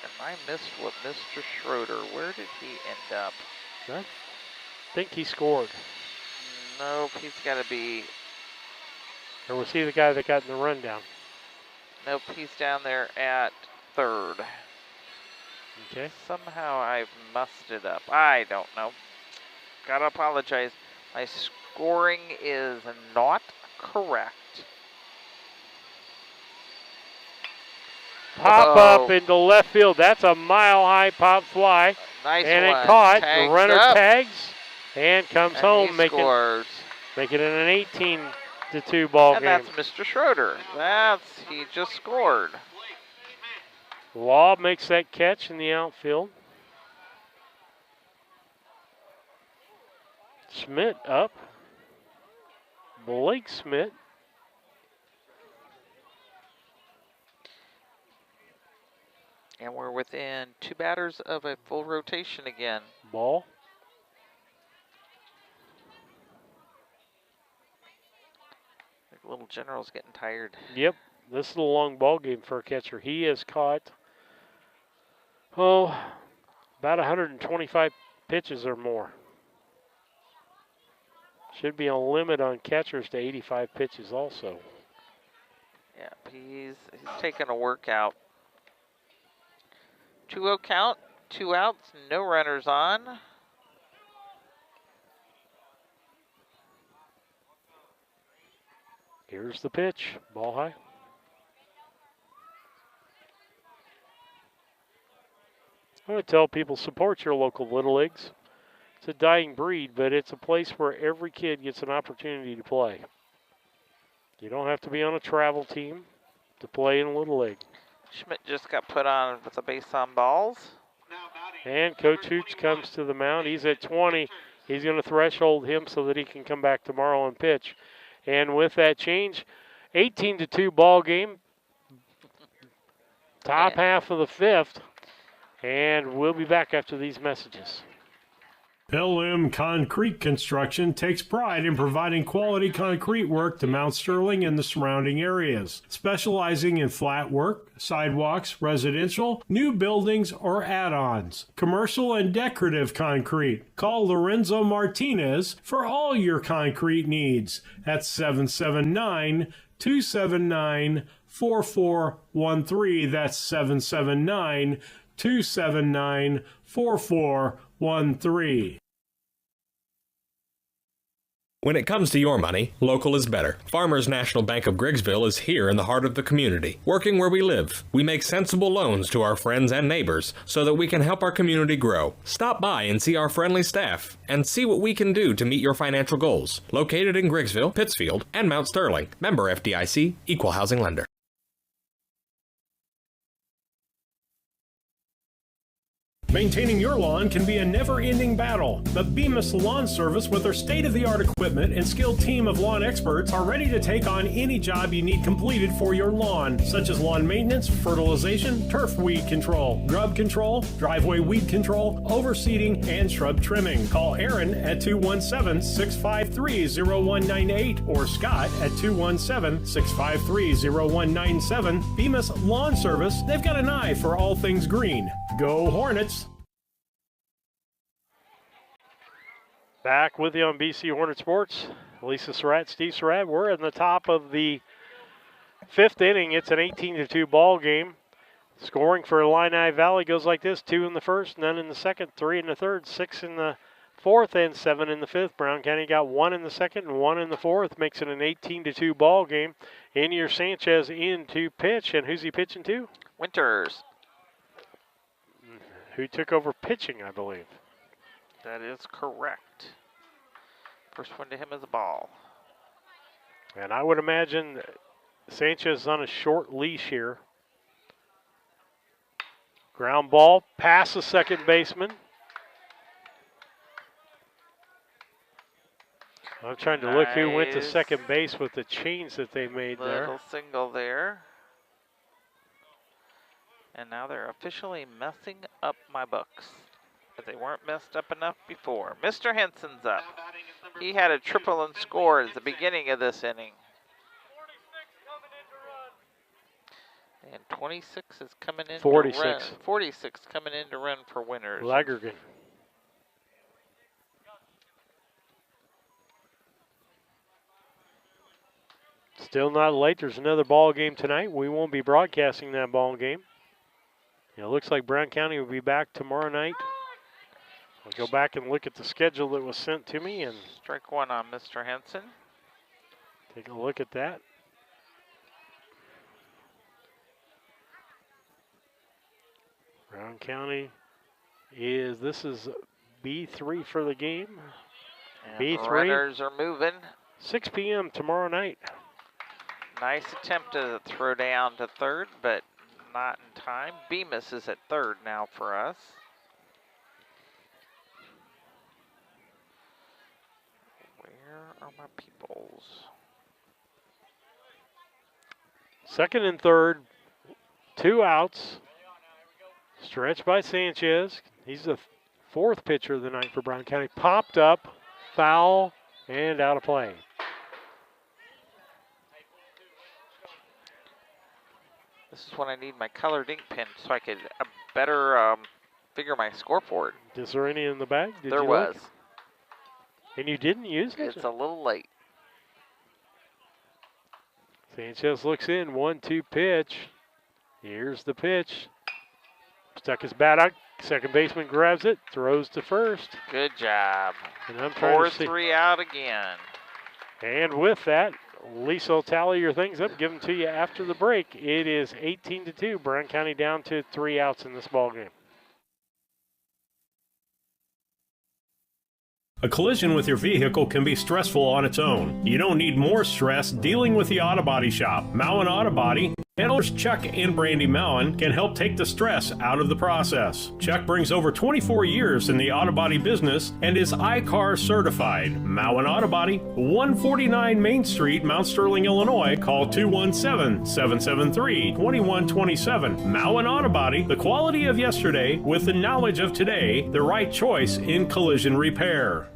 And I missed what Mr. Schroeder. Where did he end up? I think he scored. Nope, he's got to be. Or was he the guy that got in the rundown? Nope, he's down there at third. Okay. Somehow I've mussed it up. I don't know. Gotta apologize. My scoring is not correct. Pop up into left field. That's a mile-high pop fly. Nice and one. It caught. Tags the runner up. tags. And comes And home, he making scores. it an 18-2 ball And game. that's Mr. Schroeder. He just scored. Law makes that catch in the outfield. Schmidt up. Blake Schmidt. And we're within 2 batters of a full rotation again. Ball. The little general's getting tired. Yep, this is a long ball game for a catcher. He has caught, about 125 pitches or more. Should be a limit on catchers to 85 pitches also. Yeah, he's taking a workout. 2-0 count, 2 outs, no runners on. Here's the pitch, ball high. I would tell people, support your local Little Leagues. It's a dying breed, but it's a place where every kid gets an opportunity to play. You don't have to be on a travel team to play in Little League. Schmidt just got put on with a base on balls. And Coach Hooch comes to the mound. He's at 20. He's going to threshold him so that he can come back tomorrow and pitch. And with that change, 18-2 ball game. Top half of the 5th. And we'll be back after these messages. LM Concrete Construction takes pride in providing quality concrete work to Mount Sterling and the surrounding areas, specializing in flat work, sidewalks, residential, new buildings, or add-ons, commercial and decorative concrete. Call Lorenzo Martinez for all your concrete needs at 779-279-4413. That's 779-279-4413. When it comes to your money, local is better. Farmers National Bank of Griggsville is here in the heart of the community, working where we live. We make sensible loans to our friends and neighbors so that we can help our community grow. Stop by and see our friendly staff and see what we can do to meet your financial goals. Located in Griggsville, Pittsfield, and Mount Sterling. Member FDIC, Equal Housing Lender. Maintaining your lawn can be a never-ending battle, but Bemis Lawn Service, with their state-of-the-art equipment and skilled team of lawn experts, are ready to take on any job you need completed for your lawn, such as lawn maintenance, fertilization, turf weed control, grub control, driveway weed control, overseeding, and shrub trimming. Call Aaron at 217-653-0198 or Scott at 217-653-0197. Bemis Lawn Service, they've got an eye for all things green. Go Hornets! Back with you on BC Hornet Sports. Lisa Surratt, Steve Surratt. We're in the top of the 5th inning. It's an 18-2 ball game. Scoring for Illini Valley goes like this: 2 in the first, none in the second, 3 in the third, 6 in the fourth, and 7 in the fifth. Brown County got 1 in the second and 1 in the fourth. Makes it an 18-2 ball game. Enier Sanchez in to pitch. And who's he pitching to? Winters. Who took over pitching, I believe. That is correct. First one to him is a ball. And I would imagine Sanchez is on a short leash here. Ground ball past the second baseman. I'm trying to look who went to second base with the change that they made there. Little single there. And now they're officially messing up my books. But they weren't messed up enough before. Mr. Henson's up. He had a triple and scored at the beginning of this inning. And 26 is coming in 46. to run. 46 coming in to run for Winters. Lagergen. Still not late. There's another ball game tonight. We won't be broadcasting that ball game. It looks like Brown County will be back tomorrow night. I'll go back and look at the schedule that was sent to me and strike one on Mr. Henson. Take a look at that. Brown County this is B3 for the game. And B3. runners are moving. 6 p.m. tomorrow night. Nice attempt to throw down to third, but not in time. Bemis is at third now for us. Where are my peoples? Second and third, 2 outs. Stretch by Sanchez. He's the 4th pitcher of the night for Brown County. Popped up, foul, and out of play. This is when I need my colored ink pen so I could better figure my scoreboard. Is there any in the bag? Did There you was. look? And you didn't use it? It's a little late. Sanchez looks in, 1-2 pitch. Here's the pitch. Stuck his bat out. Second baseman grabs it, throws to first. Good job. And I'm trying to see. 4-3 out again. And with that, Lisa will tally your things up, give them to you after the break. It is 18-2. Brown County down to 3 outs in this ball game. A collision with your vehicle can be stressful on its own. You don't need more stress dealing with the Auto Body Shop. Mowen Auto Body and owners Chuck and Brandy Mowen can help take the stress out of the process. Chuck brings over 24 years in the auto body business and is ICAR certified. Mowen Auto Body, 149 Main Street, Mount Sterling, Illinois. Call 217-773-2127. Mowen Auto Body, the quality of yesterday with the knowledge of today, the right choice in collision repair.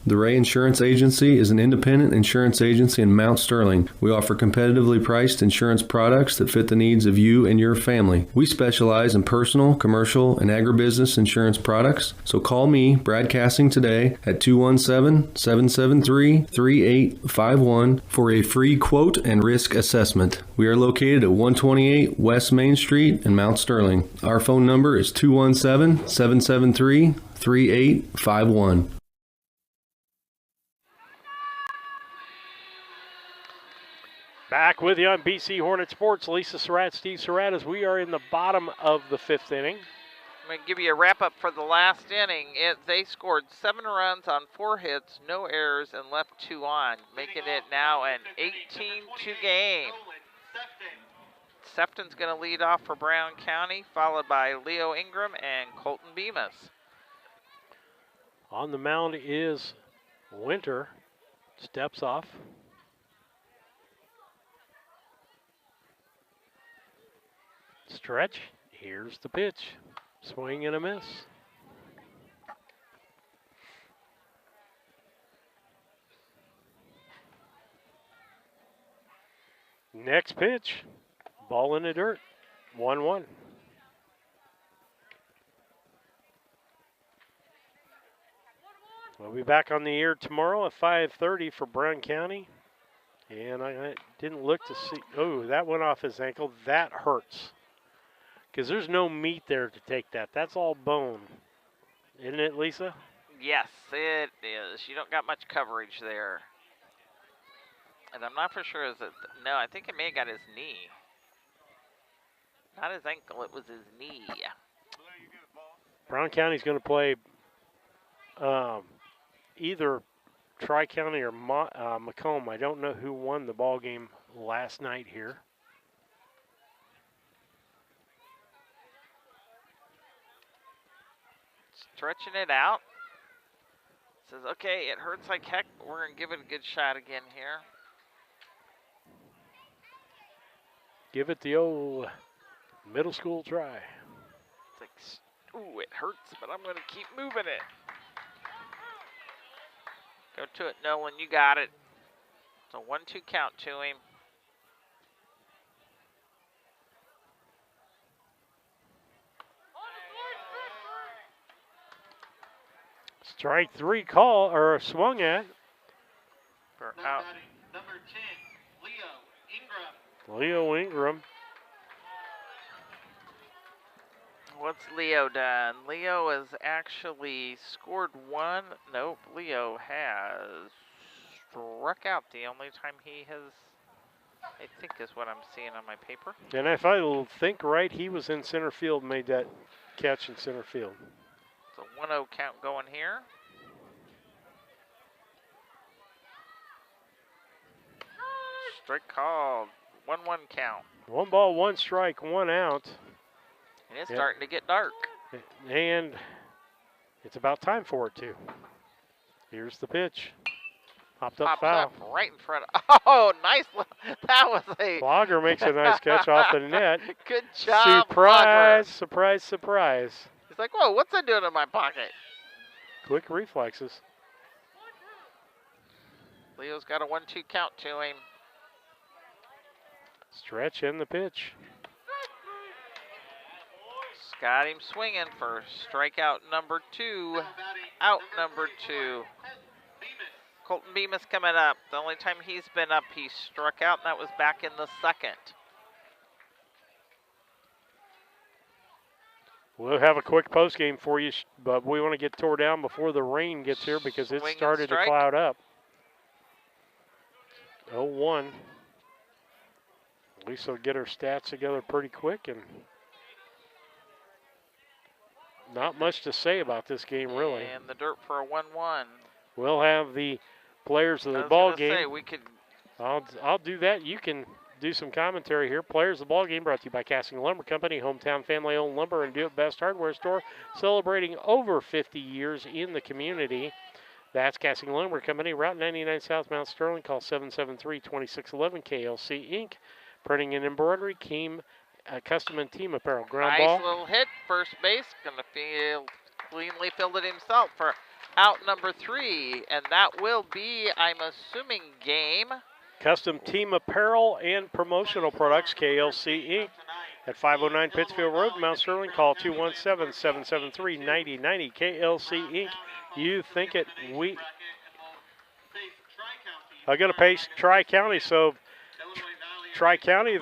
The Ray Insurance Agency is an independent insurance agency in Mount Sterling. We offer competitively priced insurance products that fit the needs of you and your family. We specialize in personal, commercial, and agribusiness insurance products. So call me, Brad Cassing, today at 217-773-3851 for a free quote and risk assessment. We are located at 128 West Main Street in Mount Sterling. Our phone number is 217-773-3851. Back with you on BC Hornet Sports. Lisa Surratt, Steve Surratt, as we are in the bottom of the 5th inning. I'm going to give you a wrap-up for the last inning. They scored 7 runs on 4 hits, no errors, and left 2 on, making it now an 18-2 game. Sefton's going to lead off for Brown County, followed by Leo Ingram and Colton Bemis. On the mound is Winter. Steps off. Stretch. Here's the pitch. Swing and a miss. Next pitch. Ball in the dirt. 1-1. We'll be back on the air tomorrow at 5:30 for Brown County. And I didn't look to see. Oh, that went off his ankle. That hurts. Because there's no meat there to take that. That's all bone. Isn't it, Lisa? Yes, it is. You don't got much coverage there. And I'm not for sure, is it? No, I think it may have got his knee. Not his ankle, it was his knee. Brown County's going to play either Tri-County or Macomb. I don't know who won the ball game last night here. Stretching it out. Says, okay, it hurts like heck. We're going to give it a good shot again here. Give it the old middle school try. It's like, ooh, it hurts, but I'm going to keep moving it. Go to it, Nolan. You got it. It's a 1-2 count to him. Strike 3 call, or swung at. For out. Number 10, Leo Ingram. Leo Ingram. What's Leo done? Leo has actually scored 1. Nope, Leo has struck out the only time he has, I think is what I'm seeing on my paper. And if I think right, he was in center field, made that catch in center field. So 1-0 count going here. Strike called. 1-1 count. 1 ball, 1 strike, 1 out. And it's starting to get dark. And it's about time for it to. Here's the pitch. Hopped up Pops foul. up right in front of. Oh, nice. That was a. Flogger makes a nice catch off the net. Good job, Surprise, Flogger. surprise, surprise. He's like, whoa, what's that doing in my pocket? Quick reflexes. Leo's got a 1-2 count to him. Stretch in the pitch. Got him swinging for strikeout number 2. Out number 2. Colton Bemis coming up. The only time he's been up, he struck out, and that was back in the 2nd. We'll have a quick post game for you, but we want to get tore down before the rain gets here because it started to cloud up. 0-1. Lisa will get her stats together pretty quick, and not much to say about this game, really. And the dirt for a 1-1. We'll have the players of the ball game. Say, we could. I'll do that. You can do some commentary here. Players of the ball game brought to you by Casting Lumber Company, hometown family-owned lumber and do-it-best hardware store, celebrating over 50 years in the community. That's Casting Lumber Company, Route 99 South, Mount Sterling. Call 773-2611 KLC Inc. Printing and embroidery, custom and team apparel. Ground ball. Nice little hit, first base. Gonna cleanly filled it himself for out number 3, and that will be, I'm assuming, game. Custom team apparel and promotional products, KLC Inc. at 509 Pittsfield Road, Mount Sterling. Call 217-773-9090. KLC Inc. You think it, we. I'm going to pace Tri-County, so Tri-County,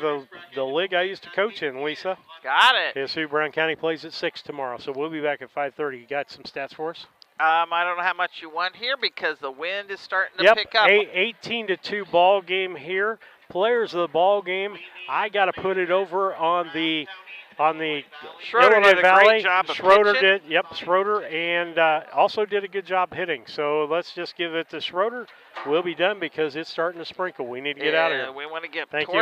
the league I used to coach in, Lisa. Got it. Is who Brown County plays at 6 tomorrow, so we'll be back at 5:30. You got some stats for us? I don't know how much you want here because the wind is starting to pick up. 18-2 ball game here. Players of the ball game, I got to put it over on the Schroeder Illinois did a Valley. great job of Schroeder pitching. did, Schroeder, and also did a good job hitting. So let's just give it to Schroeder. We'll be done because it's starting to sprinkle. We need to get out of here. We want to get Thank toward you.